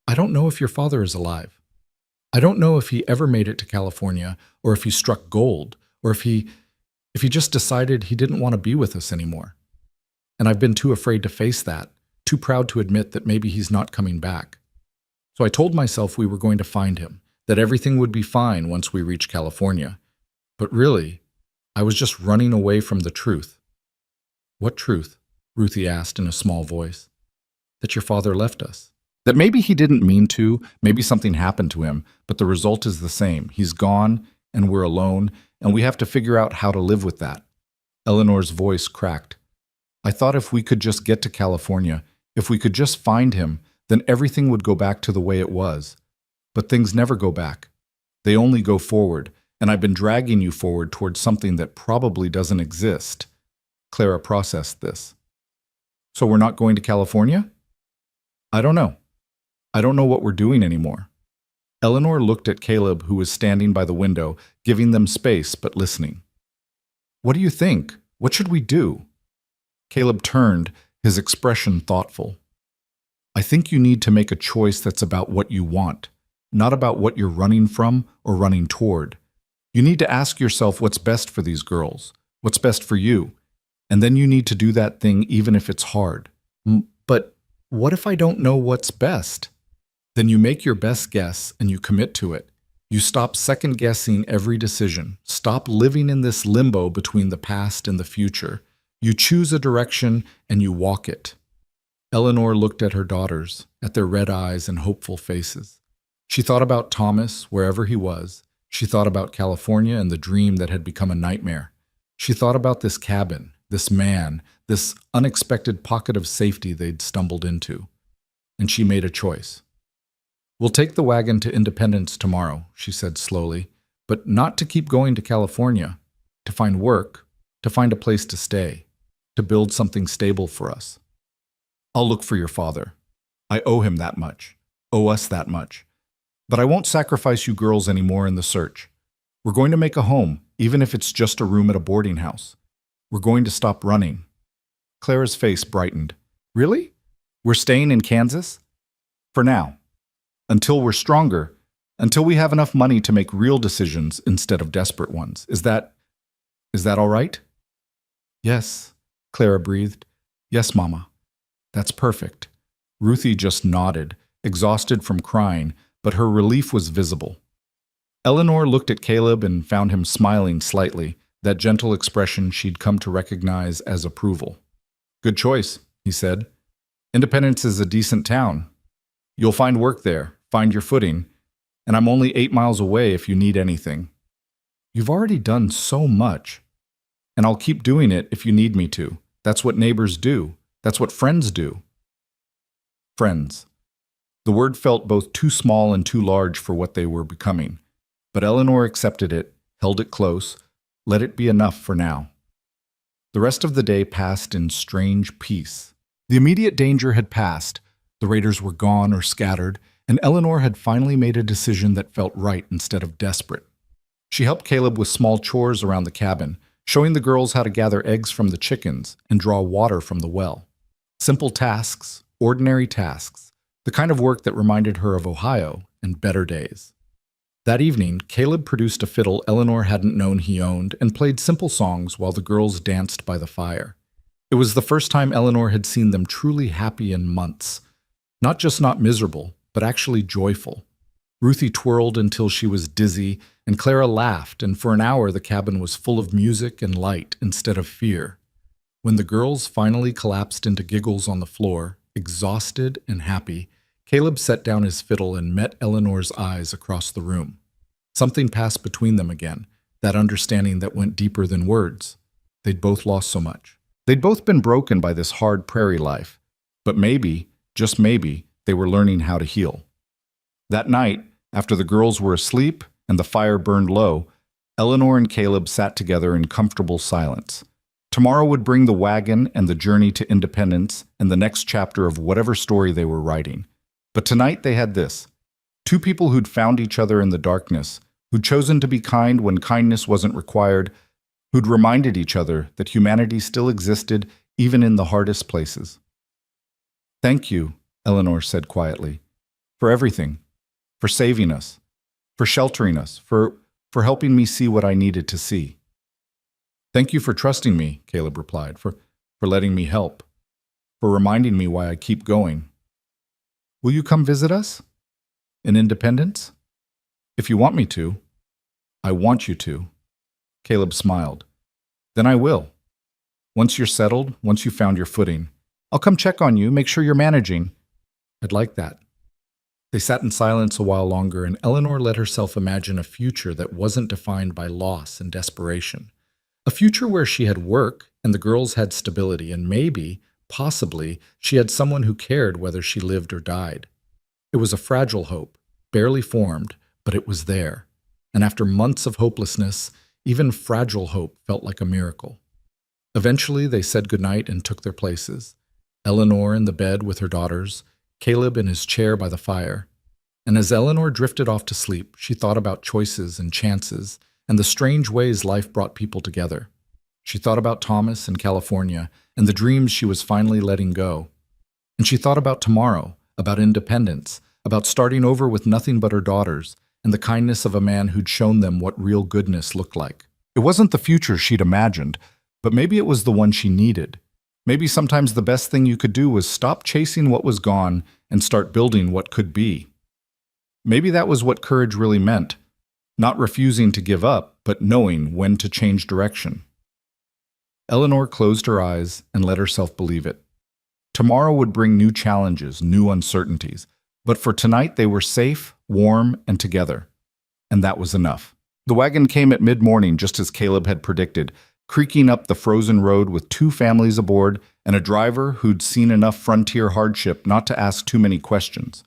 I don't know if your father is alive. I don't know if he ever made it to California, or if he struck gold, or if he just decided he didn't want to be with us anymore. And I've been too afraid to face that, too proud to admit that maybe he's not coming back. So I told myself we were going to find him, that everything would be fine once we reached California. But really, I was just running away from the truth. What truth? Ruthie asked in a small voice. That your father left us. That maybe he didn't mean to, maybe something happened to him, but the result is the same. He's gone, and we're alone, and we have to figure out how to live with that. Eleanor's voice cracked. I thought if we could just get to California, if we could just find him, then everything would go back to the way it was. But things never go back. They only go forward, and I've been dragging you forward towards something that probably doesn't exist. Clara processed this. So we're not going to California? I don't know. I don't know what we're doing anymore. Eleanor looked at Caleb, who was standing by the window, giving them space but listening. What do you think? What should we do? Caleb turned, his expression thoughtful. I think you need to make a choice that's about what you want, not about what you're running from or running toward. You need to ask yourself what's best for these girls, what's best for you, and then you need to do that thing even if it's hard. But what if I don't know what's best? Then you make your best guess and you commit to it. You stop second-guessing every decision. Stop living in this limbo between the past and the future. You choose a direction and you walk it. Eleanor looked at her daughters, at their red eyes and hopeful faces. She thought about Thomas, wherever he was. She thought about California and the dream that had become a nightmare. She thought about this cabin, this man, this unexpected pocket of safety they'd stumbled into. And she made a choice. We'll take the wagon to Independence tomorrow, she said slowly, but not to keep going to California, to find work, to find a place to stay, to build something stable for us. I'll look for your father. I owe him that much, owe us that much. But I won't sacrifice you girls anymore in the search. We're going to make a home, even if it's just a room at a boarding house. We're going to stop running. Clara's face brightened. Really? We're staying in Kansas? For now. Until we're stronger, until we have enough money to make real decisions instead of desperate ones. Is that all right? Yes, Clara breathed. Yes, Mama. That's perfect. Ruthie just nodded, exhausted from crying, but her relief was visible. Eleanor looked at Caleb and found him smiling slightly, that gentle expression she'd come to recognize as approval. Good choice, he said. Independence is a decent town. You'll find work there, find your footing, and I'm only 8 miles away if you need anything. You've already done so much, and I'll keep doing it if you need me to. That's what neighbors do. That's what friends do. Friends. The word felt both too small and too large for what they were becoming, but Eleanor accepted it, held it close, let it be enough for now. The rest of the day passed in strange peace. The immediate danger had passed, the raiders were gone or scattered, and Eleanor had finally made a decision that felt right instead of desperate. She helped Caleb with small chores around the cabin, showing the girls how to gather eggs from the chickens and draw water from the well. Simple tasks, ordinary tasks, the kind of work that reminded her of Ohio and better days. That evening, Caleb produced a fiddle Eleanor hadn't known he owned and played simple songs while the girls danced by the fire. It was the first time Eleanor had seen them truly happy in months. Not just not miserable, but actually joyful. Ruthie twirled until she was dizzy, and Clara laughed, and for an hour the cabin was full of music and light instead of fear. When the girls finally collapsed into giggles on the floor, exhausted and happy, Caleb set down his fiddle and met Eleanor's eyes across the room. Something passed between them again, that understanding that went deeper than words. They'd both lost so much. They'd both been broken by this hard prairie life, but maybe, just maybe, they were learning how to heal. That night, after the girls were asleep and the fire burned low, Eleanor and Caleb sat together in comfortable silence. Tomorrow would bring the wagon and the journey to Independence and the next chapter of whatever story they were writing. But tonight they had this. Two people who'd found each other in the darkness, who'd chosen to be kind when kindness wasn't required, who'd reminded each other that humanity still existed even in the hardest places. Thank you, Eleanor said quietly, for everything, for saving us, for sheltering us, for helping me see what I needed to see. Thank you for trusting me, Caleb replied, for letting me help, for reminding me why I keep going. Will you come visit us? In Independence? If you want me to. I want you to. Caleb smiled. Then I will. Once you're settled, once you've found your footing, I'll come check on you, make sure you're managing. I'd like that. They sat in silence a while longer, and Eleanor let herself imagine a future that wasn't defined by loss and desperation. A future where she had work, and the girls had stability, and maybe, possibly, she had someone who cared whether she lived or died. It was a fragile hope, barely formed, but it was there. And after months of hopelessness, even fragile hope felt like a miracle. Eventually, they said goodnight and took their places. Eleanor in the bed with her daughters, Caleb in his chair by the fire. And as Eleanor drifted off to sleep, she thought about choices and chances and the strange ways life brought people together. She thought about Thomas in California and the dreams she was finally letting go. And she thought about tomorrow, about independence, about starting over with nothing but her daughters, and the kindness of a man who'd shown them what real goodness looked like. It wasn't the future she'd imagined, but maybe it was the one she needed. Maybe sometimes the best thing you could do was stop chasing what was gone and start building what could be. Maybe that was what courage really meant, not refusing to give up, but knowing when to change direction. Eleanor closed her eyes and let herself believe it. Tomorrow would bring new challenges, new uncertainties, but for tonight they were safe, warm, and together. And that was enough. The wagon came at mid-morning just as Caleb had predicted, creaking up the frozen road with 2 families aboard and a driver who'd seen enough frontier hardship not to ask too many questions.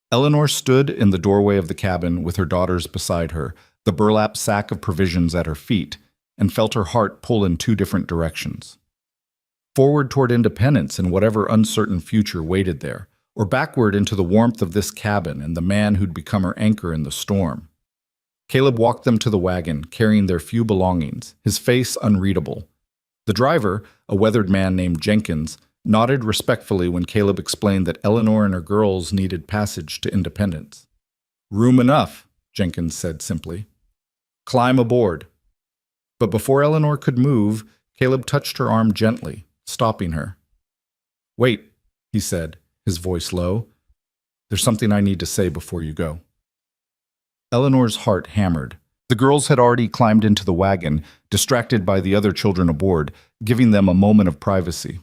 Eleanor stood in the doorway of the cabin with her daughters beside her, the burlap sack of provisions at her feet, and felt her heart pull in 2 different directions. Forward toward independence and whatever uncertain future waited there, or backward into the warmth of this cabin and the man who'd become her anchor in the storm. Caleb walked them to the wagon, carrying their few belongings, his face unreadable. The driver, a weathered man named Jenkins, nodded respectfully when Caleb explained that Eleanor and her girls needed passage to independence. "Room enough," Jenkins said simply. "Climb aboard." But before Eleanor could move, Caleb touched her arm gently, stopping her. "Wait," he said, his voice low. "There's something I need to say before you go." Eleanor's heart hammered. The girls had already climbed into the wagon, distracted by the other children aboard, giving them a moment of privacy.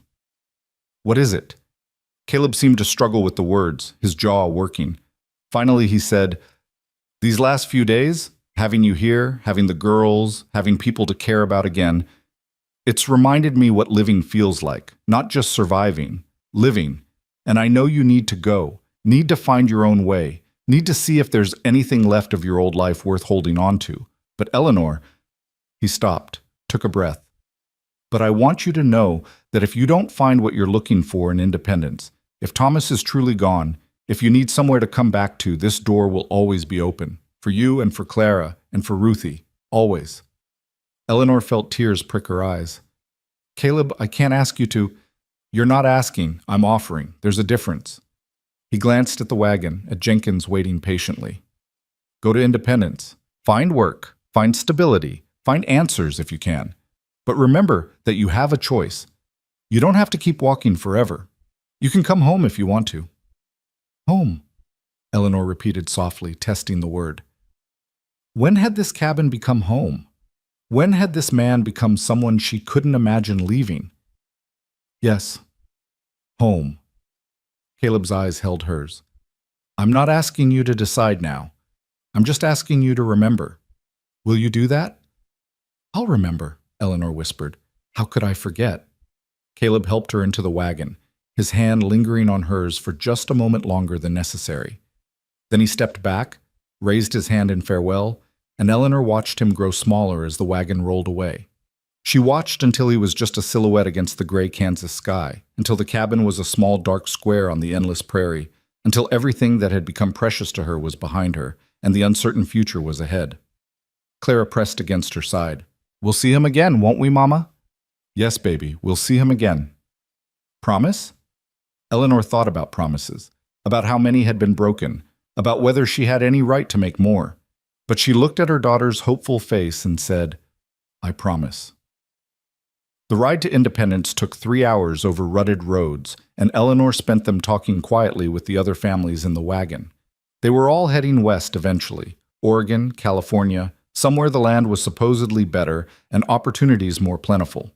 "What is it?" Caleb seemed to struggle with the words, his jaw working. Finally he said, "These last few days, having you here, having the girls, having people to care about again, it's reminded me what living feels like, not just surviving, living. And I know you need to go, need to find your own way, need to see if there's anything left of your old life worth holding on to. But Eleanor," he stopped, took a breath. "But I want you to know that if you don't find what you're looking for in independence, if Thomas is truly gone, if you need somewhere to come back to, this door will always be open. For you and for Clara and for Ruthie. Always." Eleanor felt tears prick her eyes. "Caleb, I can't ask you to—" "You're not asking, I'm offering. There's a difference." He glanced at the wagon, at Jenkins waiting patiently. "Go to independence. Find work. Find stability. Find answers if you can. But remember that you have a choice. You don't have to keep walking forever. You can come home if you want to." "Home," Eleanor repeated softly, testing the word. When had this cabin become home? When had this man become someone she couldn't imagine leaving? "Yes, home." Caleb's eyes held hers. "I'm not asking you to decide now. I'm just asking you to remember. Will you do that?" "I'll remember," Eleanor whispered. "How could I forget?" Caleb helped her into the wagon, his hand lingering on hers for just a moment longer than necessary. Then he stepped back, raised his hand in farewell, and Eleanor watched him grow smaller as the wagon rolled away. She watched until he was just a silhouette against the gray Kansas sky, until the cabin was a small dark square on the endless prairie, until everything that had become precious to her was behind her, and the uncertain future was ahead. Clara pressed against her side. "We'll see him again, won't we, Mama?" "Yes, baby, we'll see him again." "Promise?" Eleanor thought about promises, about how many had been broken, about whether she had any right to make more. But she looked at her daughter's hopeful face and said, "I promise." The ride to Independence took 3 hours over rutted roads, and Eleanor spent them talking quietly with the other families in the wagon. They were all heading west eventually: Oregon, California, somewhere the land was supposedly better and opportunities more plentiful.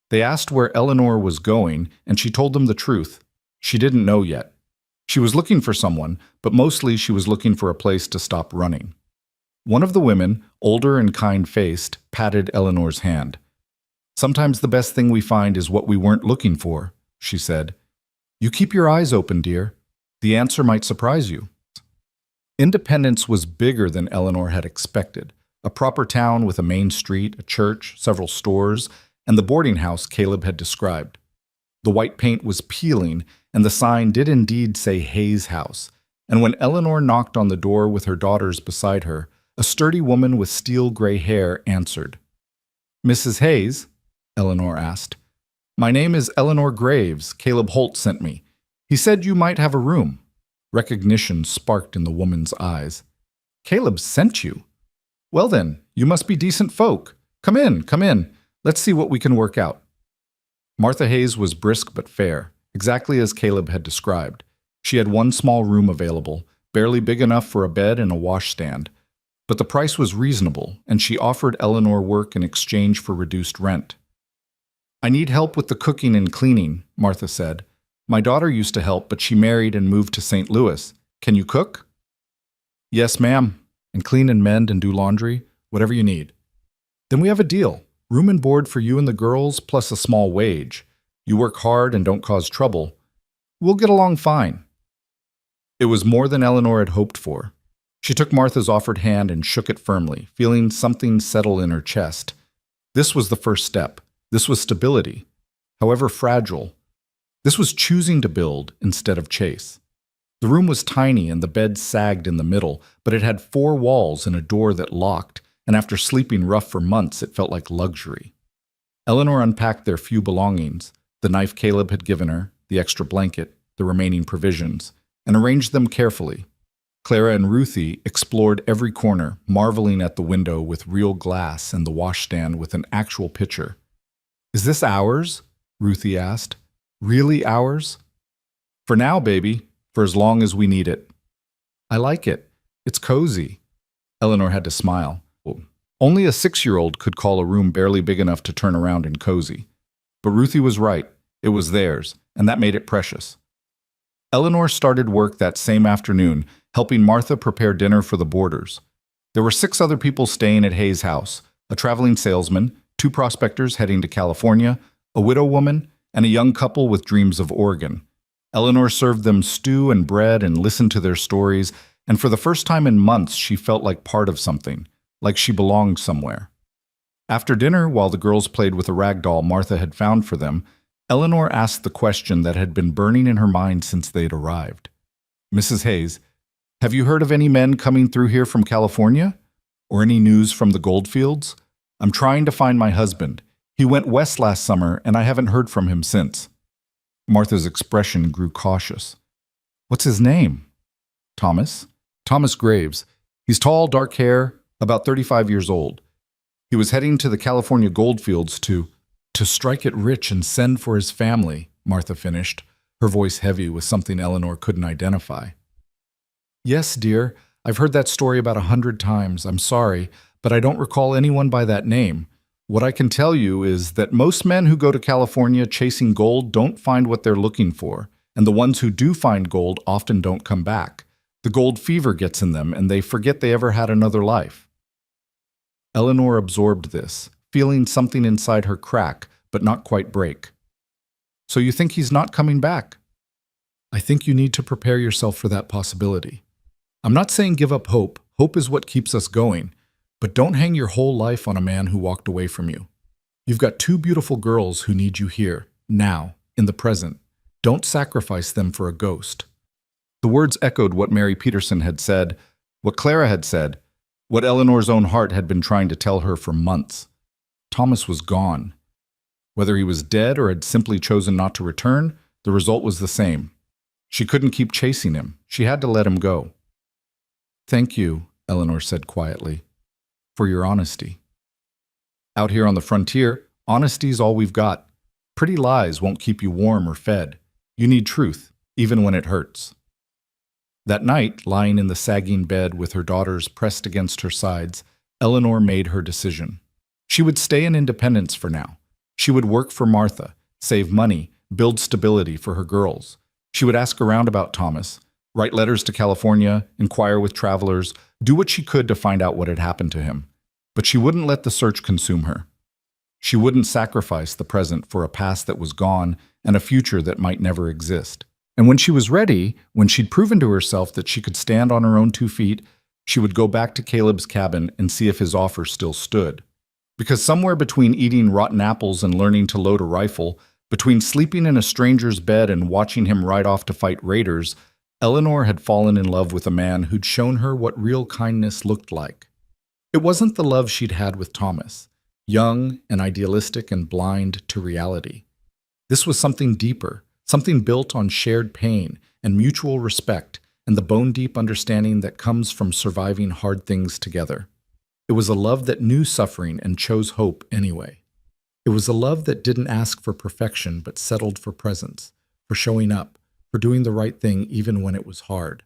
They asked where Eleanor was going, and she told them the truth. She didn't know yet. She was looking for someone, but mostly she was looking for a place to stop running. One of the women, older and kind-faced, patted Eleanor's hand. "Sometimes the best thing we find is what we weren't looking for," she said. "You keep your eyes open, dear. The answer might surprise you." Independence was bigger than Eleanor had expected. A proper town with a main street, a church, several stores, and the boarding house Caleb had described. The white paint was peeling, and the sign did indeed say Hayes House. And when Eleanor knocked on the door with her daughters beside her, a sturdy woman with steel gray hair answered. "Mrs. Hayes?" Eleanor asked. "My name is Eleanor Graves. Caleb Holt sent me. He said you might have a room." Recognition sparked in the woman's eyes. "Caleb sent you? Well then, you must be decent folk. Come in, come in. Let's see what we can work out." Martha Hayes was brisk but fair, exactly as Caleb had described. She had one small room available, barely big enough for a bed and a washstand. But the price was reasonable, and she offered Eleanor work in exchange for reduced rent. "I need help with the cooking and cleaning," Martha said. "My daughter used to help, but she married and moved to St. Louis. Can you cook?" "Yes, ma'am. And clean and mend and do laundry, whatever you need." "Then we have a deal. Room and board for you and the girls, plus a small wage. You work hard and don't cause trouble. We'll get along fine." It was more than Eleanor had hoped for. She took Martha's offered hand and shook it firmly, feeling something settle in her chest. This was the first step. This was stability, however fragile. This was choosing to build instead of chase. The room was tiny and the bed sagged in the middle, but it had 4 walls and a door that locked, and after sleeping rough for months, it felt like luxury. Eleanor unpacked their few belongings, the knife Caleb had given her, the extra blanket, the remaining provisions, and arranged them carefully. Clara and Ruthie explored every corner, marveling at the window with real glass and the washstand with an actual pitcher. "Is this ours?" Ruthie asked. "Really ours?" "For now, baby, for as long as we need it." "I like it. It's cozy." Eleanor had to smile. Only a 6-year-old could call a room barely big enough to turn around and cozy. But Ruthie was right. It was theirs, and that made it precious. Eleanor started work that same afternoon, helping Martha prepare dinner for the boarders. There were 6 other people staying at Hayes' house, a traveling salesman, 2 prospectors heading to California, a widow woman, and a young couple with dreams of Oregon. Eleanor served them stew and bread and listened to their stories, and for the first time in months she felt like part of something, like she belonged somewhere. After dinner, while the girls played with a rag doll Martha had found for them, Eleanor asked the question that had been burning in her mind since they'd arrived. "Mrs. Hayes, have you heard of any men coming through here from California? Or any news from the goldfields? I'm trying to find my husband. He went west last summer, and I haven't heard from him since." Martha's expression grew cautious. "What's his name?" "Thomas. Thomas Graves. He's tall, dark hair, about 35 years old. He was heading to the California goldfields to strike it rich and send for his family," Martha finished, her voice heavy with something Eleanor couldn't identify. "Yes, dear, I've heard that story about 100 times. I'm sorry, but I don't recall anyone by that name. What I can tell you is that most men who go to California chasing gold don't find what they're looking for, and the ones who do find gold often don't come back. The gold fever gets in them, and they forget they ever had another life." Eleanor absorbed this, feeling something inside her crack, but not quite break. "So you think he's not coming back?" "I think you need to prepare yourself for that possibility. I'm not saying give up hope. Hope is what keeps us going. But don't hang your whole life on a man who walked away from you. You've got 2 beautiful girls who need you here, now, in the present. Don't sacrifice them for a ghost." The words echoed what Mary Peterson had said, what Clara had said, what Eleanor's own heart had been trying to tell her for months. Thomas was gone. Whether he was dead or had simply chosen not to return, the result was the same. She couldn't keep chasing him. She had to let him go. "Thank you," Eleanor said quietly, "for your honesty. Out here on the frontier, honesty's all we've got. Pretty lies won't keep you warm or fed. You need truth, even when it hurts." That night, lying in the sagging bed with her daughters pressed against her sides, Eleanor made her decision. She would stay in Independence for now. She would work for Martha, save money, build stability for her girls. She would ask around about Thomas, write letters to California, inquire with travelers, do what she could to find out what had happened to him. But she wouldn't let the search consume her. She wouldn't sacrifice the present for a past that was gone and a future that might never exist. And when she was ready, when she'd proven to herself that she could stand on her own 2 feet, she would go back to Caleb's cabin and see if his offer still stood. Because somewhere between eating rotten apples and learning to load a rifle, between sleeping in a stranger's bed and watching him ride off to fight raiders, Eleanor had fallen in love with a man who'd shown her what real kindness looked like. It wasn't the love she'd had with Thomas, young and idealistic and blind to reality. This was something deeper, something built on shared pain and mutual respect and the bone-deep understanding that comes from surviving hard things together. It was a love that knew suffering and chose hope anyway. It was a love that didn't ask for perfection but settled for presence, for showing up, for doing the right thing even when it was hard.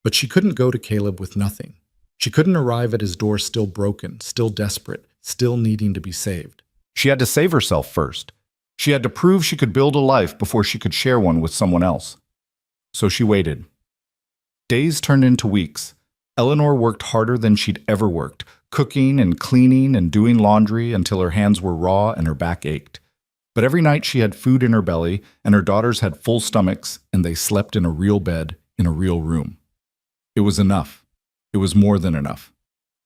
But she couldn't go to Caleb with nothing. She couldn't arrive at his door still broken, still desperate, still needing to be saved. She had to save herself first. She had to prove she could build a life before she could share one with someone else. So she waited. Days turned into weeks. Eleanor worked harder than she'd ever worked, cooking and cleaning and doing laundry until her hands were raw and her back ached. But every night she had food in her belly, and her daughters had full stomachs, and they slept in a real bed, in a real room. It was enough. It was more than enough.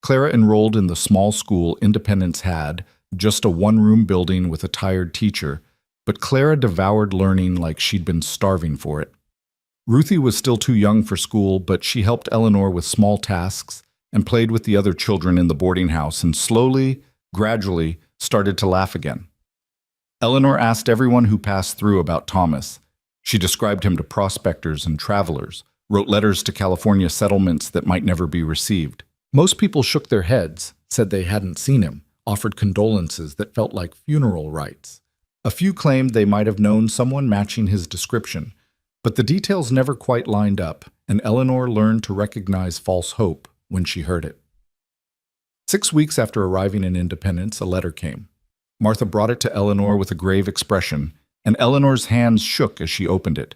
Clara enrolled in the small school Independence had, just a one-room building with a tired teacher, but Clara devoured learning like she'd been starving for it. Ruthie was still too young for school, but she helped Eleanor with small tasks and played with the other children in the boarding house and slowly, gradually, started to laugh again. Eleanor asked everyone who passed through about Thomas. She described him to prospectors and travelers, wrote letters to California settlements that might never be received. Most people shook their heads, said they hadn't seen him, offered condolences that felt like funeral rites. A few claimed they might have known someone matching his description, but the details never quite lined up, and Eleanor learned to recognize false hope when she heard it. 6 weeks after arriving in Independence, a letter came. Martha brought it to Eleanor with a grave expression, and Eleanor's hands shook as she opened it.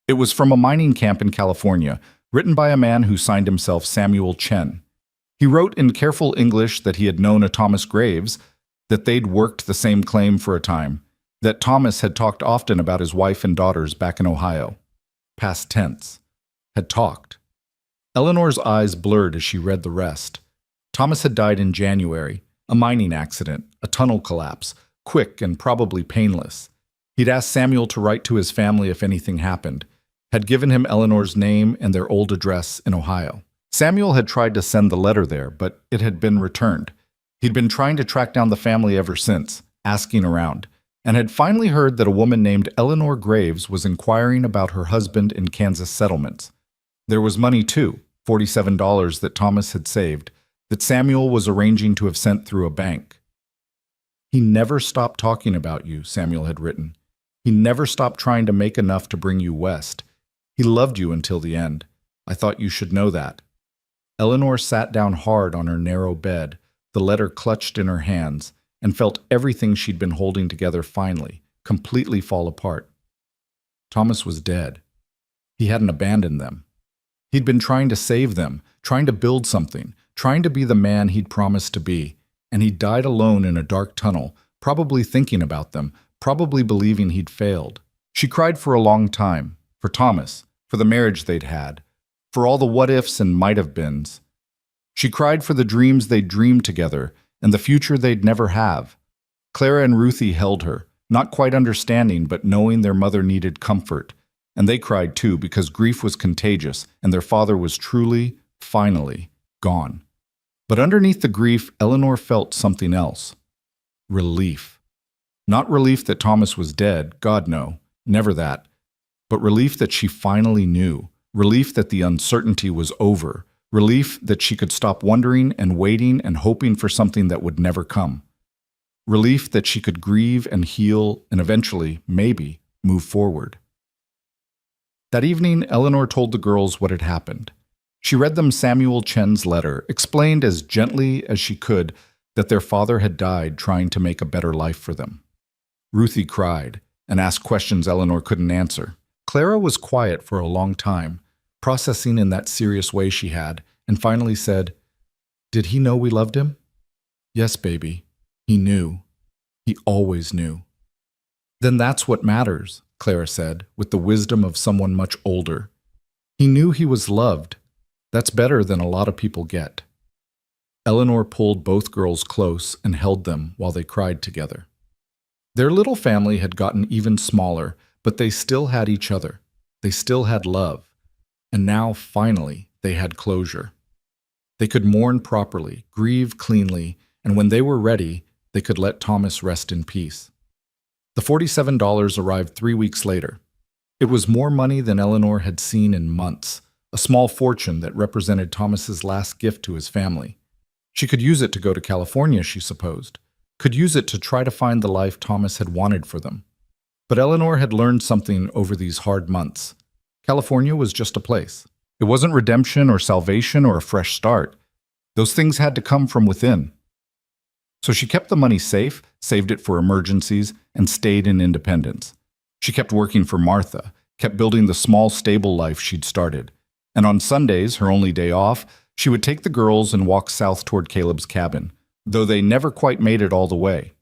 It was from a mining camp in California, written by a man who signed himself Samuel Chen. He wrote in careful English that he had known a Thomas Graves, that they'd worked the same claim for a time, that Thomas had talked often about his wife and daughters back in Ohio. Past tense. Had talked. Eleanor's eyes blurred as she read the rest. Thomas had died in January, a mining accident, a tunnel collapse, quick and probably painless. He'd asked Samuel to write to his family if anything happened, had given him Eleanor's name and their old address in Ohio. Samuel had tried to send the letter there, but it had been returned. He'd been trying to track down the family ever since, asking around, and had finally heard that a woman named Eleanor Graves was inquiring about her husband in Kansas settlements. There was money too, $47 that Thomas had saved, that Samuel was arranging to have sent through a bank. He never stopped talking about you, Samuel had written. He never stopped trying to make enough to bring you west. He loved you until the end. I thought you should know that. Eleanor sat down hard on her narrow bed, the letter clutched in her hands, and felt everything she'd been holding together finally, completely fall apart. Thomas was dead. He hadn't abandoned them. He'd been trying to save them, trying to build something, trying to be the man he'd promised to be, and he died alone in a dark tunnel, probably thinking about them, probably believing he'd failed. She cried for a long time, for Thomas, for the marriage they'd had, for all the what-ifs and might-have-beens. She cried for the dreams they'd dreamed together and the future they'd never have. Clara and Ruthie held her, not quite understanding but knowing their mother needed comfort, and they cried too because grief was contagious and their father was truly, finally, gone. But underneath the grief, Eleanor felt something else. Relief. Not relief that Thomas was dead, God no, never that, but relief that she finally knew, relief that the uncertainty was over, relief that she could stop wondering and waiting and hoping for something that would never come, relief that she could grieve and heal and eventually, maybe, move forward. That evening, Eleanor told the girls what had happened. She read them Samuel Chen's letter, explained as gently as she could that their father had died trying to make a better life for them. Ruthie cried and asked questions Eleanor couldn't answer. Clara was quiet for a long time, processing in that serious way she had, and finally said, "Did he know we loved him?" "Yes, baby. He knew. He always knew." "Then that's what matters," Clara said, with the wisdom of someone much older. "He knew he was loved. That's better than a lot of people get." Eleanor pulled both girls close and held them while they cried together. Their little family had gotten even smaller, but they still had each other. They still had love. And now, finally, they had closure. They could mourn properly, grieve cleanly, and when they were ready, they could let Thomas rest in peace. The $47 arrived 3 weeks later. It was more money than Eleanor had seen in months, a small fortune that represented Thomas's last gift to his family. She could use it to go to California, she supposed, could use it to try to find the life Thomas had wanted for them. But Eleanor had learned something over these hard months. California was just a place. It wasn't redemption or salvation or a fresh start. Those things had to come from within. So she kept the money safe, saved it for emergencies, and stayed in independence. She kept working for Martha, kept building the small, stable life she'd started. And on Sundays, her only day off, she would take the girls and walk south toward Caleb's cabin, though they never quite made it all the way.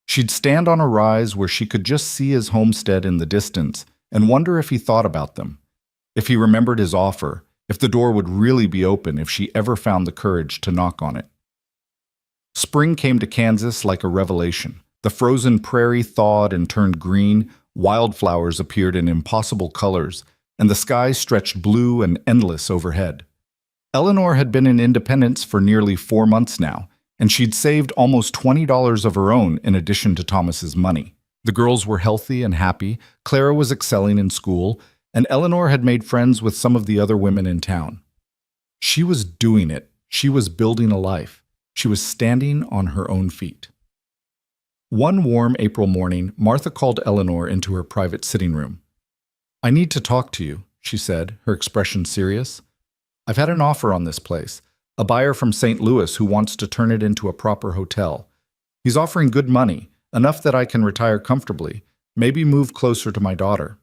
She'd stand on a rise where she could just see his homestead in the distance and wonder if he thought about them, if he remembered his offer, if the door would really be open if she ever found the courage to knock on it. Spring came to Kansas like a revelation. The frozen prairie thawed and turned green, wildflowers appeared in impossible colors, and the sky stretched blue and endless overhead. Eleanor had been in Independence for nearly 4 months now, and she'd saved almost $20 of her own in addition to Thomas's money. The girls were healthy and happy, Clara was excelling in school, and Eleanor had made friends with some of the other women in town. She was doing it. She was building a life. She was standing on her own feet. One warm April morning, Martha called Eleanor into her private sitting room. "I need to talk to you," she said, her expression serious. "I've had an offer on this place, a buyer from St. Louis who wants to turn it into a proper hotel. He's offering good money, enough that I can retire comfortably, maybe move closer to my daughter."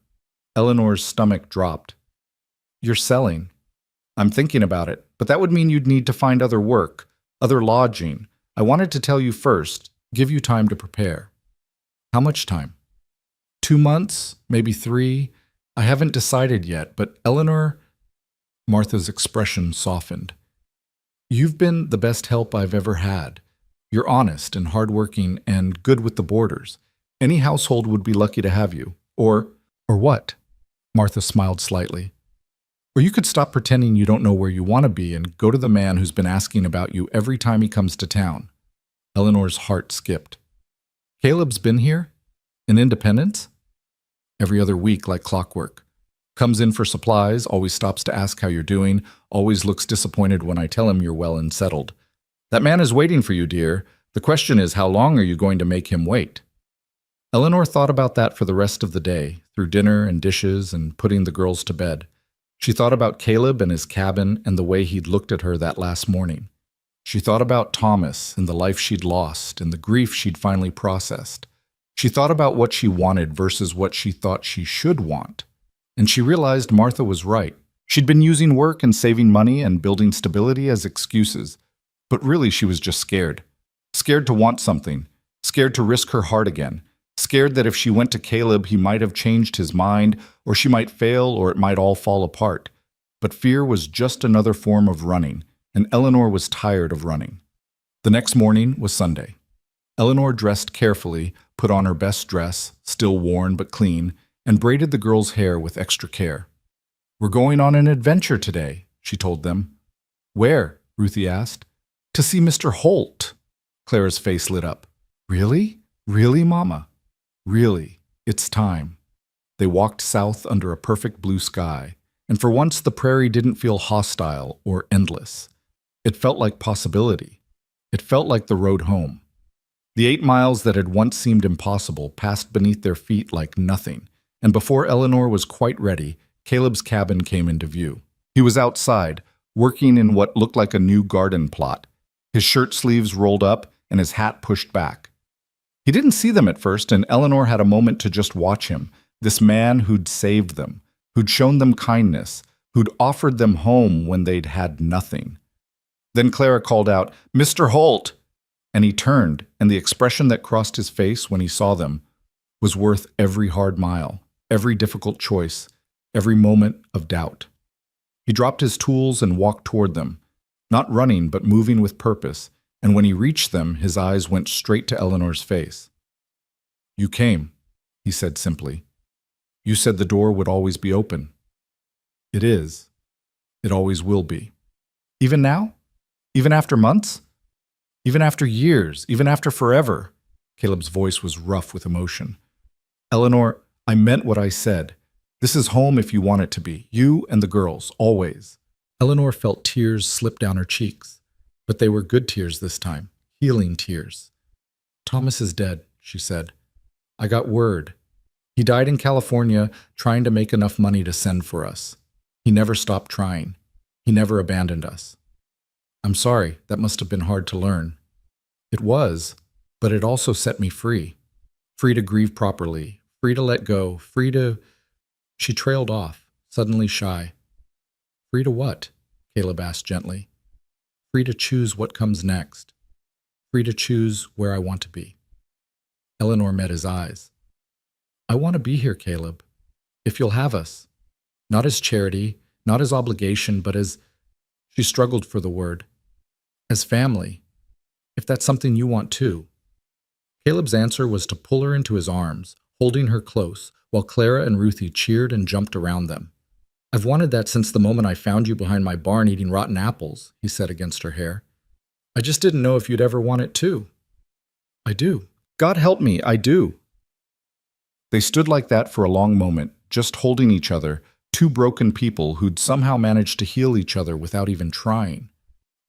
Eleanor's stomach dropped. "You're selling." "I'm thinking about it, but that would mean you'd need to find other work, other lodging. I wanted to tell you first, give you time to prepare." "How much time?" 2 months, maybe 3. I haven't decided yet, but Eleanor—" Martha's expression softened. "You've been the best help I've ever had. You're honest and hardworking and good with the boarders. Any household would be lucky to have you. Or what?" Martha smiled slightly. "Or you could stop pretending you don't know where you want to be and go to the man who's been asking about you every time he comes to town." Eleanor's heart skipped. "Caleb's been here? In Independence?" "Every other week, like clockwork. Comes in for supplies, always stops to ask how you're doing, always looks disappointed when I tell him you're well and settled. That man is waiting for you, dear. The question is, how long are you going to make him wait?" Eleanor thought about that for the rest of the day, through dinner and dishes and putting the girls to bed. She thought about Caleb and his cabin and the way he'd looked at her that last morning. She thought about Thomas and the life she'd lost and the grief she'd finally processed. She thought about what she wanted versus what she thought she should want. And she realized Martha was right. She'd been using work and saving money and building stability as excuses. But really she was just scared. Scared to want something. Scared to risk her heart again. Scared that if she went to Caleb, he might have changed his mind, or she might fail, or it might all fall apart. But fear was just another form of running, and Eleanor was tired of running. The next morning was Sunday. Eleanor dressed carefully, put on her best dress, still worn but clean, and braided the girls' hair with extra care. "We're going on an adventure today," she told them. "Where?" Ruthie asked. "To see Mr. Holt." Clara's face lit up. "Really? Really, Mama?" "Really. It's time." They walked south under a perfect blue sky, and for once the prairie didn't feel hostile or endless. It felt like possibility. It felt like the road home. The 8 miles that had once seemed impossible passed beneath their feet like nothing, and before Eleanor was quite ready, Caleb's cabin came into view. He was outside, working in what looked like a new garden plot, his shirt sleeves rolled up and his hat pushed back. He didn't see them at first, and Eleanor had a moment to just watch him, this man who'd saved them, who'd shown them kindness, who'd offered them home when they'd had nothing. Then Clara called out, "Mr. Holt!" And he turned, and the expression that crossed his face when he saw them was worth every hard mile, every difficult choice, every moment of doubt. He dropped his tools and walked toward them, not running but moving with purpose, and when he reached them, his eyes went straight to Eleanor's face. "You came," he said simply. "You said the door would always be open. It is. It always will be. Even now? Even after months? Even after years? Even after forever?" Caleb's voice was rough with emotion. "Eleanor, I meant what I said. This is home if you want it to be. You and the girls, always." Eleanor felt tears slip down her cheeks, but they were good tears this time, healing tears. "Thomas is dead," she said. "I got word. He died in California trying to make enough money to send for us. He never stopped trying. He never abandoned us. I'm sorry, that must have been hard to learn." "It was, but it also set me free. Free to grieve properly, free to let go, free to—" She trailed off, suddenly shy. "Free to what?" Caleb asked gently. "Free to choose what comes next. Free to choose where I want to be." Eleanor met his eyes. "I want to be here, Caleb, if you'll have us. Not as charity, not as obligation, but as—" She struggled for the word. "As family, if that's something you want too." Caleb's answer was to pull her into his arms, holding her close, while Clara and Ruthie cheered and jumped around them. "I've wanted that since the moment I found you behind my barn eating rotten apples," he said against her hair. "I just didn't know if you'd ever want it too." "I do. God help me, I do." They stood like that for a long moment, just holding each other, two broken people who'd somehow managed to heal each other without even trying.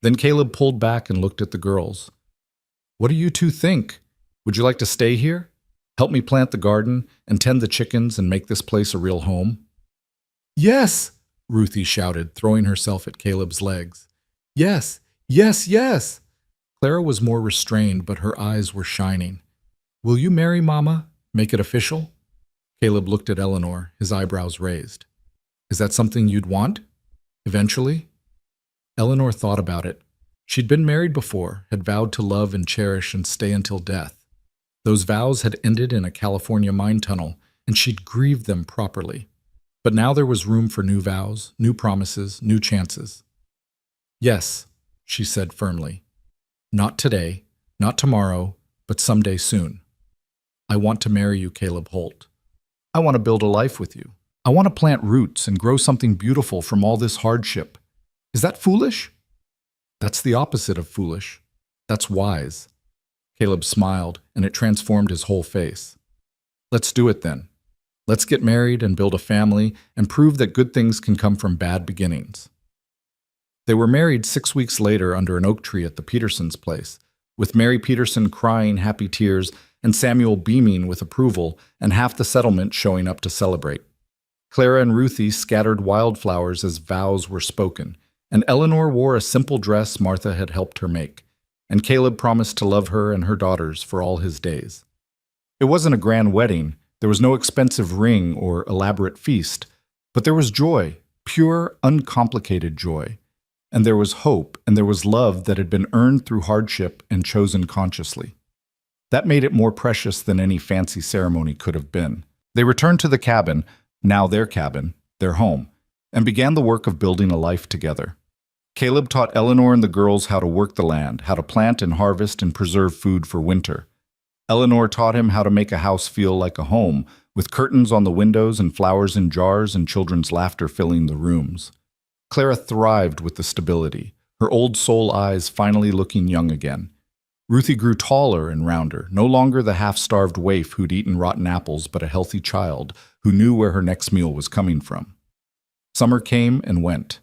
Then Caleb pulled back and looked at the girls. "What do you two think? Would you like to stay here? Help me plant the garden and tend the chickens and make this place a real home?" "Yes!" Ruthie shouted, throwing herself at Caleb's legs. "Yes, yes, yes!" Clara was more restrained, but her eyes were shining. "Will you marry Mama? Make it official?" Caleb looked at Eleanor, his eyebrows raised. "Is that something you'd want? Eventually?" Eleanor thought about it. She'd been married before, had vowed to love and cherish and stay until death. Those vows had ended in a California mine tunnel, and she'd grieved them properly. But now there was room for new vows, new promises, new chances. "Yes," she said firmly. "Not today, not tomorrow, but someday soon. I want to marry you, Caleb Holt. I want to build a life with you. I want to plant roots and grow something beautiful from all this hardship. Is that foolish?" "That's the opposite of foolish. That's wise." Caleb smiled, and it transformed his whole face. "Let's do it then. Let's get married and build a family and prove that good things can come from bad beginnings." They were married 6 weeks later under an oak tree at the Petersons' place, with Mary Peterson crying happy tears and Samuel beaming with approval and half the settlement showing up to celebrate. Clara and Ruthie scattered wildflowers as vows were spoken, and Eleanor wore a simple dress Martha had helped her make, and Caleb promised to love her and her daughters for all his days. It wasn't a grand wedding, there was no expensive ring or elaborate feast, but there was joy, pure, uncomplicated joy. And there was hope, and there was love that had been earned through hardship and chosen consciously. That made it more precious than any fancy ceremony could have been. They returned to the cabin, now their cabin, their home, and began the work of building a life together. Caleb taught Eleanor and the girls how to work the land, how to plant and harvest and preserve food for winter. Eleanor taught him how to make a house feel like a home, with curtains on the windows and flowers in jars and children's laughter filling the rooms. Clara thrived with the stability, her old soul eyes finally looking young again. Ruthie grew taller and rounder, no longer the half-starved waif who'd eaten rotten apples, but a healthy child who knew where her next meal was coming from. Summer came and went.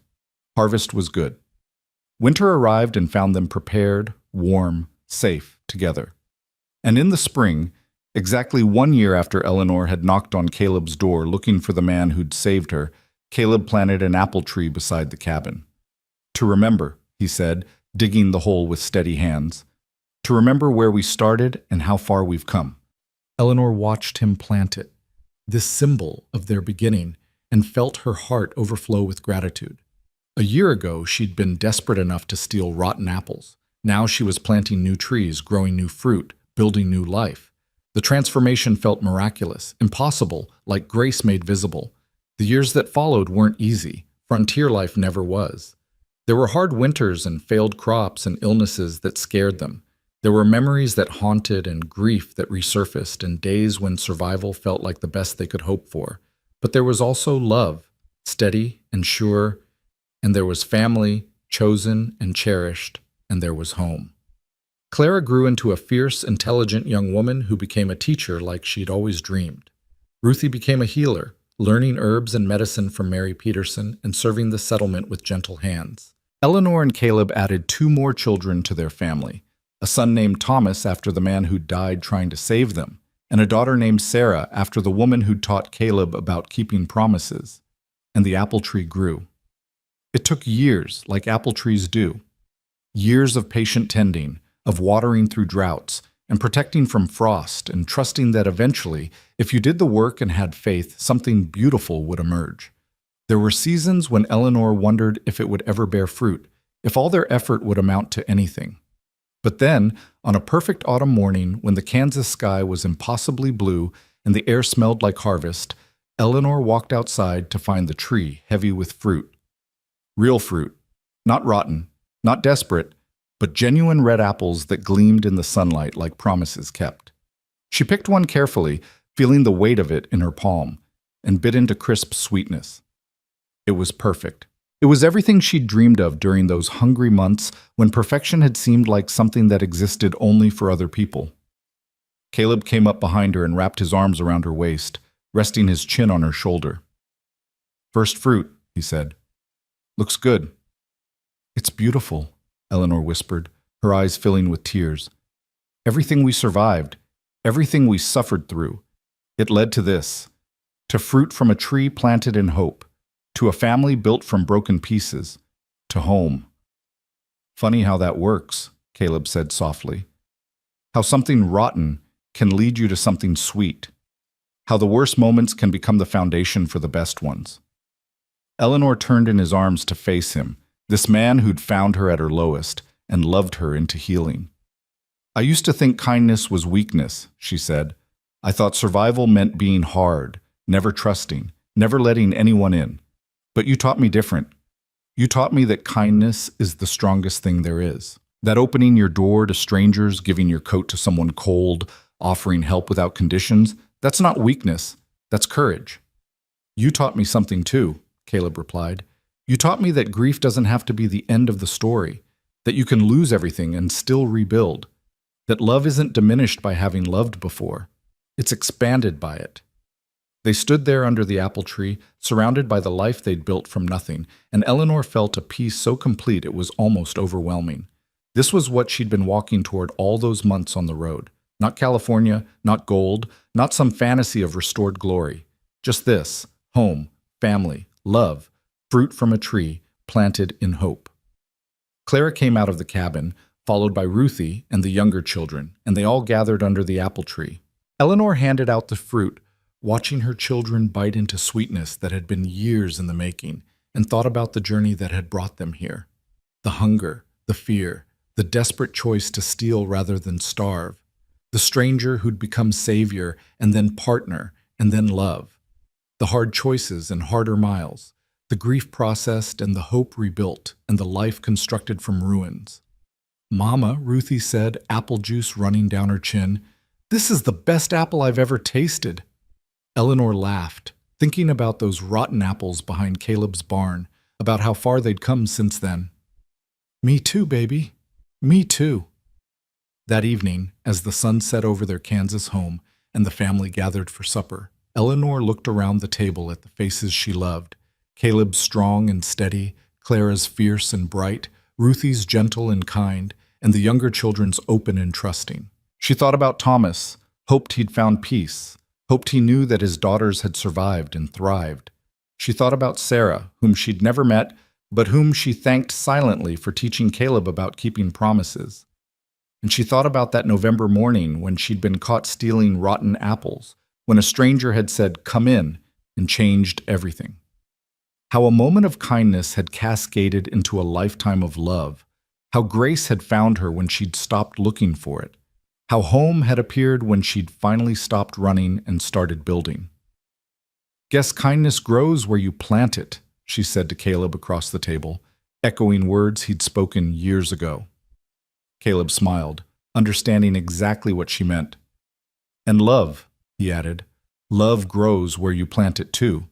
Harvest was good. Winter arrived and found them prepared, warm, safe, together. And in the spring, exactly 1 year after Eleanor had knocked on Caleb's door looking for the man who'd saved her, Caleb planted an apple tree beside the cabin. To remember, he said, digging the hole with steady hands. To remember where we started and how far we've come. Eleanor watched him plant it, this symbol of their beginning, and felt her heart overflow with gratitude. A year ago, she'd been desperate enough to steal rotten apples. Now she was planting new trees, growing new fruit, building new life. The transformation felt miraculous, impossible, like grace made visible. The years that followed weren't easy. Frontier life never was. There were hard winters and failed crops and illnesses that scared them. There were memories that haunted and grief that resurfaced and days when survival felt like the best they could hope for. But there was also love, steady and sure, and there was family, chosen and cherished, and there was home. Clara grew into a fierce, intelligent young woman who became a teacher like she'd always dreamed. Ruthie became a healer, learning herbs and medicine from Mary Peterson and serving the settlement with gentle hands. Eleanor and Caleb added 2 more children to their family, a son named Thomas after the man who'd died trying to save them, and a daughter named Sarah after the woman who'd taught Caleb about keeping promises. And the apple tree grew. It took years, like apple trees do. Years of patient tending, of watering through droughts, and protecting from frost, and trusting that eventually, if you did the work and had faith, something beautiful would emerge. There were seasons when Eleanor wondered if it would ever bear fruit, if all their effort would amount to anything. But then, on a perfect autumn morning when the Kansas sky was impossibly blue and the air smelled like harvest, Eleanor walked outside to find the tree heavy with fruit. Real fruit, not rotten, not desperate, but genuine red apples that gleamed in the sunlight like promises kept. She picked one carefully, feeling the weight of it in her palm, and bit into crisp sweetness. It was perfect. It was everything she'd dreamed of during those hungry months when perfection had seemed like something that existed only for other people. Caleb came up behind her and wrapped his arms around her waist, resting his chin on her shoulder. "First fruit," he said. "Looks good." "It's beautiful," Eleanor whispered, her eyes filling with tears. "Everything we survived, everything we suffered through, it led to this, to fruit from a tree planted in hope, to a family built from broken pieces, to home." "Funny how that works," Caleb said softly. "How something rotten can lead you to something sweet. How the worst moments can become the foundation for the best ones." Eleanor turned in his arms to face him, this man who'd found her at her lowest and loved her into healing. "I used to think kindness was weakness," she said. "I thought survival meant being hard, never trusting, never letting anyone in. But you taught me different. You taught me that kindness is the strongest thing there is. That opening your door to strangers, giving your coat to someone cold, offering help without conditions, that's not weakness, that's courage." "You taught me something too," Caleb replied. "You taught me that grief doesn't have to be the end of the story, that you can lose everything and still rebuild, that love isn't diminished by having loved before, it's expanded by it." They stood there under the apple tree, surrounded by the life they'd built from nothing, and Eleanor felt a peace so complete it was almost overwhelming. This was what she'd been walking toward all those months on the road. Not California, not gold, not some fantasy of restored glory. Just this: home, family, love, fruit from a tree, planted in hope. Clara came out of the cabin, followed by Ruthie and the younger children, and they all gathered under the apple tree. Eleanor handed out the fruit, watching her children bite into sweetness that had been years in the making, and thought about the journey that had brought them here. The hunger, the fear, the desperate choice to steal rather than starve. The stranger who'd become savior, and then partner, and then love. The hard choices and harder miles. The grief processed and the hope rebuilt, and the life constructed from ruins. "Mama," Ruthie said, apple juice running down her chin, "this is the best apple I've ever tasted." Eleanor laughed, thinking about those rotten apples behind Caleb's barn, about how far they'd come since then. "Me too, baby. Me too." That evening, as the sun set over their Kansas home and the family gathered for supper, Eleanor looked around the table at the faces she loved. Caleb's strong and steady, Clara's fierce and bright, Ruthie's gentle and kind, and the younger children's open and trusting. She thought about Thomas, hoped he'd found peace, hoped he knew that his daughters had survived and thrived. She thought about Sarah, whom she'd never met, but whom she thanked silently for teaching Caleb about keeping promises. And she thought about that November morning when she'd been caught stealing rotten apples, when a stranger had said, "Come in," and changed everything. How a moment of kindness had cascaded into a lifetime of love. How grace had found her when she'd stopped looking for it. How home had appeared when she'd finally stopped running and started building. "Guess kindness grows where you plant it," she said to Caleb across the table, echoing words he'd spoken years ago. Caleb smiled, understanding exactly what she meant. "And love," he added, "love grows where you plant it too,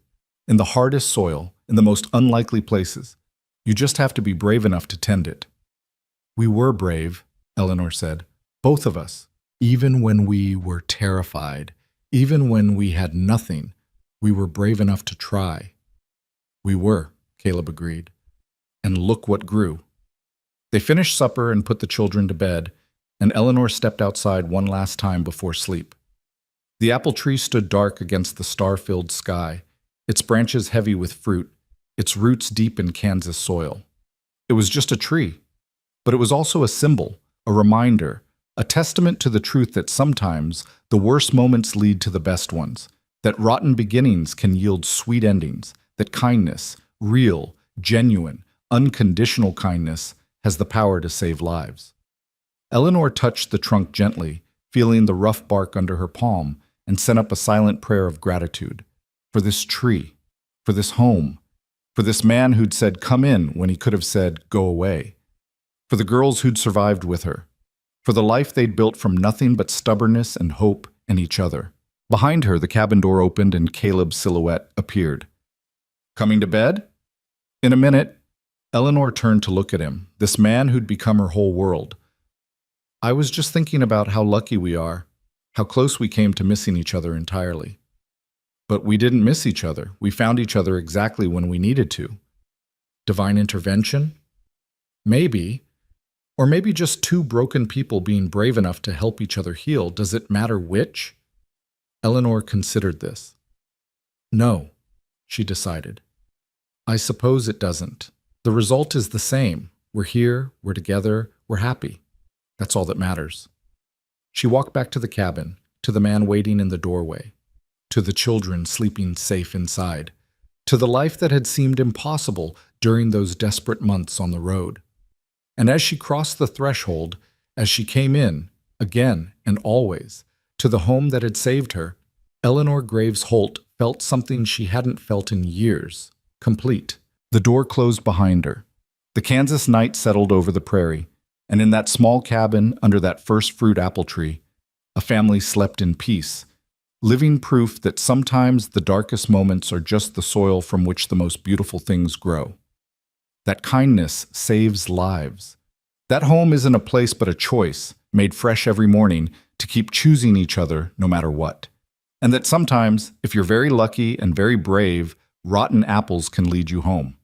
in the hardest soil, in the most unlikely places. You just have to be brave enough to tend it." "We were brave," Eleanor said, "both of us, even when we were terrified, even when we had nothing. We were brave enough to try." "We were," Caleb agreed. "And look what grew." They finished supper and put the children to bed, and Eleanor stepped outside one last time before sleep. The apple tree stood dark against the star-filled sky, its branches heavy with fruit, its roots deep in Kansas soil. It was just a tree, but it was also a symbol, a reminder, a testament to the truth that sometimes the worst moments lead to the best ones, that rotten beginnings can yield sweet endings, that kindness, real, genuine, unconditional kindness, has the power to save lives. Eleanor touched the trunk gently, feeling the rough bark under her palm, and sent up a silent prayer of gratitude. For this tree, for this home, for this man who'd said, "Come in," when he could have said, "Go away." For the girls who'd survived with her. For the life they'd built from nothing but stubbornness and hope and each other. Behind her, the cabin door opened and Caleb's silhouette appeared. "Coming to bed?" In a minute, Eleanor turned to look at him, this man who'd become her whole world. "I was just thinking about how lucky we are, how close we came to missing each other entirely. But we didn't miss each other. We found each other exactly when we needed to. Divine intervention? Maybe. Or maybe just two broken people being brave enough to help each other heal. Does it matter which?" Eleanor considered this. "No," she decided. "I suppose it doesn't. The result is the same. We're here, we're together, we're happy. That's all that matters." She walked back to the cabin, to the man waiting in the doorway, to the children sleeping safe inside, to the life that had seemed impossible during those desperate months on the road. And as she crossed the threshold, as she came in, again and always, to the home that had saved her, Eleanor Graves Holt felt something she hadn't felt in years, complete. The door closed behind her. The Kansas night settled over the prairie, and in that small cabin under that first fruit apple tree, a family slept in peace, living proof that sometimes the darkest moments are just the soil from which the most beautiful things grow. That kindness saves lives. That home isn't a place but a choice, made fresh every morning, to keep choosing each other no matter what. And that sometimes, if you're very lucky and very brave, rotten apples can lead you home.